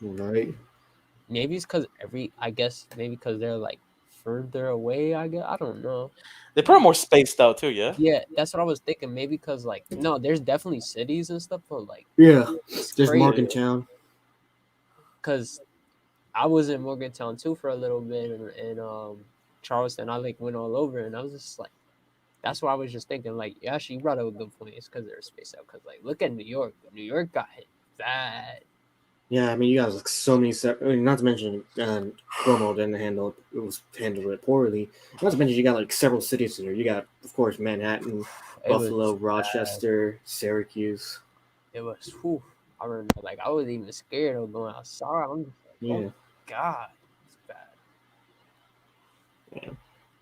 Right. Maybe it's because I guess maybe because they're like further away. I guess I don't know. They probably more spaced out too, yeah. Yeah, that's what I was thinking. Maybe because like no, there's definitely cities and stuff, but like Yeah. it's There's crazy. Morgantown. Because I was in Morgantown too for a little bit, and Charleston. I like went all over, and I was just like, that's why I was just thinking like, yeah, actually, you brought up a good point. It's because they're spaced out. Because like, look at New York. New York got hit bad. Yeah, I mean, you guys like so many. Not to mention, Cuomo didn't handle it poorly. Not to mention, you got like several cities in there. You got, of course, Manhattan, It was Buffalo, bad. Rochester, Syracuse. It was. Whew, I remember like I was even scared of going outside. I'm just like, Yeah. oh God, it's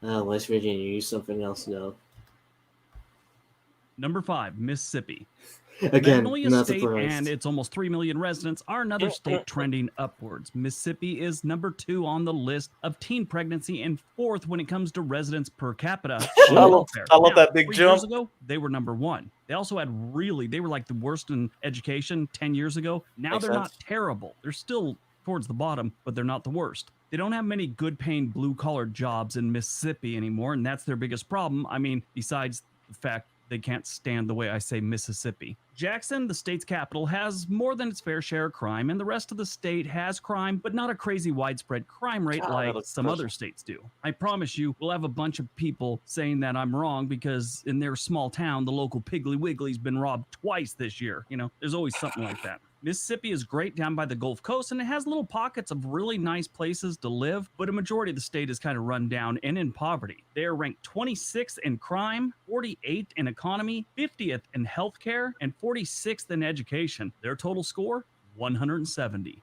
bad. West Virginia, you something else though. Number 5, Mississippi. Again, Magnolia not State surprised. and its almost 3 million residents are another state trending upwards. Mississippi is number 2 on the list of teen pregnancy and 4th when it comes to residents per capita. I love that big 3 jump. years ago, they were number 1. They also had they were like the worst in education 10 years ago. Now Makes they're not sense. terrible. They're still towards the bottom, but they're not the worst. They don't have many good paying blue collar jobs in Mississippi anymore, and that's their biggest problem. I mean, besides the fact they can't stand the way I say Mississippi. Jackson, the state's capital, has more than its fair share of crime, and the rest of the state has crime, but not a crazy widespread crime rate God, like that's some other states do. I promise you, we'll have a bunch of people saying that I'm wrong because in their small town, the local Piggly Wiggly's been robbed twice this year. You know, there's always something like that. Mississippi is great down by the Gulf Coast, and it has little pockets of really nice places to live, but a majority of the state is kind of run down and in poverty. They are ranked 26th in crime, 48th in economy, 50th in healthcare, and 46th in education. Their total score, 170.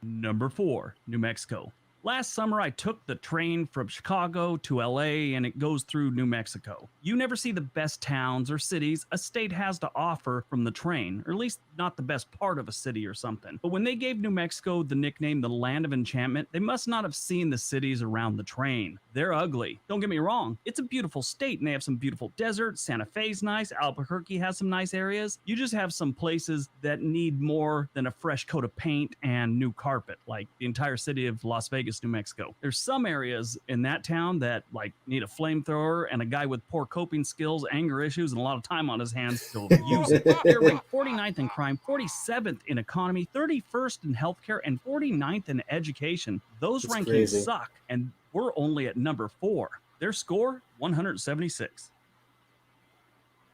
Number 4, New Mexico. Last summer, I took the train from Chicago to LA, and it goes through New Mexico. You never see the best towns or cities a state has to offer from the train, or at least not the best part of a city or something. But when they gave New Mexico the nickname the Land of Enchantment, they must not have seen the cities around the train. They're ugly. Don't get me wrong, it's a beautiful state, and they have some beautiful deserts. Santa Fe's nice. Albuquerque has some nice areas. You just have some places that need more than a fresh coat of paint and new carpet, like the entire city of Las Vegas, New Mexico. There's some areas in that town that like need a flamethrower and a guy with poor coping skills, anger issues, and a lot of time on his hands to use it. They're ranked 49th in crime, 47th in economy, 31st in healthcare, and 49th in education. Those That's rankings crazy. suck, and we're only at number 4. Their score, 176.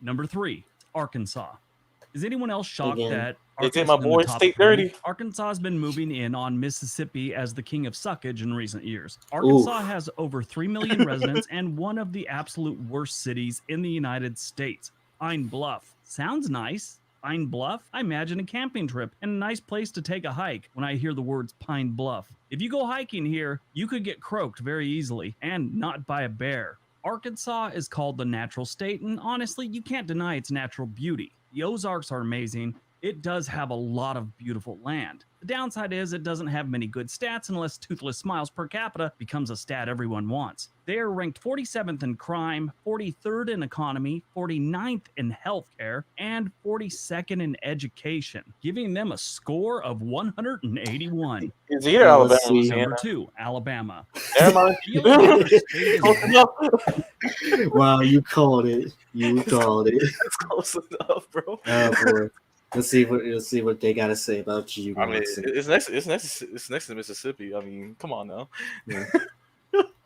Number 3, Arkansas. Is anyone else shocked Again. that They did Arkansas my is in the boy top State 3? dirty. Arkansas has been moving in on Mississippi as the king of suckage in recent years. Arkansas has over 3 million residents and one of the absolute worst cities in the United States. Pine Bluff. Sounds nice. Pine Bluff? I imagine a camping trip and a nice place to take a hike when I hear the words Pine Bluff. If you go hiking here, you could get croaked very easily and not by a bear. Arkansas is called the natural state, and honestly, you can't deny its natural beauty. The Ozarks are amazing. It does have a lot of beautiful land. The downside is it doesn't have many good stats unless toothless smiles per capita becomes a stat everyone wants. They are ranked 47th in crime, 43rd in economy, 49th in healthcare, and 42nd in education, giving them a score of 181. It's either Well, Alabama let's or see. Louisiana. Number 2, Alabama. Never mind. The only other state is Close enough. Wow, you called it. You called it. It's close enough, bro. Oh boy. Let's see what they gotta say about you. I mean, Watson. it's next to Mississippi. I mean, come on now. Yeah.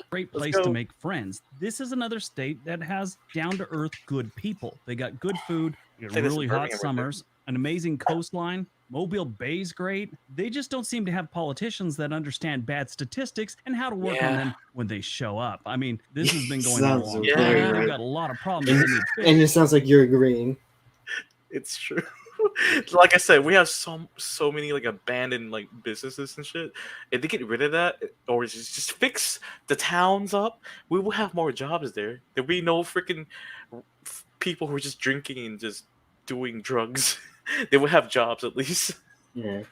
Great Let's place go. to make friends. This is another state that has down-to-earth good people. They got good food, they got Say this really in hot Birmingham right there. summers, an amazing coastline. Mobile Bay's great. They just don't seem to have politicians that understand bad statistics and how to work on Yeah. them when they show up. I mean, this has been going on a Sounds long very time. right. They've got a lot of problems. And, they need fixed. and it sounds like you're agreeing. It's true. Like I said, we have so many like abandoned like businesses and shit. If they get rid of that, or just fix the towns up, we will have more jobs there. There'll be no freaking people who are just drinking and just doing drugs. They will have jobs at least. Yeah.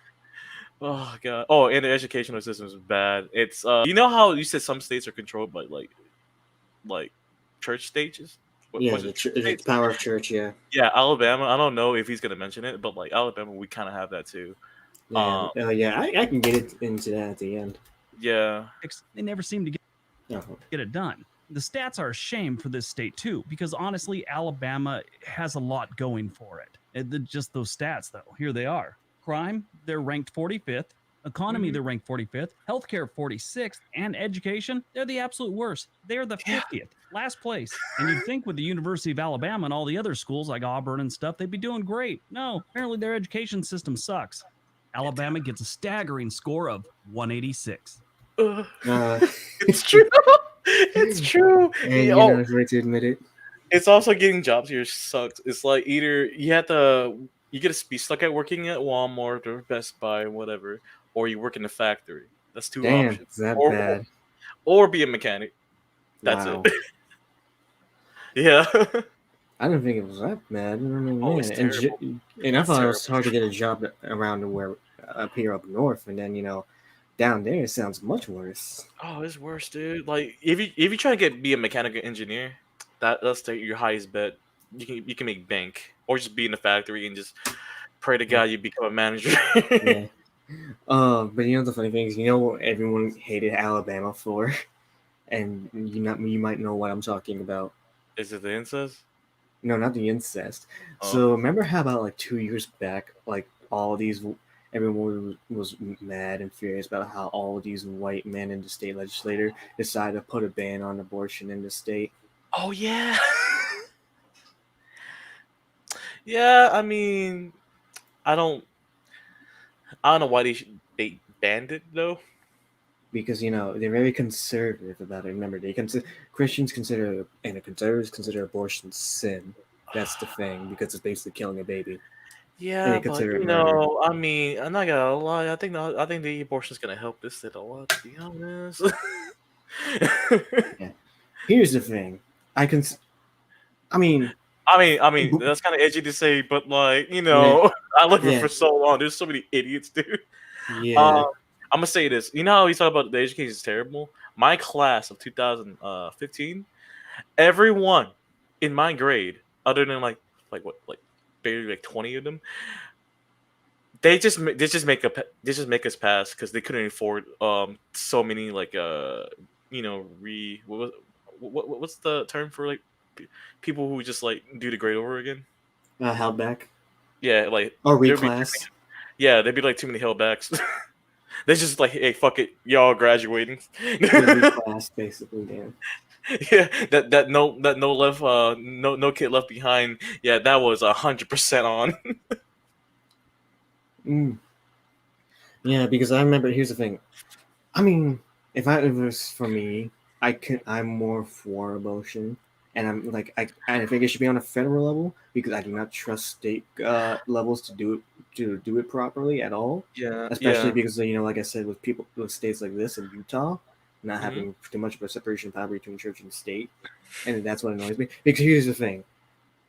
Oh god. Oh, and the educational system is bad. It's you know how you said some states are controlled by like church stages. Yeah, Was the, it the states? power of church. Yeah. Yeah, Alabama. I don't know if he's gonna mention it, but like Alabama, we kind of have that too. Yeah. Yeah. I can get it into that at the end. Yeah. They never seem to Oh. get it done. The stats are a shame for this state too, because honestly, Alabama has a lot going for it. Just those stats, though, here they are. Crime, they're ranked 45th. Economy, they're ranked 45th. Healthcare, 46th. And education, they're the absolute worst. They're the 50th, last place. And you'd think with the University of Alabama and all the other schools like Auburn and stuff, they'd be doing great. No, apparently their education system sucks. Alabama gets a staggering score of 186. Uh, It's true. It's true. and Yeah, you're not afraid to admit it. it's also getting jobs here sucks. It's like either you get to be stuck at working at Walmart or Best Buy, whatever, or you work in a factory. That's two Damn, options. is that or, bad? Or be a mechanic. That's Wow. it. Yeah. I didn't think it was that bad. I mean, Oh, it's man, terrible. and I It's thought it was terrible. hard to get a job around where up here up north, and then down there it sounds much worse. Oh, it's worse, dude. Like if you try to be a mechanical engineer, that's your highest bet. You can make bank, or just be in the factory and just pray to God you become a manager. Yeah. But the funny thing is, what everyone hated Alabama for, and you might know what I'm talking about. Is it the incest? No, not the incest. Oh. So remember how about like 2 years back, like everyone was mad and furious about how all these white men in the state legislature decided to put a ban on abortion in the state. Oh yeah. Yeah, I mean, I don't know why they banned it though. Because they're very conservative about it. Remember, Christians consider and the conservatives consider abortion sin. That's the thing, because it's basically killing a baby. Yeah, they but consider it murder. I mean, I'm not gonna lie. I think the abortion's gonna help this shit a lot. To be honest. Here's the thing. I mean, that's kind of edgy to say, but like, I lived Yeah. for so long. There's so many idiots, dude. yeah. I'm gonna say this. You know how we talk about the education is terrible? My class of 2015, everyone in my grade, other than like barely like 20 of them, they just make us pass because they couldn't afford so many like what's the term for like people who just like do the grade over again? Held back Yeah, like or there'd be reclass. there'd be like too many held backs. They just like, hey, fuck it, y'all graduating. Reclass, basically. Yeah. Yeah, that no left no kid left behind. Yeah, that was 100% on. Yeah, because I remember. Here's the thing. I mean, if it was for me, I'm more for abortion, and I think it should be on a federal level because I do not trust state levels to do it properly at all. Yeah, Especially because like I said, with states like this in Utah, not Mhm. having too much of a separation of power between church and state, and that's what annoys me. Because here's the thing: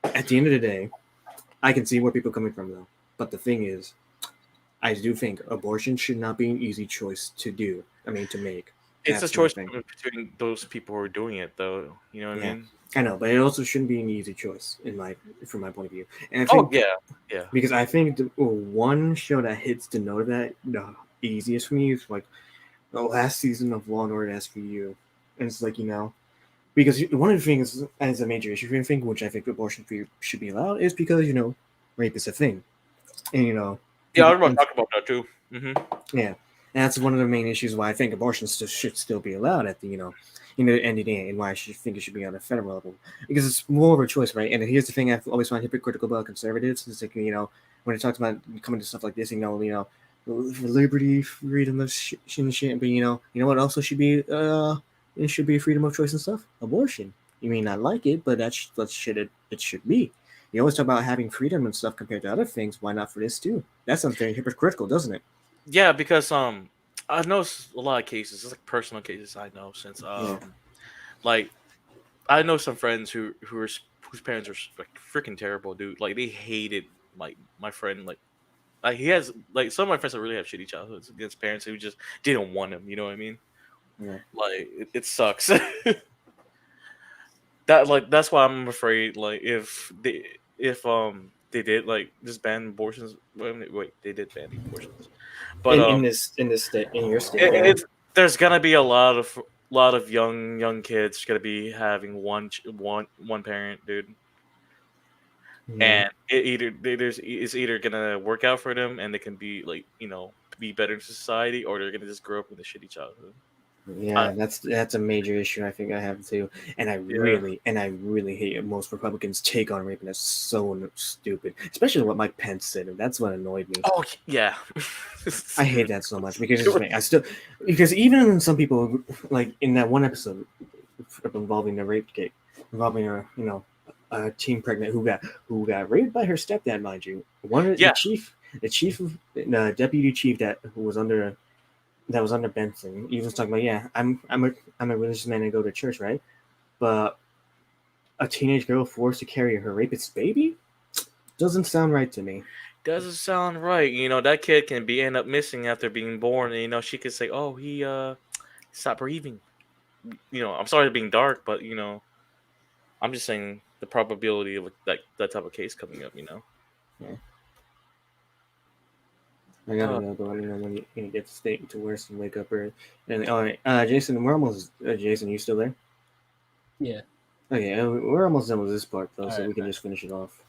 at the end of the day, I can see where people are coming from though. But the thing is, I do think abortion should not be an easy choice to do. I mean, to make. It's a That's choice my thing. between those people who are doing it, though. You know what I mean? I know, but it also shouldn't be an easy choice from my point of view. And I think, Oh yeah. because I think the one show that hits the note of that the easiest for me is like the last season of Law and Order SVU, and it's like because one of the things as a major issue for me, which I think abortion should be allowed, is because rape is a thing, and Yeah, I was about to talk about that too. Yeah, and that's one of the main issues why I think abortion should still be allowed at the end of the day, and why I think it should be on a federal level, because it's more of a choice, right? And here's the thing I've always found hypocritical about conservatives is like when it talks about coming to stuff like this, liberty, freedom of shit, but you know what also should be it should be freedom of choice and stuff. Abortion. You may not like it, but that's shit it should be. You always talk about having freedom and stuff compared to other things. Why not for this too? That sounds very hypocritical, doesn't it? Yeah, because I know a lot of cases. It's like personal cases I know since like I know some friends whose parents are like freaking terrible, dude. Like they hated like my friend he has like some of my friends that really have shitty childhoods against parents who just didn't want him. You know what I mean? Yeah. Like it sucks. That's why I'm afraid like if they did like just ban abortions. Wait, they did ban abortions, but in this state, in your state, there's gonna be a lot of young kids gonna be having one parent, dude. And it's either gonna work out for them and they can be like be better in society, or they're gonna just grow up with a shitty childhood. Yeah, that's a major issue I think I have too, and I really hate most Republicans' take on rape, and that's so stupid. Especially what Mike Pence said, and that's what annoyed me. Oh yeah, I hate that so much because even some people like in that one episode involving the rape case, involving a teen pregnant who got raped by her stepdad, mind you. The chief of deputy chief that was under Benson. He was talking about, I'm a religious man and go to church, right? But a teenage girl forced to carry her rapist's baby? Doesn't sound right to me. Doesn't sound right. That kid can end up missing after being born, and she could say, "Oh, he stopped breathing." I'm sorry for being dark, but I'm just saying the probability of that type of case coming up. Yeah. I gotta go, but let me know when you get to state to worse and wake up early. And all right, Jason, we're almost. Jason, you still there? Yeah. Okay, we're almost done with this part though, so Alright, we can just finish it off.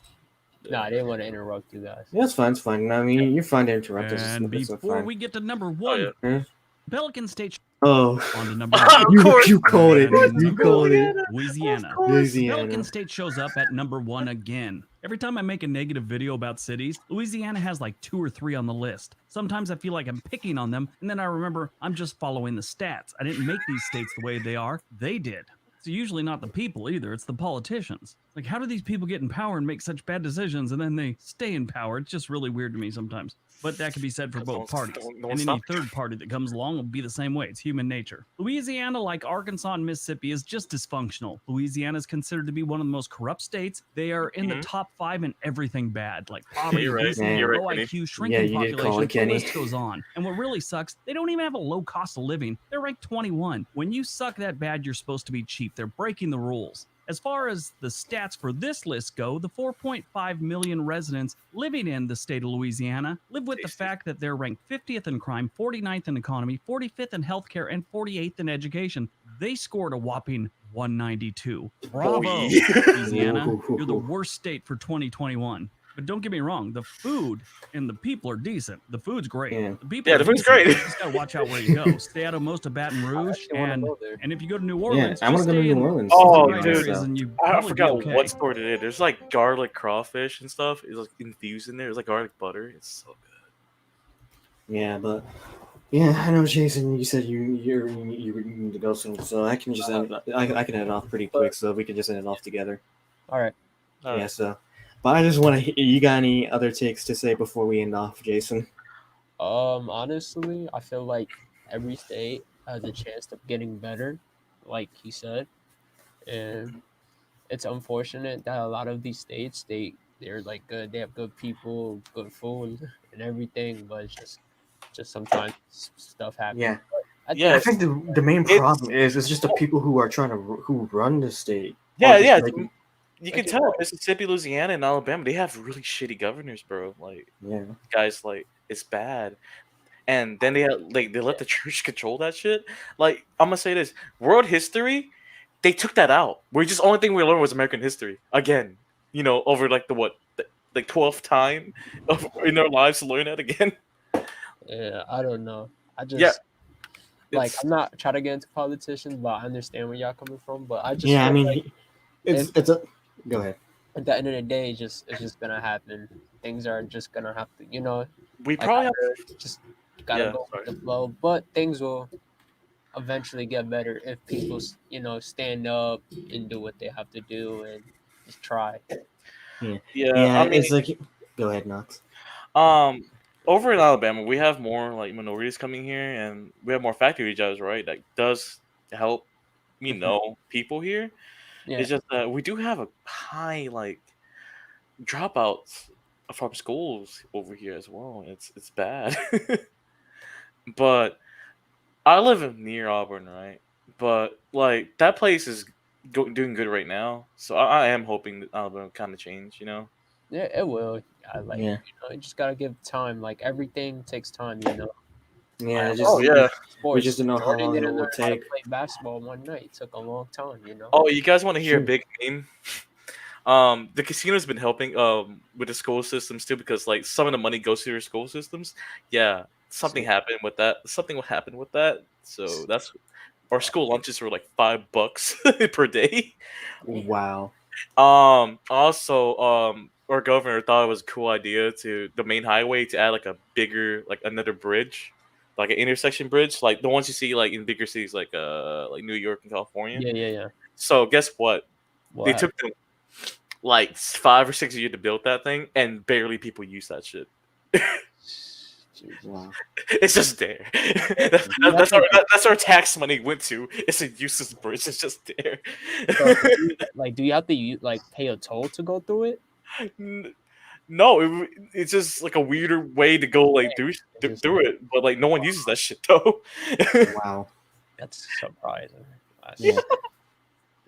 No, I didn't want to interrupt you guys. Yeah, that's fine. It's fine. I mean, you're fine to interrupt us. And before we get to number one, yeah. Pelican State Oh, on to number you called it. You called it. Louisiana. Louisiana. Pelican State shows up at number one again. Every time I make a negative video about cities, Louisiana has like 2 or 3 on the list. Sometimes I feel like I'm picking on them, and then I remember I'm just following the stats. I didn't make these states the way they are. They did. It's usually not the people either. It's the politicians. Like, how do these people get in power and make such bad decisions, and then they stay in power? It's just really weird to me sometimes. But that can be said for both parties. And any third party that comes along will be the same way. It's human nature. Louisiana, like Arkansas and Mississippi, is just dysfunctional. Louisiana is considered to be one of the most corrupt states. They are in the top 5 in everything bad, like poverty, You're right. obesity, You're right, low Kenny. IQ, shrinking Yeah, you did call it, population. The Kenny. list goes on. And what really sucks, they don't even have a low cost of living. They're ranked 21. When you suck that bad, you're supposed to be cheap. They're breaking the rules. As far as the stats for this list go, the 4.5 million residents living in the state of Louisiana live with the fact that they're ranked 50th in crime, 49th in economy, 45th in healthcare, and 48th in education. They scored a whopping 192. Bravo, Boy. Louisiana. You're the worst state for 2021. But don't get me wrong, the food and the people are decent. The food's great. Yeah. The people Yeah, are the food's decent. great. You just gotta watch out where you go. Stay out of most of Baton Rouge, actually wanna and go there. if you go to New Yeah, Orleans, I want just to go to stay New in Orleans. Oh, the right dude. areas and you I probably forgot be okay. what store it is. There's like garlic crawfish and stuff. It's like infused in there. It's like garlic butter. It's so good. Yeah, but I know, Jason. You said you need to go soon, so I can just I can end it off pretty quick, so we can just end it off together. All right. Yeah, so. But I just want to. You got any other takes to say before we end off, Jason? Honestly, I feel like every state has a chance of getting better, like he said, and it's unfortunate that a lot of these states they're like good. They have good people, good food, and everything, but it's just sometimes stuff happens. Yeah. Yeah, I think the main problem is it's just the people who are trying to who run the state. Yeah, are just yeah. making- You can tell Mississippi, Louisiana, and Alabama, they have really shitty governors, bro. Like, yeah. guys, like, it's bad. And then they let the church control that shit. Like, I'm gonna say this: world history, they took that out. Only thing we learned was American history again. Over like the 12th time in our lives to learn that again. Yeah, I don't know. I just Yeah. I'm not trying to get into politicians, but I understand where y'all coming from. But I just Yeah, I feel mean, like it's a. Go ahead. at the end of the day, it's just gonna happen. Things are just gonna have to, We like, probably have. just gotta Yeah, go sorry. with the flow. But things will eventually get better if people, stand up and do what they have to do and just try. Yeah, I mean, it's like. Go ahead, Knox. over in Alabama, we have more like minorities coming here, and we have more factory jobs, right? That does help, people here. Yeah. It's just that we do have a high like dropouts from schools over here as well. It's bad, but I live near Auburn, right? But like that place is doing good right now, so I am hoping that Alabama kind of change. Yeah, it will. Yeah. You just gotta give time. Like everything takes time. Yeah, it's Oh just, yeah. we just don't know how Jordan long it didn't will learn how to take. play basketball one night. It took a long time. Oh, you guys want to hear a Sure. big meme? The casino's been helping with the school systems too, because like some of the money goes to their school systems. Yeah, something happened with that. Something will happen with that. So that's our school lunches were like $5 per day. Wow. Also, our governor thought it was a cool idea to the main highway to add like a bigger, like another bridge, like an intersection bridge, like the ones you see like in bigger cities like New York and California. Yeah. So guess what? They What? took them like 5 or 6 years to build that thing, and barely people use that shit. Wow. It's just there. That's our tax money went to. It's a useless bridge. It's just there. So, do you have to pay a toll to go through it? No, it's just like a weirder way to go through it, but like no one uses that shit though. Wow. That's surprising. Yeah.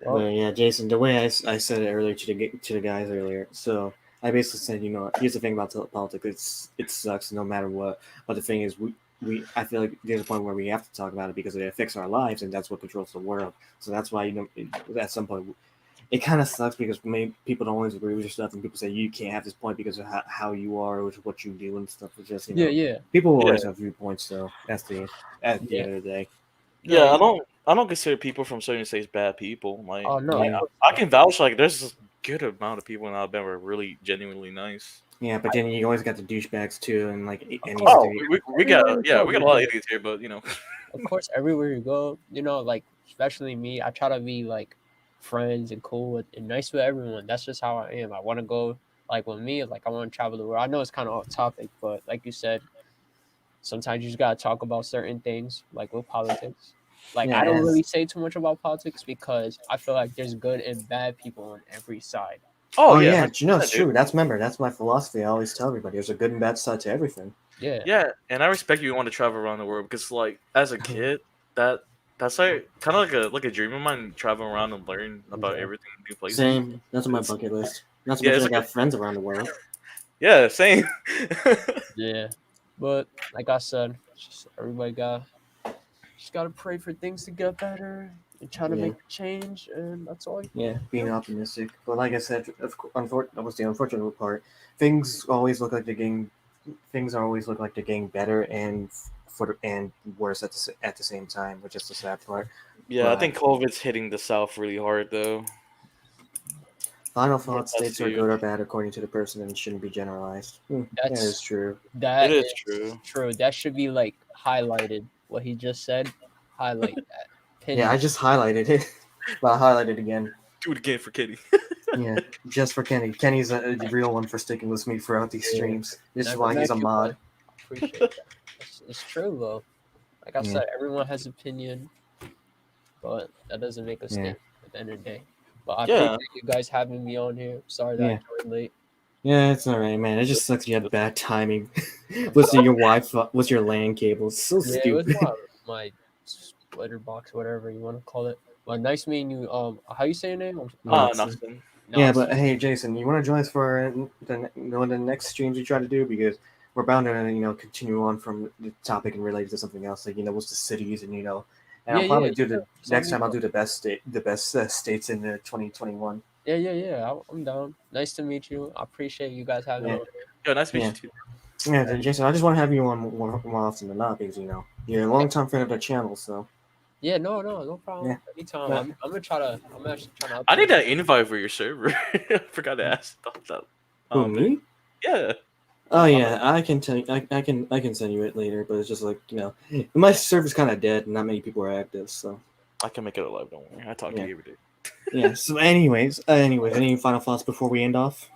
Well, But yeah, Jason, the way I said it earlier to the guys earlier, so I basically said, here's the thing about politics, it sucks no matter what. But the thing is, I feel like there's a point where we have to talk about it because it affects our lives, and that's what controls the world. So that's why at some point it kind of sucks because maybe people don't always agree with your stuff, and people say you can't have this point because of how you are or what you do and stuff. It's just people will always have viewpoints, though. At the end of the day. Yeah, I don't consider people from certain states bad people. Like, oh no, I can vouch there's a good amount of people in Alabama who are really genuinely nice. Yeah, but then you always got the douchebags too, and we got a lot of idiots here, but of course, everywhere you go, especially me, I try to be friends and cool and nice with everyone. That's just how I am. I want to go with me, I want to travel the world. I know it's kind of off topic, but like you said, sometimes you just gotta talk about certain things, with politics. I don't really say too much about politics because I feel like there's good and bad people on every side. Oh yeah, it's true. That's my philosophy. I always tell everybody there's a good and bad side to everything. Yeah, and I respect you want to travel around the world because as a kid, that's kind of like a dream of mine, traveling around and learn about everything in new places. Same. That's on my bucket list. Not to mention I got friends around the world. Yeah, same. Yeah, but like I said, everybody gotta pray for things to get better and try to make a change, and that's all. Yeah, being optimistic. But like I said, that was the unfortunate part. Things always look like they're getting better and worse at the same time, which is the sad part. Yeah, but I think COVID's hitting the South really hard though. Final thoughts: states are good or bad according to the person and shouldn't be generalized. That is true. That is true. That should be highlighted. What he just said, highlight that. Yeah, I just highlighted it, but I'll highlight it again. Do it again for Kenny. Yeah, just for Kenny. Kenny's a real one for sticking with me throughout these streams. This is why he's a mod. Appreciate that. It's true though. Like I said, everyone has opinion, but that doesn't make us stink at the end of the day. But I appreciate you guys having me on here. Sorry that I joined late. Yeah, it's alright, man. It just sucks you had bad timing. Was it your Wi-Fi? Was your LAN cable? It's so stupid. It was my splitter box, whatever you want to call it. Well, nice meeting you. How you say your name? Nothing. Yeah, but hey, Jason, you want to join us for the next streams we try to do, because we're bound to continue on from the topic and relate to something else, what's the cities and and I'll probably do the next time. I'll do the best states in 2021. Yeah. I'm down. Nice to meet you. I appreciate you guys having me. Yeah, nice to meet you too. Yeah, Jason, I just want to have you on more often than not because you're a long-time friend of the channel, so. Yeah, no problem. Yeah. Anytime. I'm actually trying to. I need an invite for your server. I forgot to ask about that. Who, me? Yeah. Oh yeah, I can tell you. I can send you it later, but it's just my server's kind of dead and not many people are active, so. I can make it alive. Don't worry. I talk to you every day. Yeah. So, anyways, any final thoughts before we end off?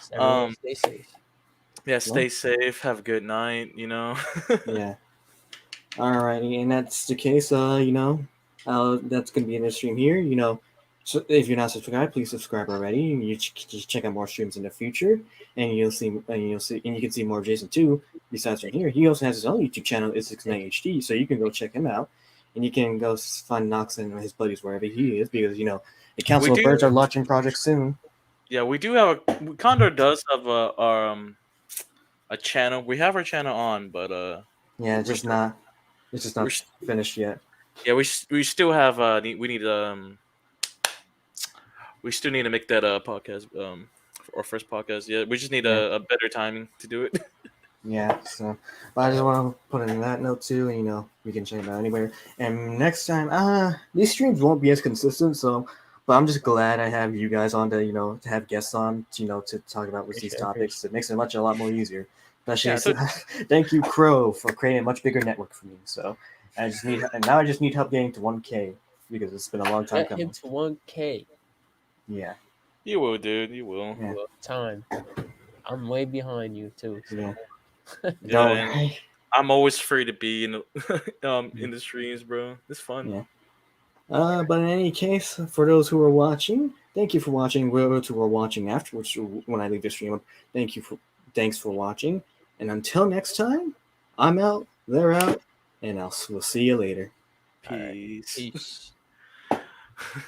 Stay safe. Yeah, stay safe. Have a good night. Yeah. Alrighty, and that's the case. That's gonna be in the stream here. So if you're not subscribed, please subscribe already. And you just check out more streams in the future, and you can see more of Jason too. Besides right here, he also has his own YouTube channel, Is69HD. So you can go check him out, and you can go find Nox and his buddies wherever he is, because the Council of Birds are launching projects soon. Yeah, we do have Condor does have a channel. We have our channel on, but yeah, it's just not finished yet. Yeah, we still have we still need to make that podcast our first podcast. Yeah, we just need a better timing to do it. Yeah, so but I just want to put in that note too, and we can check it out anywhere. And next time, these streams won't be as consistent, but I'm just glad I have you guys on to have guests on, to talk about these topics. It makes it a lot more easier. Especially, thank you, Crow, for creating a much bigger network for me. So I just need help getting to 1K, because it's been a long time coming. Get him to 1K. Yeah. You will, dude. You will. Yeah. Time. I'm way behind you too. So. Yeah, No, and I'm always free to be in the streams, bro. It's fun. Yeah. But in any case, for those who are watching, thank you for watching. Those who are watching afterwards, when I leave the stream up, thanks for watching. And until next time, I'm out, they're out, and we'll see you later. Peace. Peace.